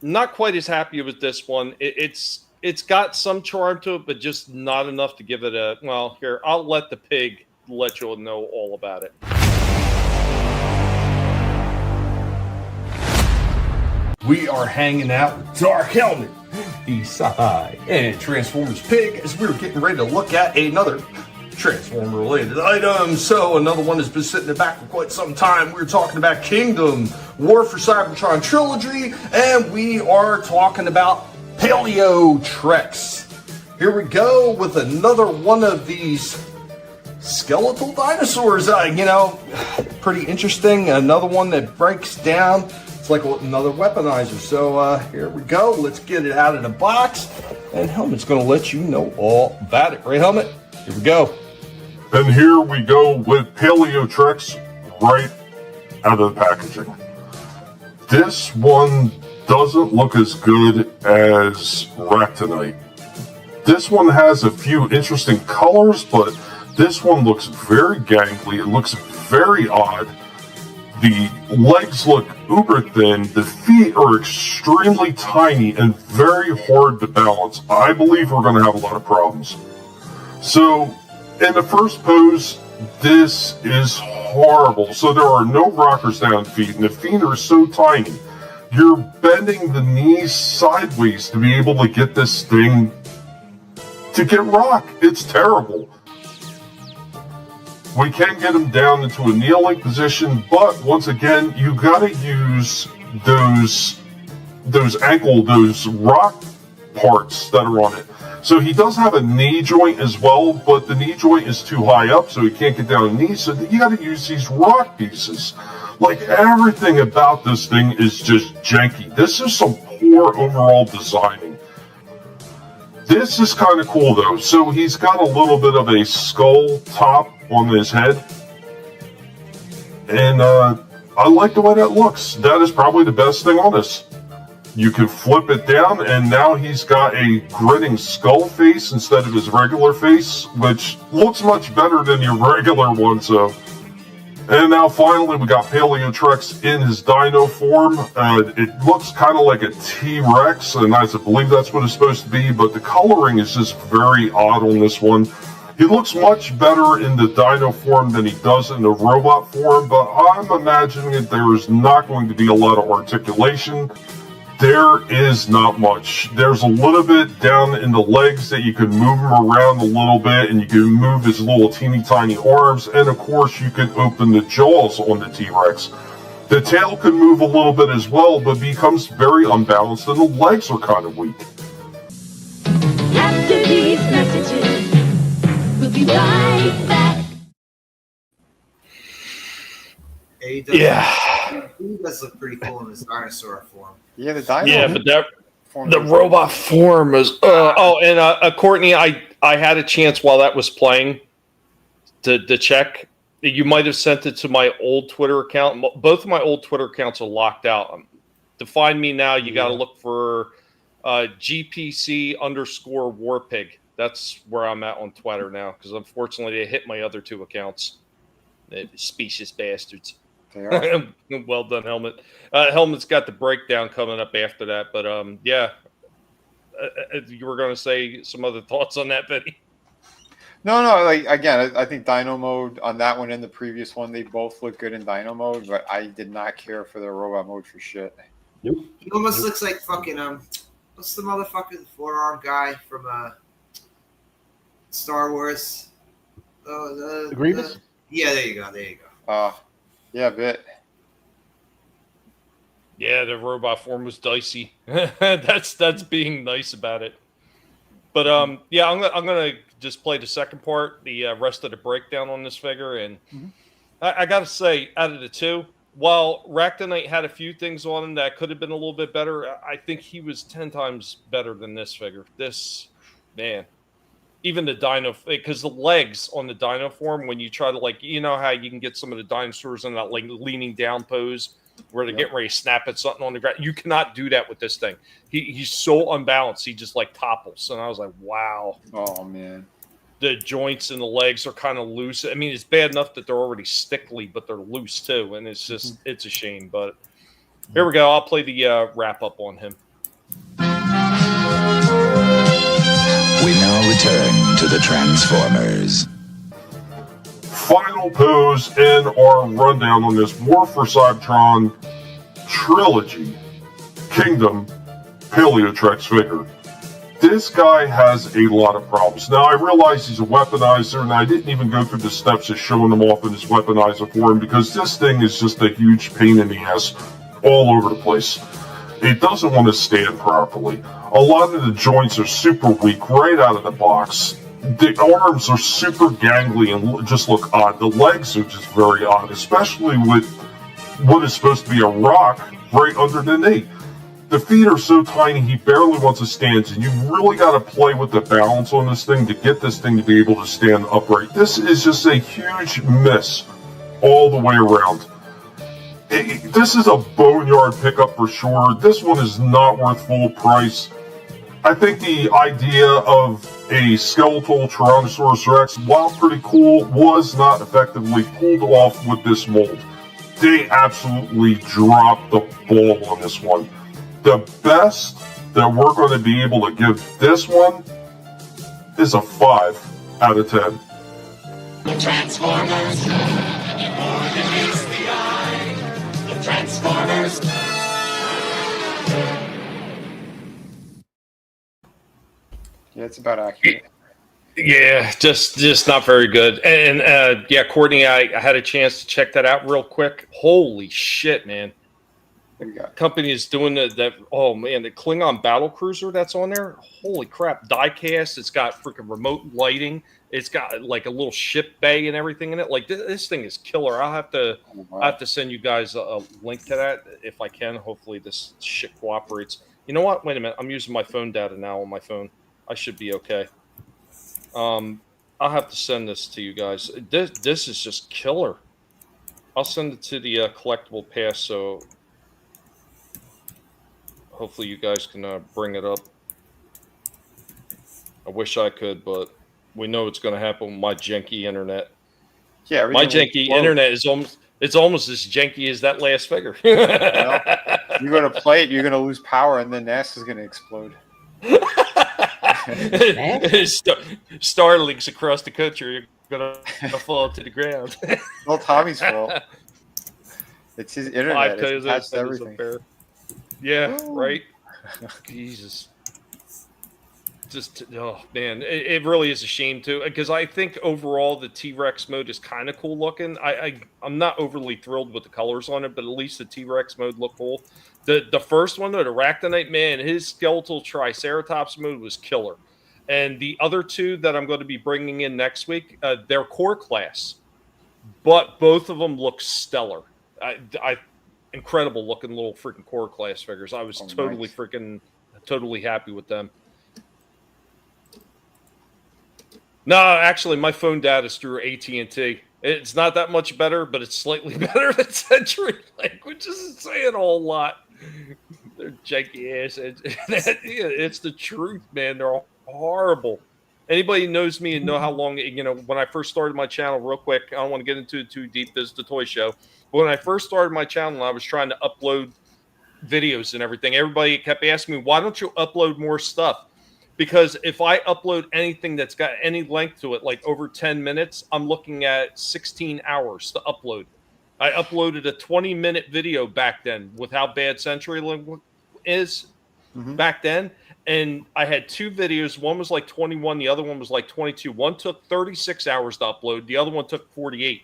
Not quite as happy with this one. It's got some charm to it, but just not enough to give it a. Well, here, I'll let the pig let you know all about it. We are hanging out with Dark Helmet, Eastside, and Transformers Pig as we're getting ready to look at another Transformer-related item. So another one has been sitting in the back for quite some time. We're talking about Kingdom, War for Cybertron Trilogy, and we are talking about Paleo Trex. Here we go with another one of these skeletal dinosaurs. Pretty interesting. Another one that breaks down. It's like another weaponizer. So here we go. Let's get it out of the box. And Helmet's going to let you know all about it. Right, Helmet? Here we go. And here we go with Paleo Trex right out of the packaging. This one doesn't look as good as Ractinite. This one has a few interesting colors, but this one looks very gangly. It looks very odd. The legs look uber thin. The feet are extremely tiny and very hard to balance. I believe we're going to have a lot of problems. So, in the first pose, this is horrible. So there are no rockers down feet, and the feet are so tiny. You're bending the knees sideways to be able to get this thing to get rock. It's terrible. We can get him down into a kneeling position, but once again, you gotta use those rock parts that are on it. So he does have a knee joint as well, but the knee joint is too high up, so he can't get down on knees. So you gotta use these rock pieces. Like, everything about this thing is just janky. This is some poor overall designing. This is kind of cool though. So he's got a little bit of a skull top on his head. And I like the way that looks. That is probably the best thing on this. You can flip it down, and now he's got a grinning skull face instead of his regular face, which looks much better than your regular one. So And now finally we got Paleotrex in his dino form. It looks kind of like a T-Rex, and I believe that's what it's supposed to be, but the coloring is just very odd on this one. He looks much better in the dino form than he does in the robot form, but I'm imagining that there's not going to be a lot of articulation. There is not much. There's a little bit down in the legs that you can move him around a little bit, and you can move his little teeny tiny arms, and of course you can open the jaws on the T-Rex. The tail can move a little bit as well, but becomes very unbalanced, and the legs are kind of weak. After these messages, we'll be right back. Yeah, he does look pretty cool in his dinosaur form. Yeah, the dino. Yeah, but the robot form is. And Courtney, I had a chance while that was playing to check. You might have sent it to my old Twitter account. Both of my old Twitter accounts are locked out. To find me now, you got to look for GPC_Warpig. That's where I'm at on Twitter now, because unfortunately they hit my other two accounts. The specious bastards. They are. Well done, Helmet. Helmet's got the breakdown coming up after that, but yeah. You were going to say some other thoughts on that, Vinnie? No. Like again, I think Dino mode on that one and the previous one, they both look good in Dino mode, but I did not care for the robot mode for shit. Nope. He almost looks like fucking what's the motherfucking forearm guy from Star Wars? Grievous? Yeah, there you go. Yeah, a bit. Yeah, the robot form was dicey. That's being nice about it. But yeah, I'm gonna just play the second part, the rest of the breakdown on this figure, and I gotta say, out of the two, while Ractonite had a few things on him that could have been a little bit better, I think he was 10 times better than this figure. This, man. Even the dino, because the legs on the dino form, when you try to, like, you know how you can get some of the dinosaurs in that like leaning down pose where they're getting ready to snap at something on the ground. You cannot do that with this thing. He's so unbalanced. He just like topples. And I was like, wow. Oh, man. The joints and the legs are kind of loose. I mean, it's bad enough that they're already stickly, but they're loose too. And it's just, it's a shame. But here we go. I'll play the wrap up on him. We now return to the Transformers. Final pose in our rundown on this War for Cybertron Trilogy Kingdom Paleotrex figure. This guy has a lot of problems. Now, I realize he's a weaponizer, and I didn't even go through the steps of showing him off in his weaponizer form, because this thing is just a huge pain in the ass all over the place. It doesn't want to stand properly. A lot of the joints are super weak right out of the box. The arms are super gangly and just look odd. The legs are just very odd, especially with what is supposed to be a rock right under the knee. The feet are so tiny, he barely wants to stand, and you really got to play with the balance on this thing to get this thing to be able to stand upright. This is just a huge miss all the way around. This is a Boneyard pickup for sure. This one is not worth full price. I think the idea of a skeletal Tyrannosaurus Rex, while pretty cool, was not effectively pulled off with this mold. They absolutely dropped the ball on this one. The best that we're going to be able to give this one is a 5 out of 10. The Transformers, more than meets the eye. The Transformers. Yeah, it's about accurate. Yeah, just not very good. And yeah, Courtney, I had a chance to check that out real quick. Holy shit, man. Company is doing that. Oh man, the Klingon battle cruiser that's on there. Holy crap! Diecast. It's got freaking remote lighting. It's got like a little ship bay and everything in it. Like this thing is killer. I'll have to send you guys a link to that if I can. Hopefully this shit cooperates. You know what? Wait a minute. I'm using my phone data now on my phone. I should be okay. I'll have to send this to you guys. This is just killer. I'll send it to the Collectable Past, so hopefully you guys can bring it up. I wish I could, but we know it's going to happen with my janky internet. Yeah, my janky internet is almost as janky as that last figure. Well, you're going to play it, you're going to lose power, and then NASA's going to explode. Starlinks across the country are going to fall to the ground. It's all Tommy's fault. It's his internet. It's attached to everything. Yeah, right. Jesus. Just, oh man, it really is a shame too, because I think overall the T-Rex mode is kind of cool looking. I'm not overly thrilled with the colors on it, but at least the T-Rex mode looked cool. The first one though, the Arachnite, man, his skeletal Triceratops mode was killer. And the other two that I'm going to be bringing in next week, they're core class, but both of them look stellar. Incredible looking little freaking core class figures. I was totally happy with them. No, actually, my phone data is through AT&T. It's not that much better, but it's slightly better than CenturyLink, which isn't saying a whole lot. They're janky ass. It's the truth, man. They're all horrible. Anybody who knows me and know how long, when I first started my channel, real quick, I don't want to get into it too deep. This is the toy show. But when I first started my channel, I was trying to upload videos and everything. Everybody kept asking me, why don't you upload more stuff? Because if I upload anything that's got any length to it, like over 10 minutes, I'm looking at 16 hours to upload. I uploaded a 20-minute video back then with how bad CenturyLink is back then. And I had two videos. One was like 21. The other one was like 22. One took 36 hours to upload. The other one took 48.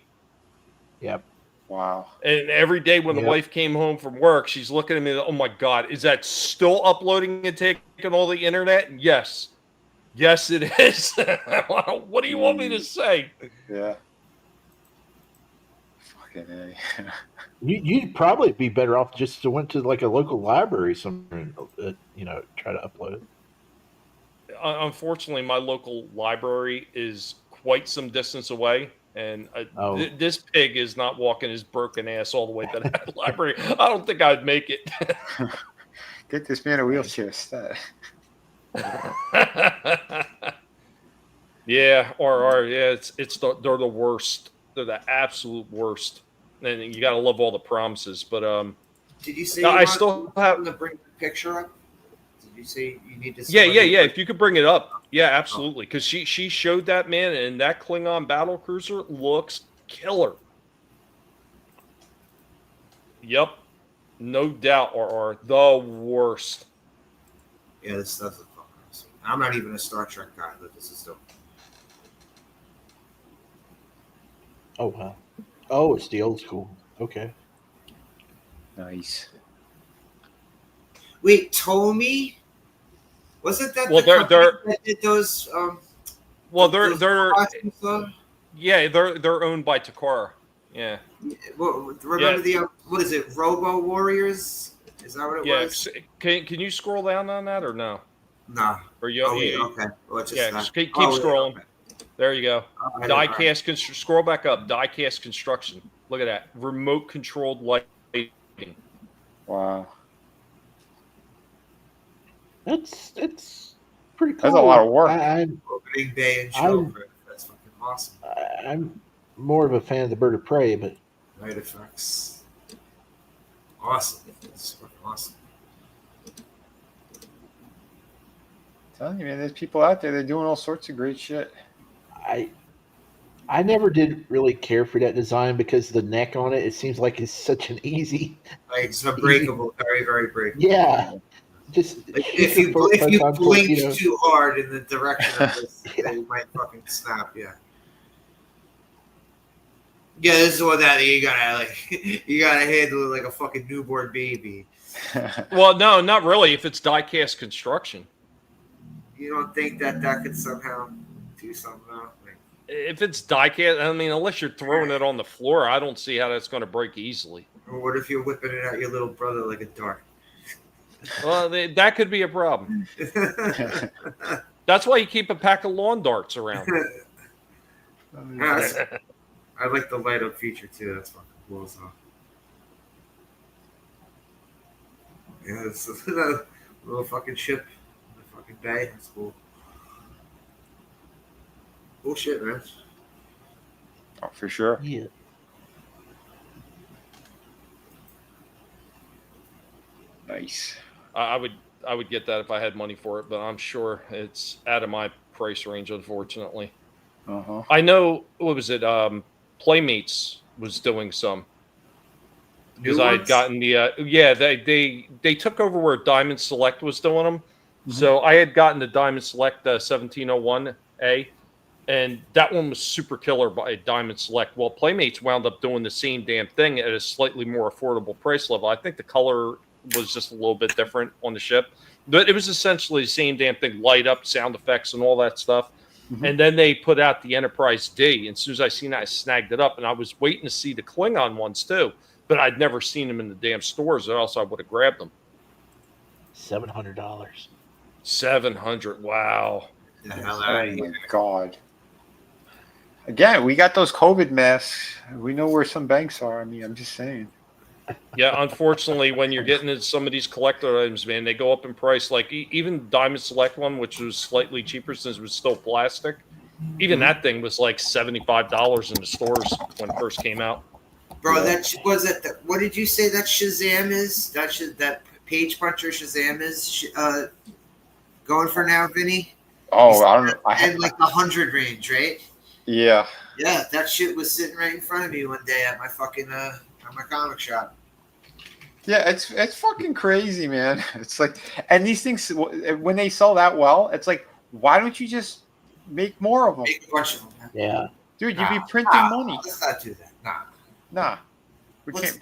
Yep. Wow. And every day when the wife came home from work, she's looking at me, oh my God, is that still uploading and taking all the internet? And yes. Yes, it is. What do you want me to say? Yeah. Fucking A. You'd probably be better off just to went to like a local library somewhere and, try to upload it. Unfortunately, my local library is quite some distance away. And this pig is not walking his broken ass all the way to that library. I don't think I'd make it. Get this man a wheelchair stat. Yeah, they're the worst. They're the absolute worst. And you got to love all the promises. But did you say I still have to bring the picture up? Did you say you need to? Yeah. If you could bring it up, yeah, absolutely. Because she showed that, man, and that Klingon battle cruiser looks killer. Yep, no doubt, are the worst. Yeah, this stuff is fucking awesome. I'm not even a Star Trek guy, but this is dope. Oh wow. Oh, it's the old school. Okay. Nice. Wait, Tomy? Was it that? Well, they're that did those. Well, they're owned by Takara. Yeah. Well, remember the what is it? Robo Warriors? Is that what it was? Can you scroll down on that or no? No. Or you? Okay. Well, just keep scrolling. Okay. There you go. Diecast. Scroll back up. Diecast construction. Look at that. Remote controlled lighting. Wow. It's pretty cool. That's a lot of work. Opening day and show. That's fucking awesome. I'm more of a fan of the Bird of Prey, but night effects. Awesome. It's fucking awesome. I'm telling you, man, there's people out there. They're doing all sorts of great shit. I never did really care for that design because the neck on it seems like it's such an easy. Like it's unbreakable, very, very breakable. Yeah. Just if you blink too hard in the direction of this, you might fucking snap. Yeah. Yeah, this is what that you gotta handle it like a fucking newborn baby. Well, no, not really. If it's diecast construction, you don't think that could somehow do something? If it's diecast, I mean, unless you're throwing it on the floor, I don't see how that's going to break easily. Or what if you're whipping it at your little brother like a dart? Well, that could be a problem. That's why you keep a pack of lawn darts around. I like the light up feature too. That's fucking cool as hell. Yeah, it's a little fucking ship in the fucking bay. That's cool. Cool shit, man. Oh, for sure. Yeah. Nice. I would get that if I had money for it, but I'm sure it's out of my price range, unfortunately. Uh-huh. I know, what was it? Playmates was doing some. Because I had gotten the they took over where Diamond Select was doing them. Mm-hmm. So I had gotten the Diamond Select 1701A, and that one was super killer by Diamond Select. Well, Playmates wound up doing the same damn thing at a slightly more affordable price level. I think the color was just a little bit different on the ship, but it was essentially the same damn thing, light up, sound effects, and all that stuff. Mm-hmm. And then they put out the Enterprise D, and as soon as I seen that, I snagged it up, and I was waiting to see the Klingon ones too, but I'd never seen them in the damn stores, or else I would have grabbed them. $700. $700. Wow. Oh my God. Again, we got those COVID masks. We know where some banks are. I mean, I'm just saying. Yeah, unfortunately, when you're getting into some of these collector items, man, they go up in price. Like even Diamond Select one, which was slightly cheaper since it was still plastic, even that thing was like $75 in the stores when it first came out. Bro, that was it. What did you say that Shazam is? That Page Puncher Shazam is going for now, Vinny? Oh, I don't know. I had like the 100 range, right? Yeah. Yeah, that shit was sitting right in front of me one day at my fucking at my comic shop. Yeah, it's fucking crazy, man. It's like, and these things when they sell that well, it's like, why don't you just make more of them? Make a bunch of them. Man. Yeah, dude, you'd be printing money. Let's not do that. Nah. We Let's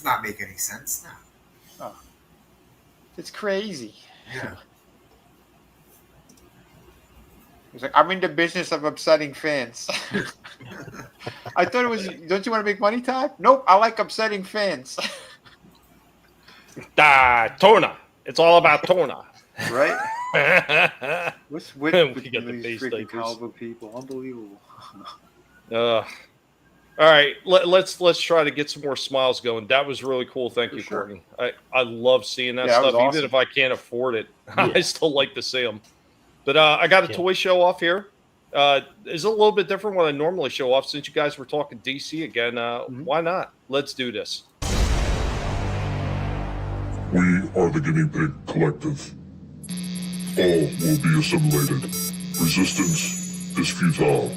not make any sense. No. It's crazy. Yeah. It's like, I'm in the business of upsetting fans. I thought it was, don't you want to make money, Todd? Nope, I like upsetting fans. Tona. It's all about Tona. Right? What's with we got the base freaking caliber people? Unbelievable. All right, let's try to get some more smiles going. That was really cool. Thank you, sure. Courtney. I love seeing that Yeah, stuff, that was even awesome. if I can't afford it. Yeah. I still like to see them. But I got a toy show off here. It's a little bit different what I normally show off. Since you guys were talking DC again, why not? Let's do this. We are the Guinea Pig Collective. All will be assimilated. Resistance is futile.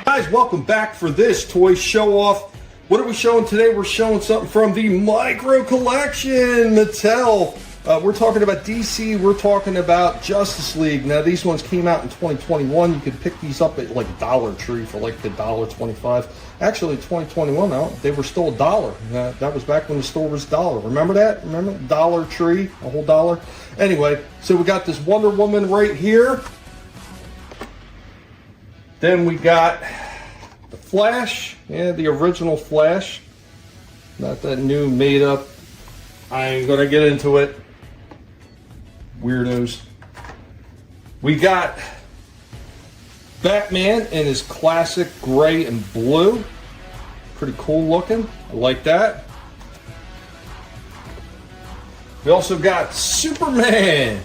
Guys, welcome back for this toy show off. What are we showing today? We're showing something from the Micro Collection, Mattel. We're talking about DC. We're talking about Justice League. Now, these ones came out in 2021. You could pick these up at like Dollar Tree for like the $1.25. Actually, 2021, they were still $1. That was back when the store was $1. Remember that? Remember Dollar Tree, a whole $1. Anyway, so we got this Wonder Woman right here. Then we got the Flash, the original Flash, not that new made up. I ain't gonna get into it. Weirdos. We got Batman in his classic gray and blue. Pretty cool looking. I like that. We also got Superman.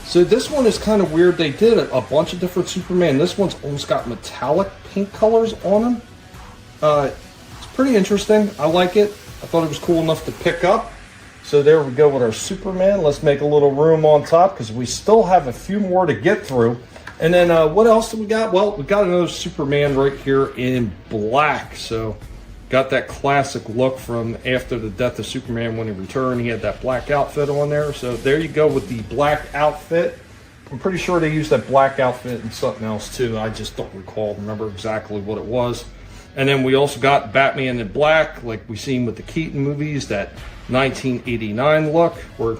So this one is kind of weird. They did a bunch of different Superman. This one's almost got metallic pink colors on them. It's pretty interesting. I like it. I thought it was cool enough to pick up. So there we go with our Superman. Let's make a little room on top because we still have a few more to get through. And then what else do we got? Well, we got another Superman right here in black. So got that classic look from after the death of Superman when he returned. He had that black outfit on there. So there you go with the black outfit. I'm pretty sure they used that black outfit and something else too. I just don't remember exactly what it was. And then we also got Batman in black, like we seen with the Keaton movies, that 1989 look. Or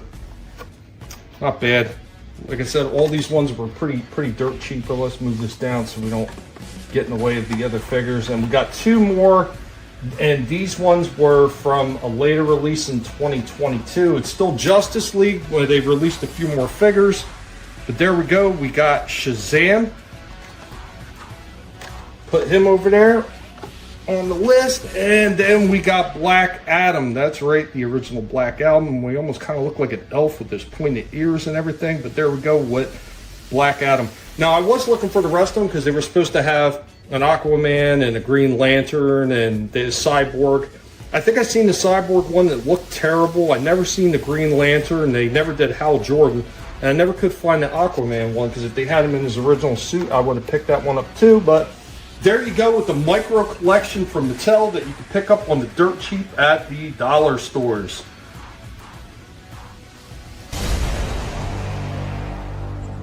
not bad. Like I said, all these ones were pretty dirt cheap. But let's move this down so we don't get in the way of the other figures. And we got two more. And these ones were from a later release in 2022. It's still Justice League, where they released a few more figures. But there we go. We got Shazam. Put him over there. on the list. And then we got Black Adam. That's right, the original Black Adam. We almost kind of look like an elf with his pointed ears and everything, but there we go with Black Adam. Now, I was looking for the rest of them because they were supposed to have an Aquaman and a Green Lantern and the Cyborg. I think I seen the Cyborg one that looked terrible. I never seen the Green Lantern. They never did Hal Jordan. And I never could find the Aquaman one, because if they had him in his original suit, I would have picked that one up too. But there you go with the micro collection from Mattel that you can pick up on the dirt cheap at the dollar stores.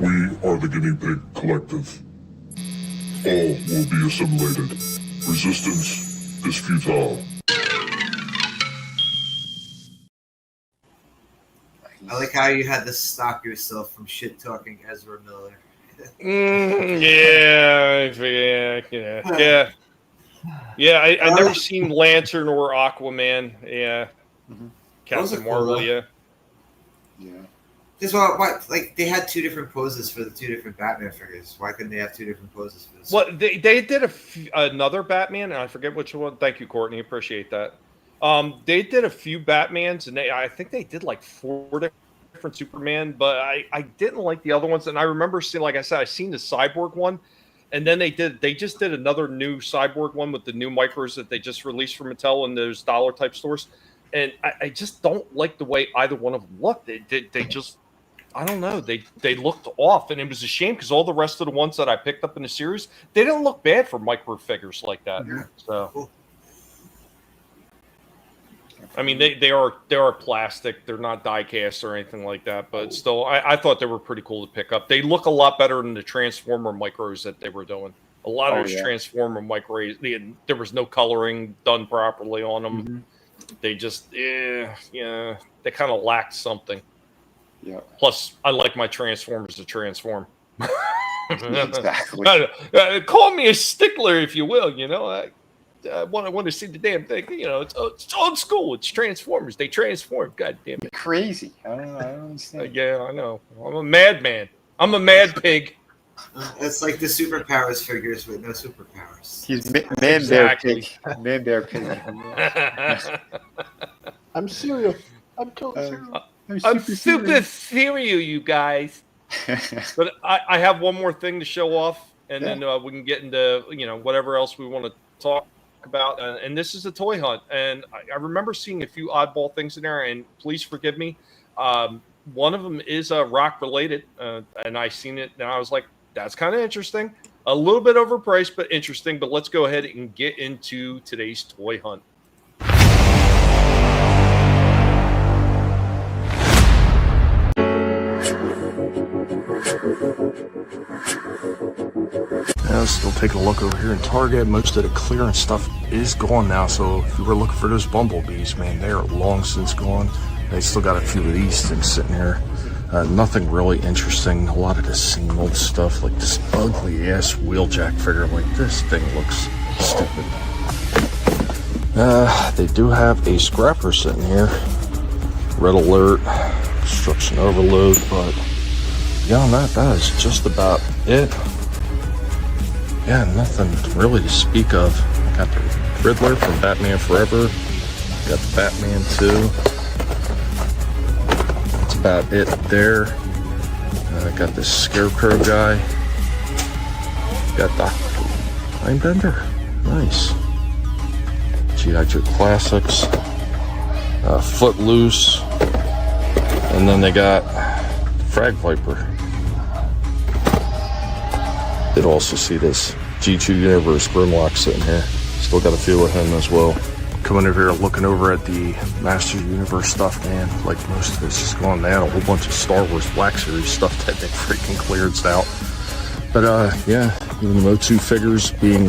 We are the Guinea Pig Collective. All will be assimilated. Resistance is futile. I like how you had to stop yourself from shit-talking Ezra Miller. Yeah. I never seen Lantern or Aquaman. Yeah. Captain Marvel, yeah. Just what? Like, they had two different poses for the two different Batman figures. Why couldn't they have two different poses for this? Well, they did another Batman, and I forget which one. Thank you, Courtney. Appreciate that. They did a few Batmans, and I think they did like 4 different Superman, but I didn't like the other ones. And I remember seeing, like I said, I seen the Cyborg one, and then they just did another new Cyborg one with the new micros that they just released from Mattel in those dollar type stores. And I just don't like the way either one of them looked. They just, I don't know, they looked off, and it was a shame because all the rest of the ones that I picked up in the series, they didn't look bad for micro figures like that. Yeah. So. Cool. I mean, they are plastic. They're not die cast or anything like that, but still, I thought they were pretty cool to pick up. They look a lot better than the Transformer micros that they were doing. A lot of those Transformer micros, there was no coloring done properly on them. Mm-hmm. They just, they kind of lacked something. Yeah. Plus, I like my Transformers to transform. Exactly. Call me a stickler, if you will. I want to see the damn thing. It's old school. It's Transformers. They transform. God damn it. Crazy. I don't understand. Yeah, I know. I'm a madman. I'm a mad pig. It's like the superpowers figures with no superpowers. He's man bear pig. Man bear pig. I'm cereal. I'm told cereal. I'm super cereal, you guys. But I have one more thing to show off, and then we can get into whatever else we want to talk about. And this is a toy hunt, and I remember seeing a few oddball things in there. And please forgive me. One of them is rock related, and I seen it, and I was like, that's kind of interesting. A little bit overpriced, but interesting. But let's go ahead and get into today's toy hunt. Yeah, still taking a look over here in Target. Most of the clearance stuff is gone now. So if you were looking for those bumblebees, man, they're long since gone. They still got a few of these things sitting here. Nothing really interesting. A lot of the same old stuff, like this ugly ass Wheeljack figure. Like, this thing looks stupid. They do have a scrapper sitting here. Red alert, construction overload, but beyond that, that is just about it. Yeah, nothing really to speak of. I got the Riddler from Batman Forever. Got the Batman 2. That's about it there. I got this Scarecrow guy. Got Dr. Mindbender. Nice. G.I. Joe Classics. Footloose. And then they got Frag Viper. Did also see this G2 Universe Grimlock sitting here. Still got a few of him as well. Coming over here looking over at the Master Universe stuff, man. Like, most of it's just gone. They had a whole bunch of Star Wars Black Series stuff that they freaking cleared out. But yeah, even the Mo2 figures being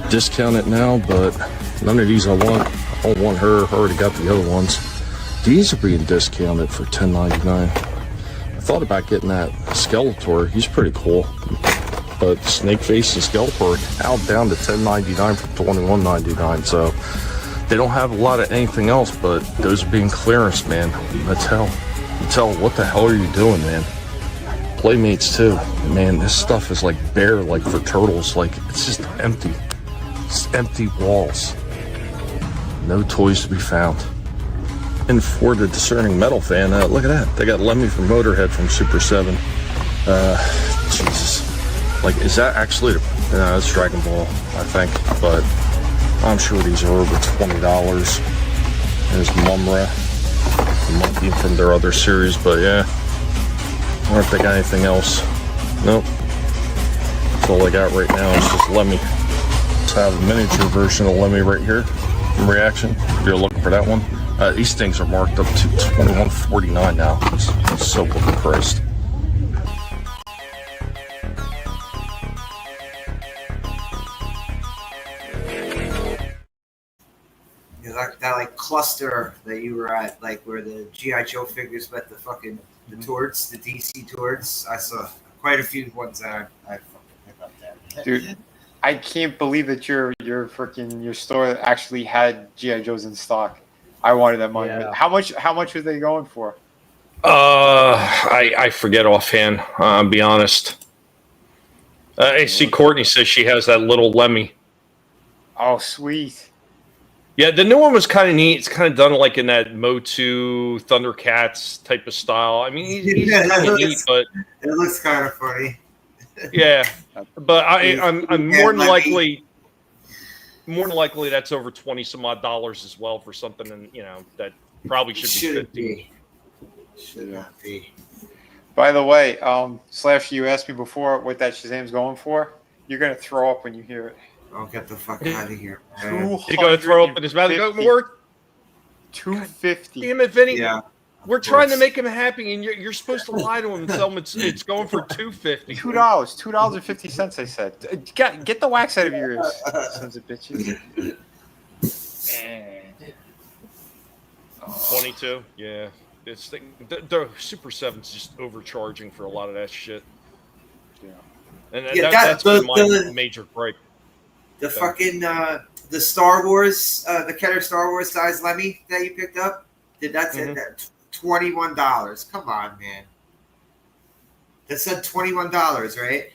discounted now, but none of these I want. I don't want her. I already got the other ones. These are being discounted for $10.99. I thought about getting that Skeletor. He's pretty cool. But Snakeface and Skeletor now down to $10.99 from $21.99. So they don't have a lot of anything else, but those are being clearance, man. Mattel, what the hell are you doing, man? Playmates too, man. This stuff is like bare, like for turtles. Like, it's just empty. Just empty walls. No toys to be found. And for the discerning metal fan, look at that. They got Lemmy from Motorhead from Super 7. Jesus. Like, is that actually... No, it's Dragon Ball, I think. But I'm sure these are over $20. There's Mumra, the monkey from their other series. But yeah. I wonder if they got anything else. Nope. That's all I got right now. It's just Lemmy. Let's have a miniature version of Lemmy right here. In Reaction. If you're looking for that one. These things are marked up to $21.49 now. It's so fucking Christ. That cluster that you were at, like where the G.I. Joe figures met the fucking the tours, the DC tours. I saw quite a few ones that I fucking picked up there. Dude, I can't believe that your store actually had G.I. Joes in stock. I wanted that money. Yeah. How much were they going for? I forget offhand. I'll be honest. I see Courtney says she has that little Lemmy. Oh, sweet. Yeah, the new one was kind of neat. It's kind of done like in that Motu Thundercats type of style. I mean, he's kind of neat, but it looks kind of funny. Yeah, but I'm more than likely that's over $20 some odd as well for something, and that probably should be 50. Should not be. By the way, Slash, you asked me before what that Shazam's going for. You're gonna throw up when you hear it. I'll get the fuck out of here. You're gonna throw up in his mouth. Go more. $250. Damn it, Vinnie. Yeah. We're trying to make him happy, and you're supposed to lie to him and tell him it's going for $2.50. $2.50. I said, get the wax out of your ears, sons of bitches. 22. Yeah, it's the Super 7's just overcharging for a lot of that shit. Yeah, and that's been my major break. The fucking the Star Wars, the Kenner Star Wars size Lemmy that you picked up. That's it. $21. Come on, man. That said $21, right?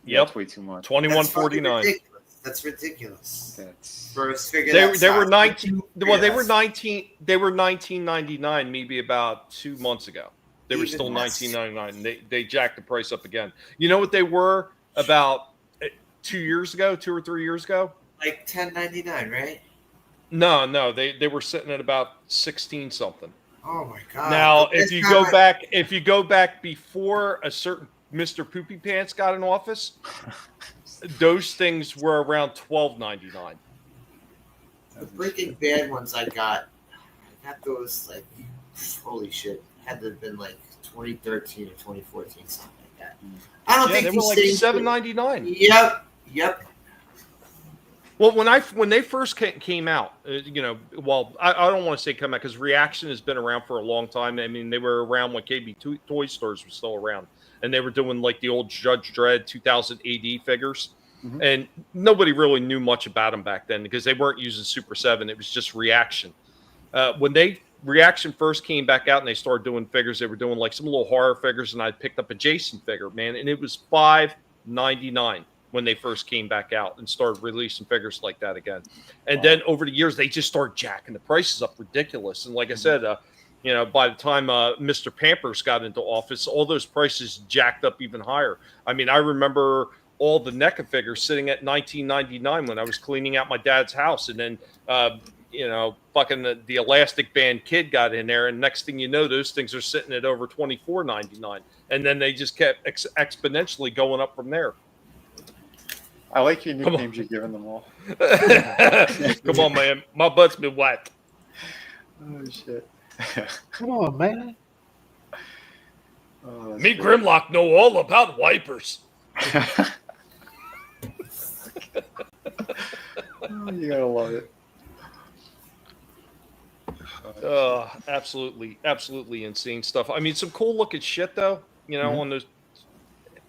Yep. That's way too much. $21.49. That's ridiculous. That's first figure. They were 19. Well, they were 19. They were $19.99 maybe about 2 months ago. They were still $19.99. They jacked the price up again. You know what they were about 2 years ago, 2 or 3 years ago? Like $10.99, right? No, they were sitting at about 16 something. Oh my god! Now, if you go back before a certain Mr. Poopy Pants got in office, those things were around $12.99. The freaking bad ones I got those like holy shit. Had to have been like 2013 or 2014, something like that. I don't think they were like $7.99. Yep. Well, when they first came out, I don't want to say come out because Reaction has been around for a long time. I mean, they were around when KB Toy Stores was still around, and they were doing like the old Judge Dredd 2000 AD figures, and nobody really knew much about them back then because they weren't using Super 7. It was just Reaction. When Reaction first came back out and they started doing figures, they were doing like some little horror figures, and I picked up a Jason figure, man, and it was $5.99. When they first came back out and started releasing figures like that again. And then over the years, they just started jacking the prices up ridiculous. And like I said, by the time Mr. Pampers got into office, all those prices jacked up even higher. I mean, I remember all the NECA figures sitting at $19.99 when I was cleaning out my dad's house. And then, fucking the Elastic Band kid got in there. And next thing you know, those things are sitting at over $24.99. And then they just kept exponentially going up from there. I like your nicknames you're giving them all. Come on, man. My butt's been wet. Oh, shit. Come on, man. Oh, me, Grimlock, know all about wipers. You gotta love it. Absolutely insane stuff. I mean, some cool looking shit, though, on those.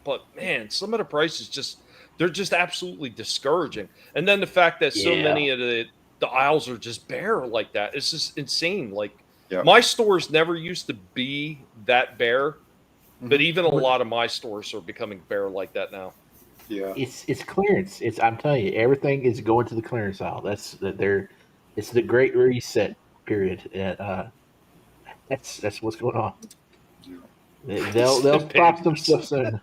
But, man, some of the prices they're just absolutely discouraging. And then the fact that so many of the aisles are just bare like that. It's just insane. Like my stores never used to be that bare, but even a lot of my stores are becoming bare like that now. Yeah. It's clearance. I'm telling you, everything is going to the clearance aisle. It's the great reset period. And, that's what's going on. They'll stock some stuff soon.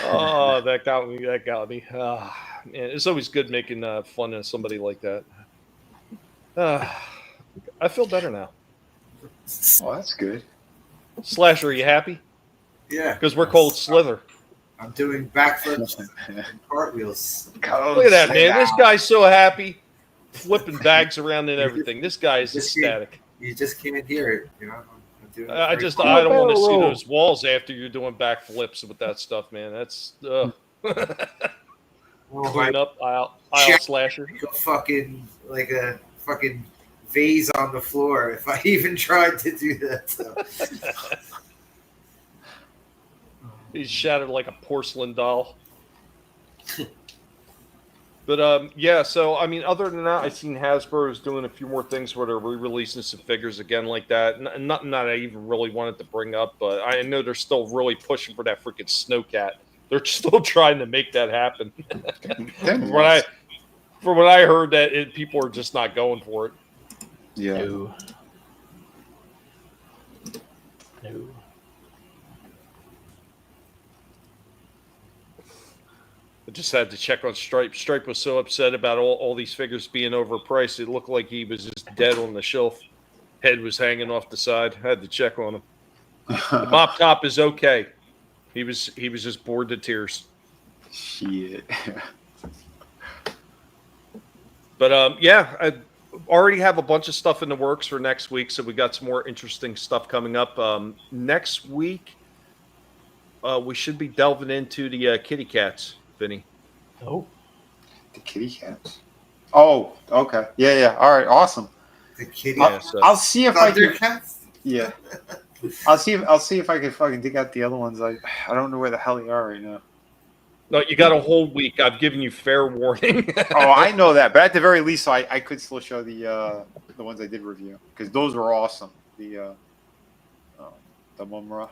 Oh, that got me. Man, it's always good making fun of somebody like that. I feel better now. Oh, that's good. Slasher, are you happy? Yeah. Because we're called Slither. I'm doing backflips and cartwheels. Look at that, man. This guy's so happy. Flipping bags around and everything. This guy is ecstatic. You just can't hear it, you know. I don't want to see those walls after you're doing backflips with that stuff, man. That's clean up aisle slasher. Like a fucking vase on the floor if I even tried to do that. So. He's shattered like a porcelain doll. But yeah, so I mean, other than that, I've seen Hasbro is doing a few more things where they're re-releasing some figures again like that. Nothing that I even really wanted to bring up, but I know they're still really pushing for that freaking Snowcat. They're still trying to make that happen. From what I heard, that people are just not going for it. Yeah. No. I just had to check on Stripe. Stripe was so upset about all these figures being overpriced. It looked like he was just dead on the shelf. Head was hanging off the side. I had to check on him. The mop top is okay. He was just bored to tears. Shit. But yeah, I already have a bunch of stuff in the works for next week, so we got some more interesting stuff coming up. Next week, we should be delving into the kitty cats, Vinny. Oh, the kitty cats. Oh, okay. Yeah. All right, awesome. The kitty. I'll see if I can. Cats? Yeah. I'll see if I can fucking dig out the other ones. I don't know where the hell they are right now. No, you got a whole week. I've given you fair warning. Oh, I know that, but at the very least, I could still show the ones I did review because those were awesome. The Mumra.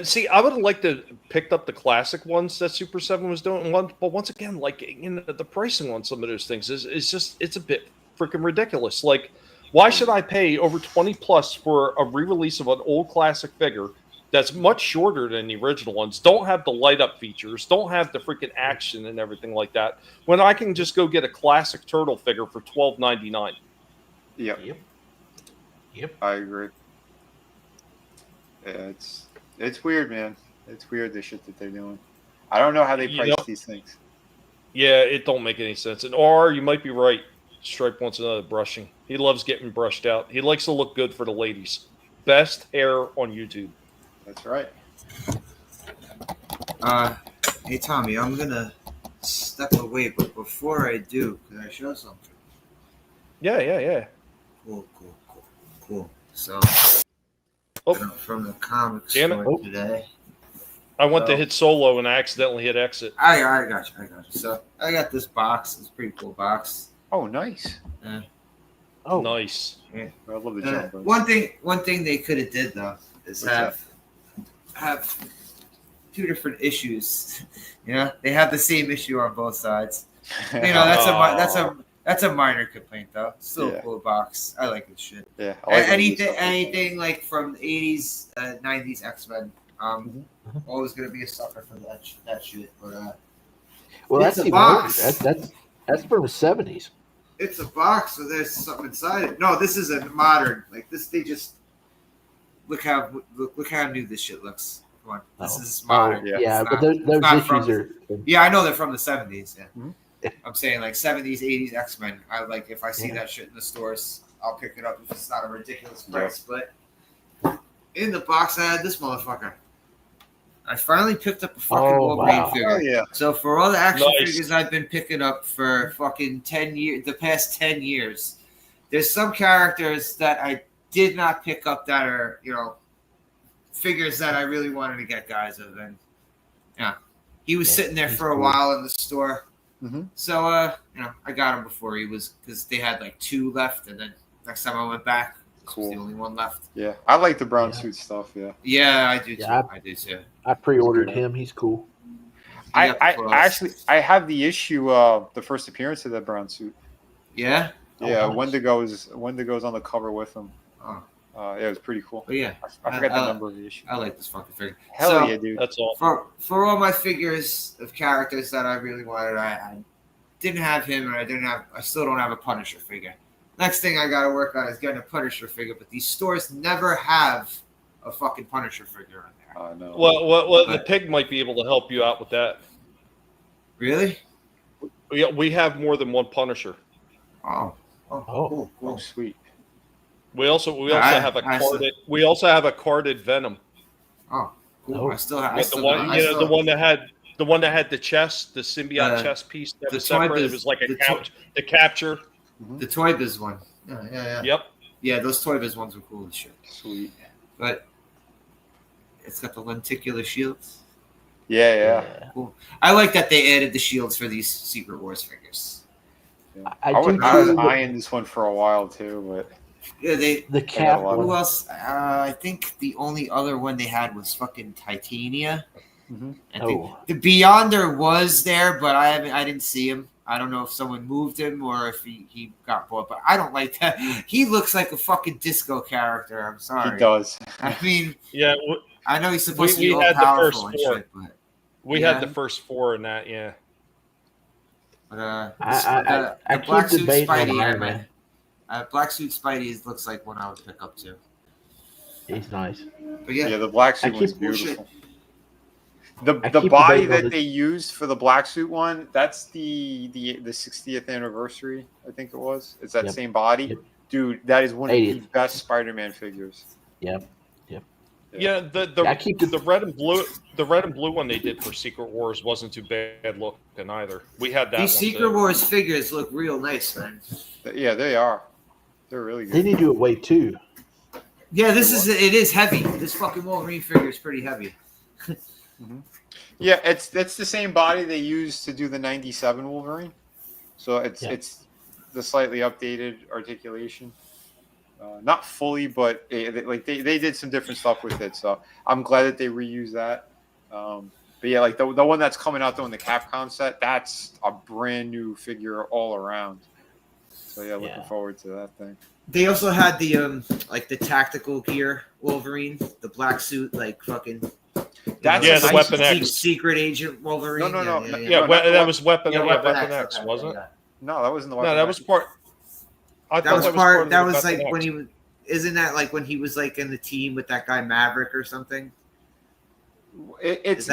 See, I would have liked to picked up the classic ones that Super 7 was doing, but once again, like, you know, the pricing on some of those things is just, it's a bit freaking ridiculous. Like, why should I pay over 20 plus for a re-release of an old classic figure that's much shorter than the original ones, don't have the light up features, don't have the freaking action and everything like that, when I can just go get a classic turtle figure for $12.99? Yep. I agree. Yeah, it's weird, man. It's weird, the shit that they're doing. I don't know how they price these things. Yeah, it don't make any sense. Or you might be right. Stripe wants another brushing. He loves getting brushed out. He likes to look good for the ladies. Best hair on YouTube. That's right. Hey Tommy, I'm gonna step away, but before I do, can I show something? Yeah. Cool. So, oh, from the comics damn it. store today. I went to hit solo and I accidentally hit exit. I got you. So I got this box. It's a pretty cool box. Oh, nice. Oh, nice. Yeah. I love the jump. One thing they could have did though is have two different issues. You know, they have the same issue on both sides. You know, that's a minor complaint though. Still a cool box. I like this shit. Yeah. Anything like from the 80s, 90s X-Men. Always gonna be a sucker for that shit. But well, that's a even box. That's from the 70s. It's a box, so there's something inside it. No, this is a modern. Like this, they just look how new this shit looks. Come on, this is modern. But those issues are. Yeah, I know they're from the 70s. Yeah. Mm-hmm. I'm saying like 70s, 80s X-Men. I like if I see that shit in the stores, I'll pick it up if it's not a ridiculous price. But in the box, I had this motherfucker. I finally picked up a fucking Wolverine figure. Oh, yeah. So for all the action figures I've been picking up for fucking 10 years, the past 10 years, there's some characters that I did not pick up that are, you know, figures that I really wanted to get, guys. And yeah, he was sitting there for a while in the store. Mm-hmm. So, you know, I got him before he was, because they had like 2 left, and then next time I went back. Cool. The only one left. Yeah, I like the brown suit stuff. Yeah. Yeah, I do too. Yeah, I do too. I pre-ordered him. He's cool. I actually I have the issue the first appearance of that brown suit. Yeah. Yeah, nice. Wendigo's on the cover with him. Oh. Yeah, it was pretty cool. But yeah, I forgot the number of the issue. I like this fucking figure. Hell yeah, dude. That's all. For all my figures of characters that I really wanted, I didn't have him, and I still don't have a Punisher figure. Next thing I gotta work on is getting a Punisher figure, but these stores never have a fucking Punisher figure on there. I know. Well, the pig might be able to help you out with that. Really? We have more than one Punisher. Oh, cool. Oh, sweet. We also have a carded Venom. Oh, cool. I still have the one that had the chest, the symbiote chest piece that was separate. It was like the capture. The Toy Biz one. Yeah. Yep. Yeah, those Toy Biz ones were cool as shit. Sweet. But it's got the lenticular shields. Yeah. Cool. I like that they added the shields for these Secret Wars figures. Yeah. I was eyeing this one for a while too, but yeah, the cap. Who else? I think the only other one they had was fucking Titania. Mm-hmm. The Beyonder was there, but I didn't see him. I don't know if someone moved him or if he got bought, but I don't like that. He looks like a fucking disco character. I'm sorry. He does. I mean, yeah. I know he's supposed to be all had powerful the first and shit, but we had the first 4 in that, yeah. But I the Black keep Suit debating on Spidey, Iron Man. Black Suit Spidey looks like one I would pick up too. He's nice. But yeah, the Black Suit one's beautiful. The body that they used for the Black Suit one, that's the 60th anniversary, I think it was. It's that same body. Yep. Dude, that is one of 80th. the best Spider-Man figures. Yep. Yeah, the red and blue one they did for Secret Wars wasn't too bad looking either. We had that. These Secret Wars figures look real nice, man. Yeah, they are. They're really good. They need to do it weight too. Yeah, it is heavy. This fucking Wolverine figure is pretty heavy. Mm-hmm. Yeah, it's the same body they used to do the '97 Wolverine, so it's the slightly updated articulation. Not fully, but they did some different stuff with it. So I'm glad that they reused that. But yeah, like the one that's coming out though in the Capcom set, that's a brand new figure all around. So yeah, looking forward to that thing. They also had the the tactical gear Wolverine, the black suit, like fucking. The Weapon X Secret Agent Wolverine. No. That was Weapon X, wasn't it? No, that wasn't the Weapon X. That was part. That was like when he was. Isn't that like when he was like in the team with that guy Maverick or something? It's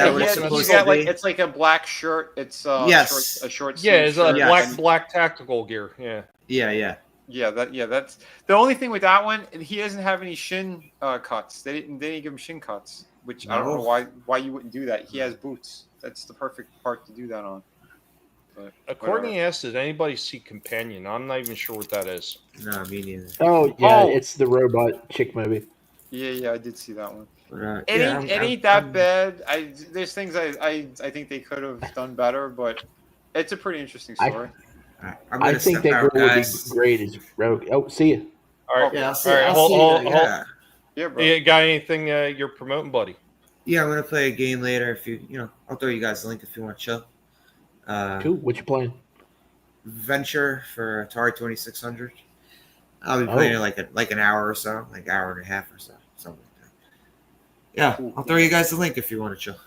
like a black shirt. It's a short sleeve. Yeah, it's a black tactical gear. Yeah. That's the only thing with that one. He doesn't have any shin cuts. They didn't give him shin cuts, which I don't know why you wouldn't do that. He has boots. That's the perfect part to do that on. But Courtney asked, "Did anybody see Companion?" I'm not even sure what that is. No, me neither. Oh yeah, it's the robot chick movie. Yeah, I did see that one. It ain't that bad. There's things I think they could have done better, but it's a pretty interesting story. I think that girl would be great as Rogue. Oh, see you. All right, yeah, hold. Yeah, bro. You got anything you're promoting, buddy? Yeah, I'm gonna play a game later. If I'll throw you guys a link if you want to chill. Cool. What you playing? Venture for Atari 2600. I'll be playing it like an hour or so, like hour and a half or so, something like that. Yeah, cool. I'll throw you guys a link if you want to chill.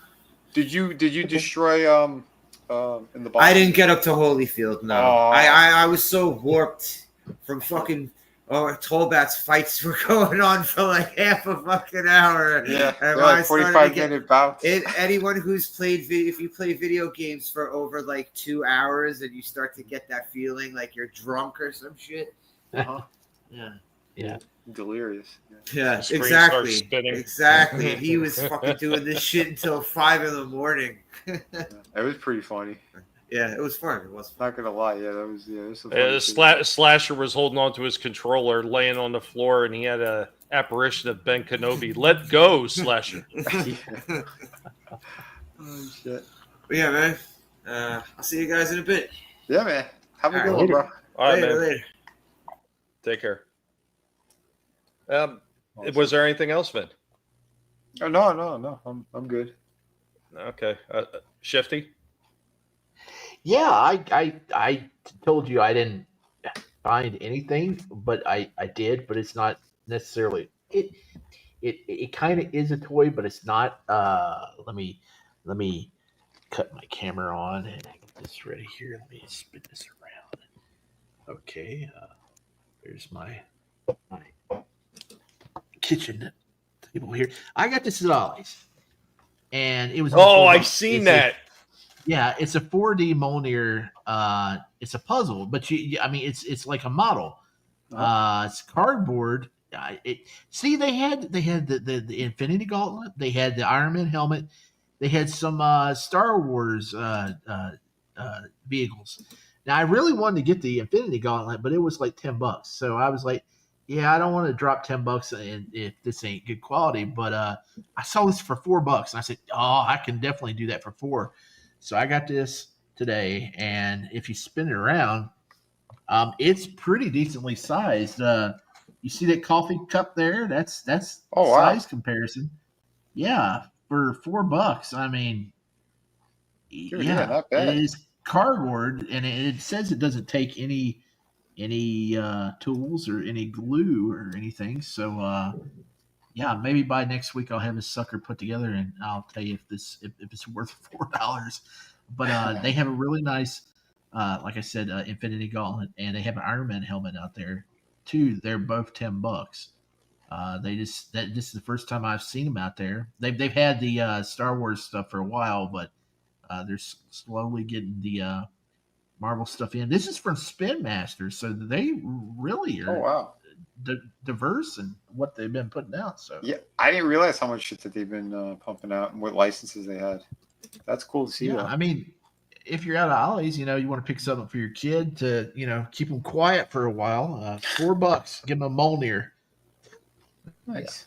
Did you destroy in the box? I didn't get up to Holyfield. No, I was so warped from fucking. Tolbat's fights were going on for like half a fucking hour. Yeah, and like 45-minute bouts. Anyone who's played if you play video games for over like 2 hours and you start to get that feeling like you're drunk or some shit. Yeah. Delirious. Yeah, exactly. He was fucking doing this shit until 5 a.m. It was pretty funny. Yeah, it was fun. It was fun. Not gonna lie. Yeah, that was. Slasher was holding on to his controller, laying on the floor, and he had a apparition of Ben Kenobi. Let go, Slasher. Oh shit. But yeah, man. I'll see you guys in a bit. Yeah, man. Have a good one, bro. All right, man. Later. Take care. Was there anything else, Vin? Oh, no. I'm good. Okay. Shifty? Yeah, I told you I didn't find anything, but I did, but it's not necessarily it kind of is a toy, but it's not. Let me cut my camera on and get this ready here. Let me spin this around. Okay, there's my kitchen table here. I got this at Ollie's, and it was. I've seen that. Yeah, it's a 4D Mjolnir. It's a puzzle, but it's like a model. It's cardboard. They had the Infinity Gauntlet. They had the Iron Man helmet. They had some Star Wars vehicles. Now I really wanted to get the Infinity Gauntlet, but it was like $10. So I was like, yeah, I don't want to drop $10 if this ain't good quality. But I saw this for $4, and I said, oh, I can definitely do that for $4. So I got this today, and if you spin it around, it's pretty decently sized. You see that coffee cup there? That's size comparison. Yeah, for $4. I mean, not bad. It is cardboard, and it says it doesn't take any tools or any glue or anything. So maybe by next week I'll have this sucker put together, and I'll tell you if it's worth $4. But they have a really nice, like I said, Infinity Gauntlet, and they have an Iron Man helmet out there too. They're both $10. This is the first time I've seen them out there. They've had the Star Wars stuff for a while, but they're slowly getting the Marvel stuff in. This is from Spin Masters, so they really are diverse in what they've been putting out. So yeah, I didn't realize how much shit that they've been pumping out and what licenses they had. That's cool to see. Yeah, I mean, if you're out of Ollie's, you want to pick something for your kid to, keep them quiet for a while. $4, give them a Mjolnir. Nice.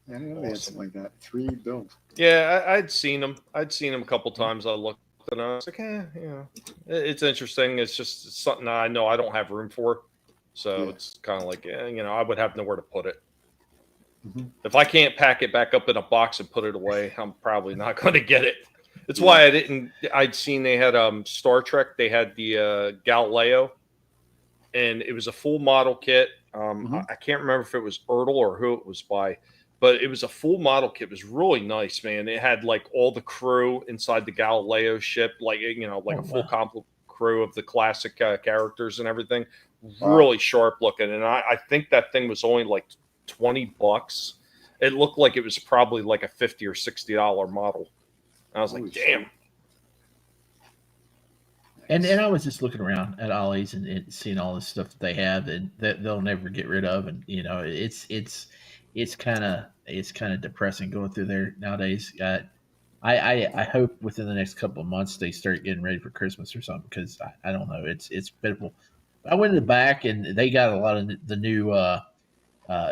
I didn't know they had something like that. 3 builds. Yeah, I'd seen them. I'd seen them a couple times. I looked and I was like, it's interesting. It's just something I know I don't have room for. So it's kind of like, I would have nowhere to put it. Mm-hmm. If I can't pack it back up in a box and put it away, I'm probably not going to get it. It's why I'd seen they had Star Trek. They had the Galileo, and it was a full model kit. I can't remember if it was Ertl or who it was by, but it was a full model kit. It was really nice, man. It had like all the crew inside the Galileo ship, like a full complete crew of the classic characters and everything. Really sharp looking, and I think that thing was only like $20. It looked like it was probably like a $50 or $60 model. I was like, damn. And I was just looking around at Ollie's and seeing all the stuff that they have and that they'll never get rid of, and it's kind of depressing going through there nowadays. I hope within the next couple of months they start getting ready for Christmas or something, because I don't know, it's pitiful. I went in the back and they got a lot of the new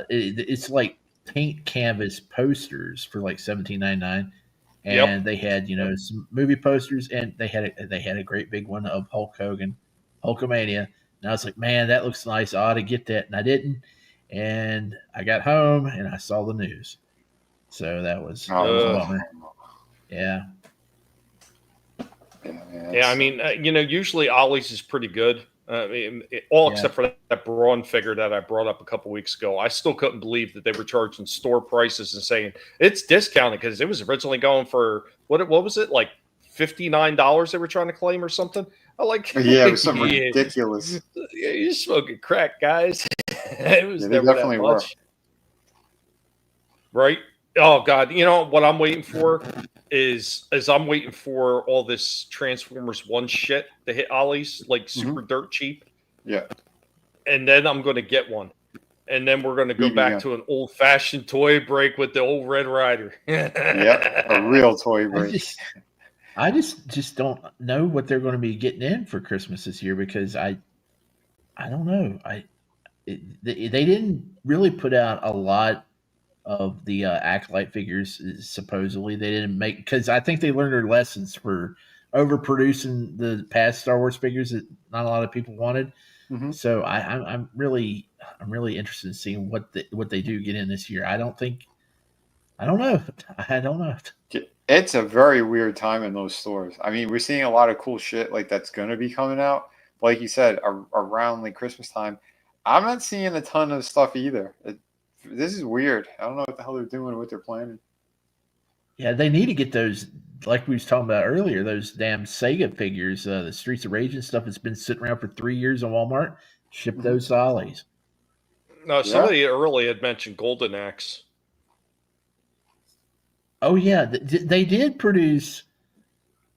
it's like paint canvas posters for like $17.99. And they had, some movie posters, and they had a great big one of Hulk Hogan, Hulkamania. And I was like, man, that looks nice. I ought to get that, and I didn't. And I got home and I saw the news, so that was a bummer. Yeah. Yeah, I mean, usually Ollie's is pretty good. Except for that Braun figure that I brought up a couple weeks ago. I still couldn't believe that they were charging store prices and saying it's discounted, because it was originally going for what was it, like $59 they were trying to claim or something. I like, yeah, it was something ridiculous. You're smoking crack, guys. It was never definitely that much, right? Oh God, what I'm waiting for is I'm waiting for all this Transformers 1 shit to hit Ollie's like super dirt cheap. Yeah. And then I'm going to get one. And then we're going to go back to an old fashioned toy break with the old Red Rider. Yep. A real toy break. I just don't know what they're going to be getting in for Christmas this year, because I don't know. They didn't really put out a lot of the Acolyte figures. Supposedly they didn't make, because I think they learned their lessons for overproducing the past Star Wars figures that not a lot of people wanted. So I'm really I'm really interested in seeing what they do get in this year. I don't know. I don't know. It's a very weird time in those stores. I mean, we're seeing a lot of cool shit like that's gonna be coming out. But like you said, around like Christmas time, I'm not seeing a ton of stuff either. This is weird. I don't know what the hell they're doing, what they're planning. Yeah, they need to get those, like we was talking about earlier, those damn Sega figures, the Streets of Rage and stuff that's been sitting around for 3 years on Walmart. Ship those to Ollie's. No, somebody early had mentioned Golden Axe. Oh yeah, they did produce.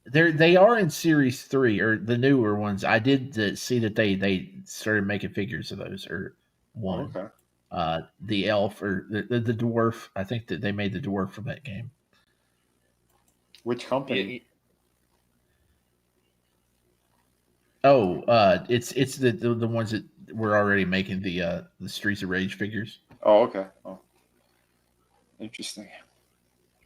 They are in Series 3 or the newer ones. I did see that they started making figures of those or one. Okay. The elf or the dwarf. I think that they made the dwarf from that game. Which company? It's the ones that were already making the Streets of Rage figures. Oh, okay. Oh, interesting.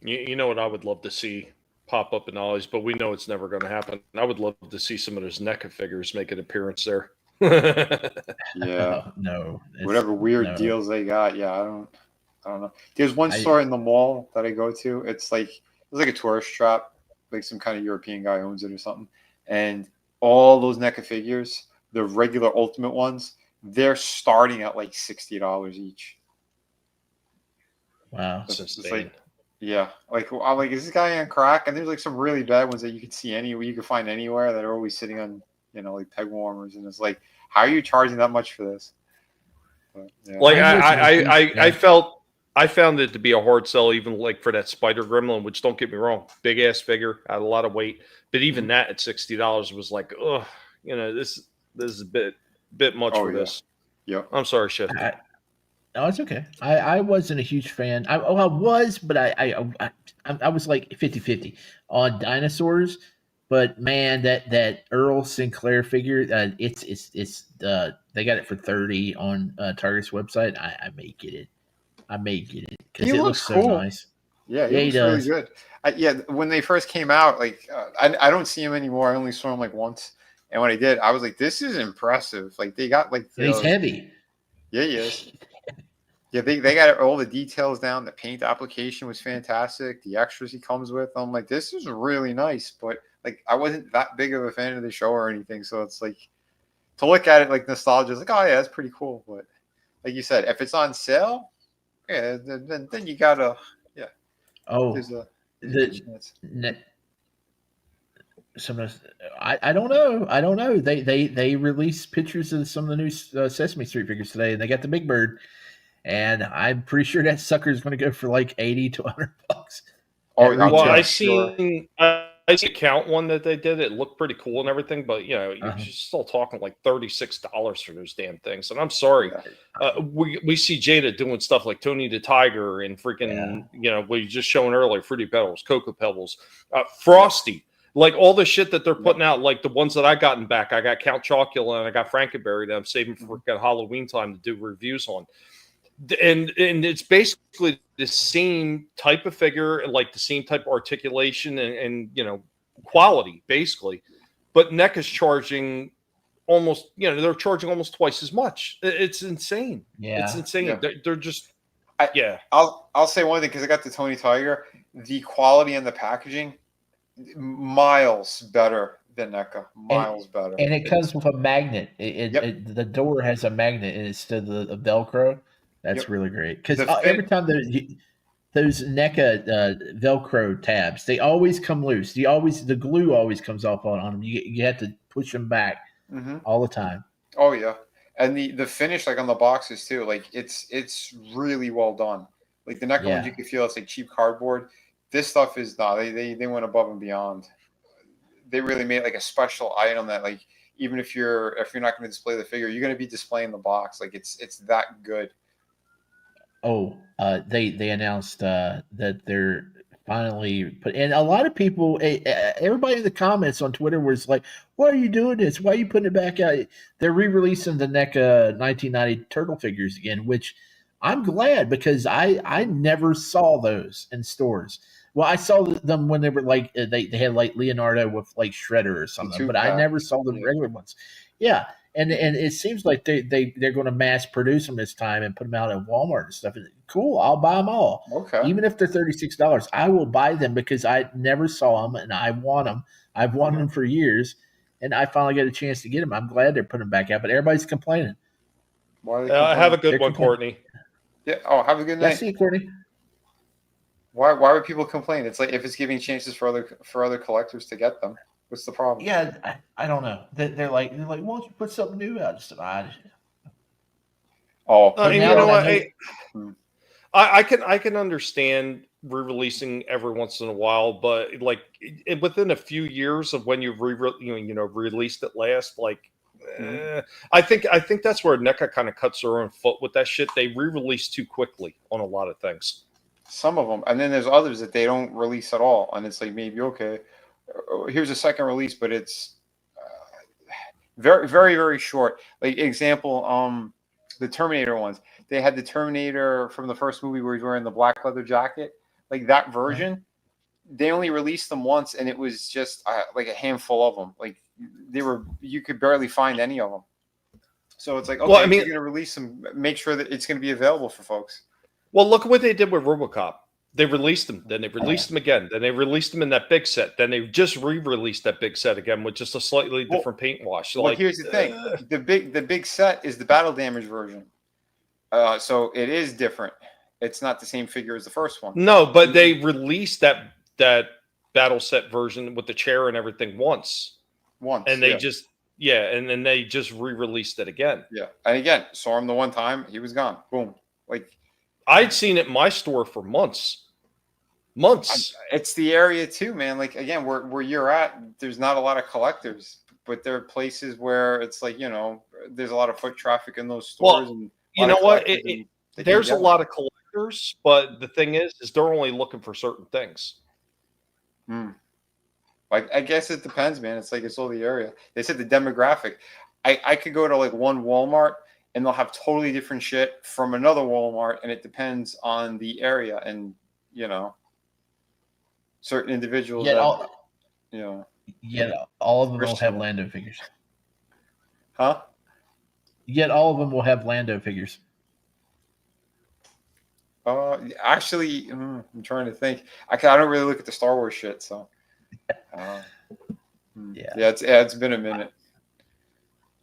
You know what I would love to see pop up in Ollie's, but we know it's never going to happen. I would love to see some of those NECA figures make an appearance there. Yeah. No. Whatever weird deals they got. Yeah, I don't know. There's one store in the mall that I go to. It's like a tourist trap. Like some kind of European guy owns it or something. And all those NECA figures, the regular Ultimate ones, they're starting at like $60 each. Wow. It's like, yeah. Like I'm like, is this guy on crack? And there's like some really bad ones that you can find anywhere that are always sitting on, like peg warmers. And it's like, how are you charging that much for this? But, yeah. Like I found it to be a hard sell, even like for that Spider Gremlin, which don't get me wrong, big ass figure, had a lot of weight, but even that at $60 was like, ugh, this is a bit much for this. Yeah, I'm sorry, Shifty. No, it's okay. I wasn't a huge fan. I was, but I was like 50-50 on dinosaurs. But man, that Earl Sinclair figure, it's they got it for $30 on Target's website. I may get it. Because it looks so cool. Nice. Yeah, he looks really good. When they first came out, like I don't see him anymore. I only saw him like once, and when I did, I was like, "This is impressive." Like they got like he's heavy. Yeah, he is. Yeah, they got all the details down. The paint application was fantastic. The extras he comes with, I'm like, this is really nice. But like, I wasn't that big of a fan of the show or anything, so it's like to look at it like nostalgia is like, oh yeah, it's pretty cool. But like you said, if it's on sale. Yeah, then you gotta, yeah. Oh, I don't know. I don't know. They released pictures of some of the new Sesame Street figures today, and they got the Big Bird, and I'm pretty sure that sucker is going to go for like $80 to $100. Oh, well, I seen a count one that they did. It looked pretty cool and everything, but you're still talking like $36 for those damn things. And I'm sorry, we see Jada doing stuff like Tony the Tiger and freaking we just showing earlier, Fruity Pebbles, Cocoa Pebbles, Frosty, like all the shit that they're putting out. Like the ones that I gotten back, I got Count Chocula and I got Frankenberry that I'm saving for Halloween time to do reviews on. And it's basically the same type of figure, like the same type of articulation and quality, basically. But NECA's charging almost, they're charging almost twice as much. It's insane. Yeah, it's insane. Yeah. They're just, I'll say one thing because I got the Tony Tiger. The quality and the packaging, miles better than NECA. Miles better. And it comes with a magnet. The door has a magnet instead of the Velcro. That's really great because every time those NECA Velcro tabs, they always come loose. The glue always comes off on them. You have to push them back all the time. Oh yeah, and the finish like on the boxes too. Like it's really well done. Like the NECA ones, you can feel it's like cheap cardboard. This stuff is not. They went above and beyond. They really made like a special item that like even if you're not going to display the figure, you're going to be displaying the box. Like it's that good. Oh, they announced that they're finally put, and a lot of people, everybody in the comments on Twitter was like, "Why are you doing this? Why are you putting it back out?" They're re-releasing the NECA 1990 turtle figures again, which I'm glad because I never saw those in stores. Well, I saw them when they were like they had like Leonardo with like Shredder or something, but I never saw the regular ones. Yeah, And it seems like they're going to mass produce them this time and put them out at Walmart and stuff. Cool, I'll buy them all. Okay. Even if they're $36, I will buy them because I never saw them and I want them. I've wanted them for years, and I finally got a chance to get them. I'm glad they're putting them back out, but everybody's complaining. Why are they complaining? Have a good one, Courtney. Yeah. Oh, have a good night. See you, Courtney. Why would people complain? It's like if it's giving chances for other collectors to get them. What's the problem? Yeah, I don't know. They're like, why don't you put something new out? And you know what? I can understand re-releasing every once in a while, but like within a few years of when you've released it last, like I think that's where NECA kind of cuts their own foot with that shit. They re-release too quickly on a lot of things. Some of them, and then there's others that they don't release at all, and it's like maybe okay. Here's a second release, but it's very, very, very short. Like example, the Terminator ones. They had the Terminator from the first movie where he's wearing the black leather jacket. Like that version, they only released them once, and it was just like a handful of them. Like you could barely find any of them. So it's like, okay, if you're going to release them, make sure that it's going to be available for folks. Well, look at what they did with RoboCop. They released them, then they released them again, then they released them in that big set, then they just re-released that big set again with just a slightly different paint wash. Well, here's the thing: the big set is the battle damage version, so it is different. It's not the same figure as the first one. No, but they released that battle set version with the chair and everything once, and they and then they just re-released it again. Yeah, and again, saw him the one time, he was gone. Boom, like. I'd seen it in my store for months. It's the area too, man. Like again, where you're at, there's not a lot of collectors, but there are places where it's like, there's a lot of foot traffic in those stores. Well, and you know what? There's a lot of collectors, but the thing is they're only looking for certain things. Like I guess it depends, man. It's like it's all the area. They said the demographic. I could go to like one Walmart and they'll have totally different shit from another Walmart, and it depends on the area and certain individuals. Yet all of them will have Lando figures. Huh? Yet all of them will have Lando figures. Actually, I'm trying to think. I don't really look at the Star Wars shit, so. It's been a minute.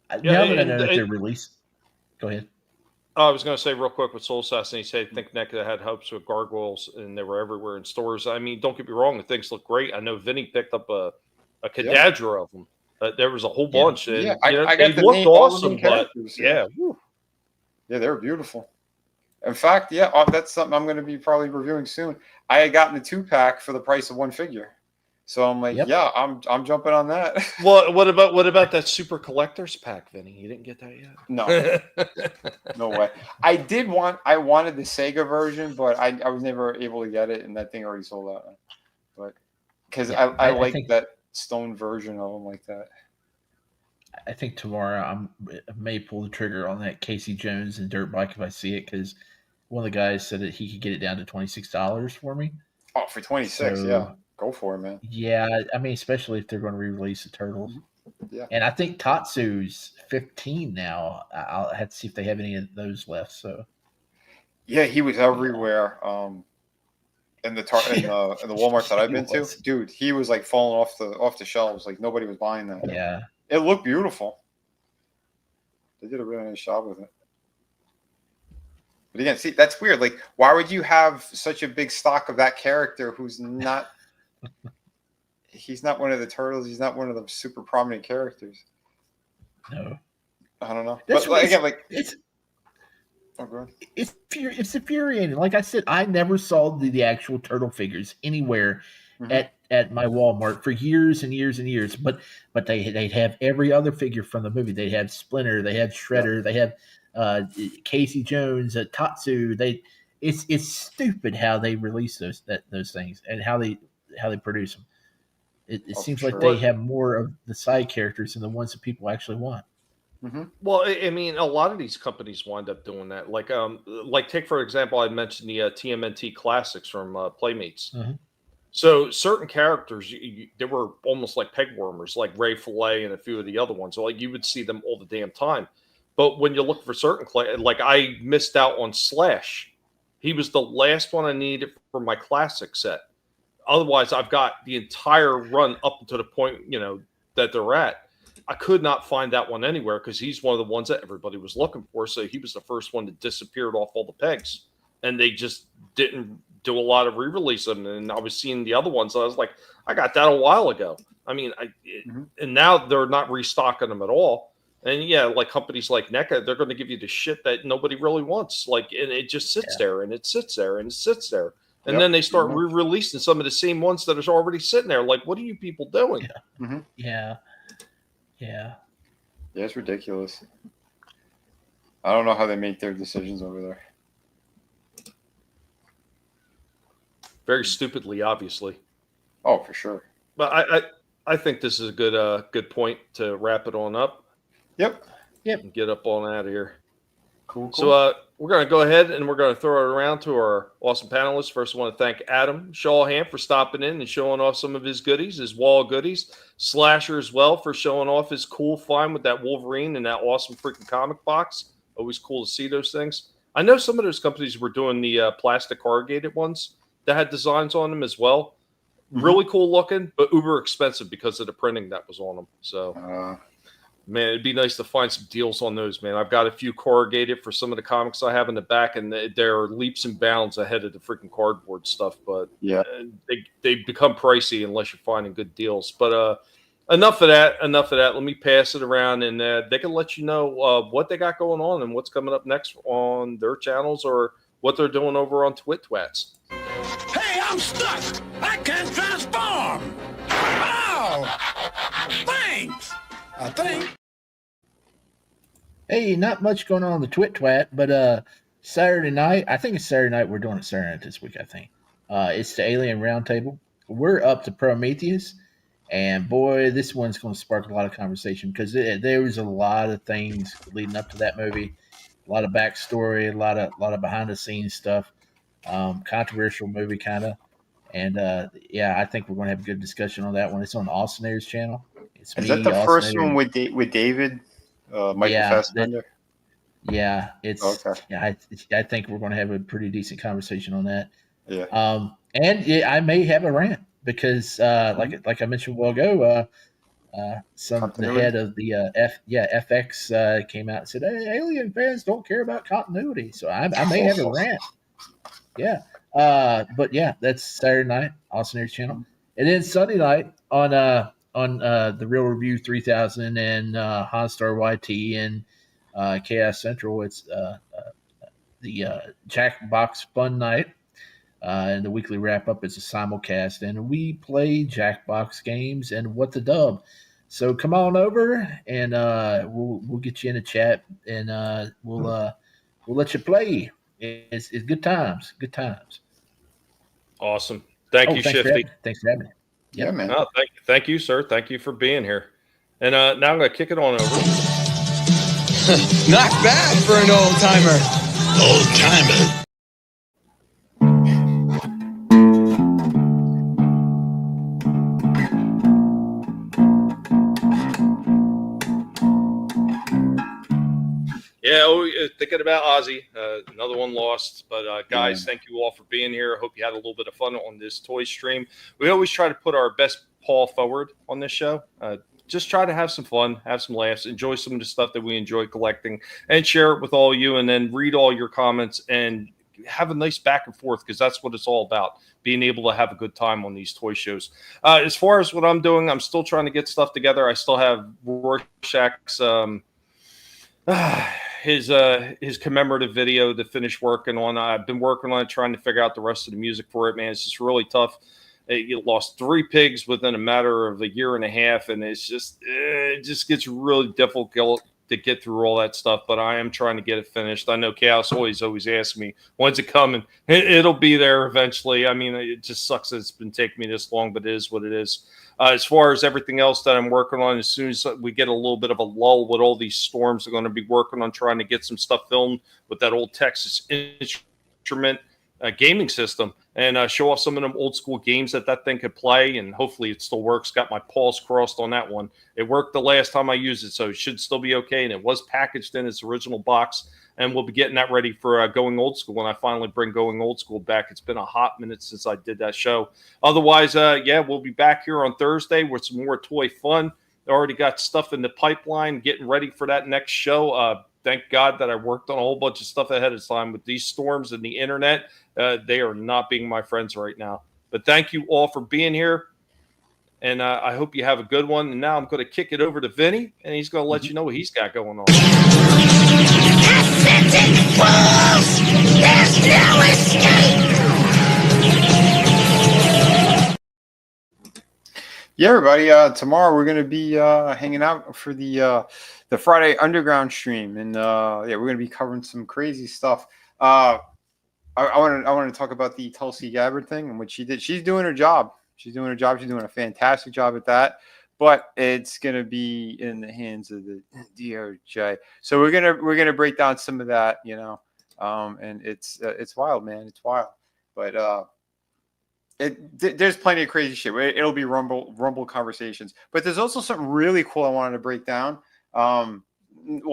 Now that I know that they're released. Go ahead. I was going to say real quick with Soul Assassin, he said, I think NECA had hopes with gargoyles and they were everywhere in stores. I mean, don't get me wrong, the things look great. I know Vinnie picked up a cadadra of them. There was a whole bunch. And, I got they looked awesome, but yeah, they were beautiful. In fact, that's something I'm going to be probably reviewing soon. I had gotten the 2-pack for the price of one figure. So I'm like, I'm jumping on that. Well, what about that super collector's pack, Vinny? You didn't get that yet? No, no way. I wanted the Sega version, but I was never able to get it, and that thing already sold out. But because I like that stone version of them like that. I think tomorrow I may pull the trigger on that Casey Jones and dirt bike if I see it, because one of the guys said that he could get it down to $26 for me. Oh, for 26, yeah. Go for it, man. Yeah, I mean, especially if they're going to re-release the Turtles. Yeah. And I think Tatsu's 15 now. I'll have to see if they have any of those left. So. Yeah, he was everywhere. In the Walmart that I've been to, dude, he was like falling off the shelves. Like nobody was buying that. Yeah. It looked beautiful. They did a really nice job with it. But again, see, that's weird. Like, why would you have such a big stock of that character who's not? He's not one of the Turtles. He's not one of the super prominent characters. No, I don't know. That's but again, like it's infuriating. Like I said, I never saw the actual turtle figures anywhere at my Walmart for years and years and years. But they'd have every other figure from the movie. They'd have Splinter. They had Shredder. They had Casey Jones, Tatsu. It's stupid how they release those things and how they produce them. It seems like they have more of the side characters than the ones that people actually want. Mm-hmm. Well, I mean, a lot of these companies wind up doing that. Like take for example, I mentioned the TMNT Classics from Playmates. Mm-hmm. So certain characters, they were almost like peg warmers, like Ray Fillet and a few of the other ones. So like you would see them all the damn time. But when you look for certain, like I missed out on Slash. He was the last one I needed for my classic set. Otherwise, I've got the entire run up to the point, that they're at. I could not find that one anywhere because he's one of the ones that everybody was looking for. So he was the first one that disappeared off all the pegs. And they just didn't do a lot of re-release them, and I was seeing the other ones. So I was like, I got that a while ago. I mean, and now they're not restocking them at all. And yeah, like companies like NECA, they're going to give you the shit that nobody really wants. Like, and it just sits there, and it sits there, and it sits there, and then they start re-releasing some of the same ones that are already sitting there. Like, what are you people doing? Yeah. Yeah, it's ridiculous. I don't know how they make their decisions over there. Very stupidly, obviously. Oh, for sure. But I think this is a good point to wrap it on up. Yep. And get up on out of here. Cool. So we're going to go ahead and we're going to throw it around to our awesome panelists. First, I want to thank Adam Shawham for stopping in and showing off some of his goodies, his wall goodies. Slasher as well for showing off his cool find with that Wolverine and that awesome freaking comic box. Always cool to see those things. I know some of those companies were doing the plastic corrugated ones that had designs on them as well. Really cool looking, but uber expensive because of the printing that was on them. So, man, it'd be nice to find some deals on those, man. I've got a few corrugated for some of the comics I have in the back, and they're leaps and bounds ahead of the freaking cardboard stuff. But yeah, they become pricey unless you're finding good deals. But enough of that. Let me pass it around, and they can let you know what they got going on and what's coming up next on their channels or what they're doing over on Twitwats. Hey, I'm stuck! I can't transform! Oh! Thanks! I think. Hey, not much going on the Twit, but Saturday night, I think it's Saturday night, we're doing it Saturday night this week, I think. It's the Alien Roundtable. We're up to Prometheus, and boy, this one's going to spark a lot of conversation because there was a lot of things leading up to that movie, a lot of backstory, a lot of behind the scenes stuff. Controversial movie, kind of. And I think we're going to have a good discussion on that one. It's on Austin Ayers' channel. Is that the first one with David, Michael Fassbender? It's okay. Yeah, I think we're going to have a pretty decent conversation on that. Yeah. I may have a rant because, like I mentioned a while ago, the head of the FX came out and said, "Hey, Alien fans don't care about continuity," so I may have a rant. Yeah. But yeah, that's Saturday night, Austin Ayers' channel, and then Sunday night on the Real Review 3000 and Honstar YT and Chaos Central. It's the Jackbox Fun Night, and the weekly wrap up is a simulcast, and we play Jackbox games and What the Dub. So come on over, and we'll get you in a chat, and we'll let you play. It's good times. Good times. Awesome. Thank you, Shifty. Thanks for having me. Yeah, man. Oh, thank you, sir. Thank you for being here. And now I'm going to kick it on over. Not bad for an old timer. Old timer. Yeah, thinking about Ozzy. Another one lost. But guys, thank you all for being here. I hope you had a little bit of fun on this toy stream. We always try to put our best paw forward on this show. Just try to have some fun, have some laughs, enjoy some of the stuff that we enjoy collecting, and share it with all you, and then read all your comments and have a nice back and forth, because that's what it's all about, being able to have a good time on these toy shows. As far as what I'm doing, I'm still trying to get stuff together. I still have Rorschach's his commemorative video to finish working on. I've been working on it, trying to figure out the rest of the music for it, man. It's just really tough. You lost 3 pigs within a matter of a year and a half, and it just gets really difficult to get through all that stuff, but I am trying to get it finished. I know Chaos always asks me, when's it coming? It'll be there eventually. I mean, it just sucks that it's been taking me this long, but it is what it is. As far as everything else that I'm working on, as soon as we get a little bit of a lull with all these storms, I'm going to be working on trying to get some stuff filmed with that old Texas Instrument gaming system and show off some of them old school games that thing could play. And hopefully it still works. Got my paws crossed on that one. It worked the last time I used it, so it should still be okay. And it was packaged in its original box. And we'll be getting that ready for Going Old School when I finally bring Going Old School back. It's been a hot minute since I did that show. Otherwise, yeah, we'll be back here on Thursday with some more toy fun. I already got stuff in the pipeline, getting ready for that next show. Thank God that I worked on a whole bunch of stuff ahead of time. With these storms and the internet, they are not being my friends right now. But thank you all for being here. And I hope you have a good one. And now I'm going to kick it over to Vinnie, and he's going to let you know what he's got going on. Pathetic fools! There's no escape! Yeah, everybody. Tomorrow we're going to be hanging out for the Friday Underground stream, and yeah, we're going to be covering some crazy stuff. I want to talk about the Tulsi Gabbard thing and what she did. She's doing her job. She's doing her job. She's doing a fantastic job at that. But it's going to be in the hands of the DOJ. So we're gonna break down some of that, you know. And it's wild, man. It's wild. But there's plenty of crazy shit. It'll be rumble conversations. But there's also something really cool I wanted to break down. Well,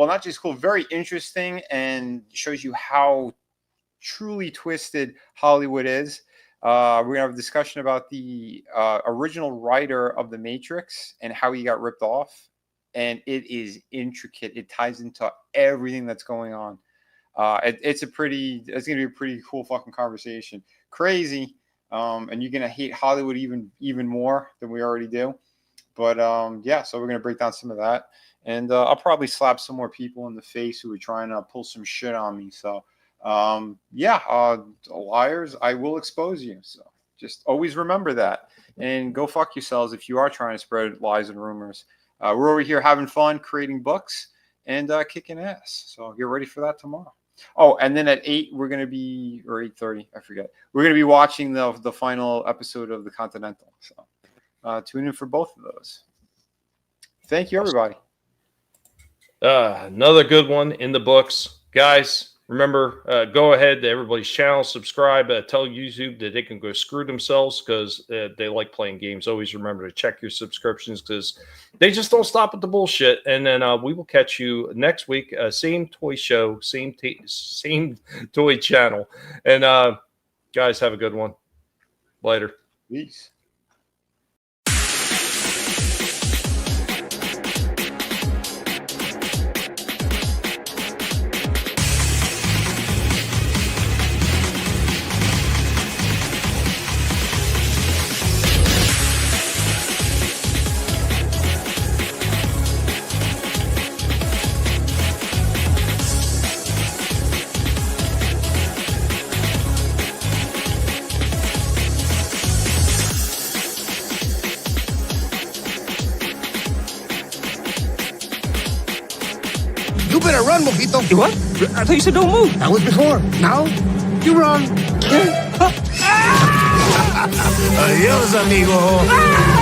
not just cool, very interesting, and shows you how truly twisted Hollywood is. We're going to have a discussion about the original writer of The Matrix and how he got ripped off. And it is intricate. It ties into everything that's going on. It's going to be a pretty cool fucking conversation. Crazy. And you're going to hate Hollywood even more than we already do. But yeah, so we're going to break down some of that. And I'll probably slap some more people in the face who are trying to pull some shit on me. So yeah, liars, I will expose you. So just always remember that, and go fuck yourselves if you are trying to spread lies and rumors. We're over here having fun, creating books, and kicking ass. So get ready for that tomorrow. Oh, and then at 8, we're going to be, or 8:30, I forget. We're going to be watching the final episode of The Continental. So tune in for both of those. Thank you, everybody. Another good one in the books. Guys, remember, go ahead to everybody's channel, subscribe, tell YouTube that they can go screw themselves because they like playing games. Always remember to check your subscriptions because they just don't stop at the bullshit. And then we will catch you next week. Same toy show, same toy channel. And guys, have a good one. Later. Peace. You better run, Mojito. You what? I thought you said don't move. That was before. Now, you run. Adios, amigo.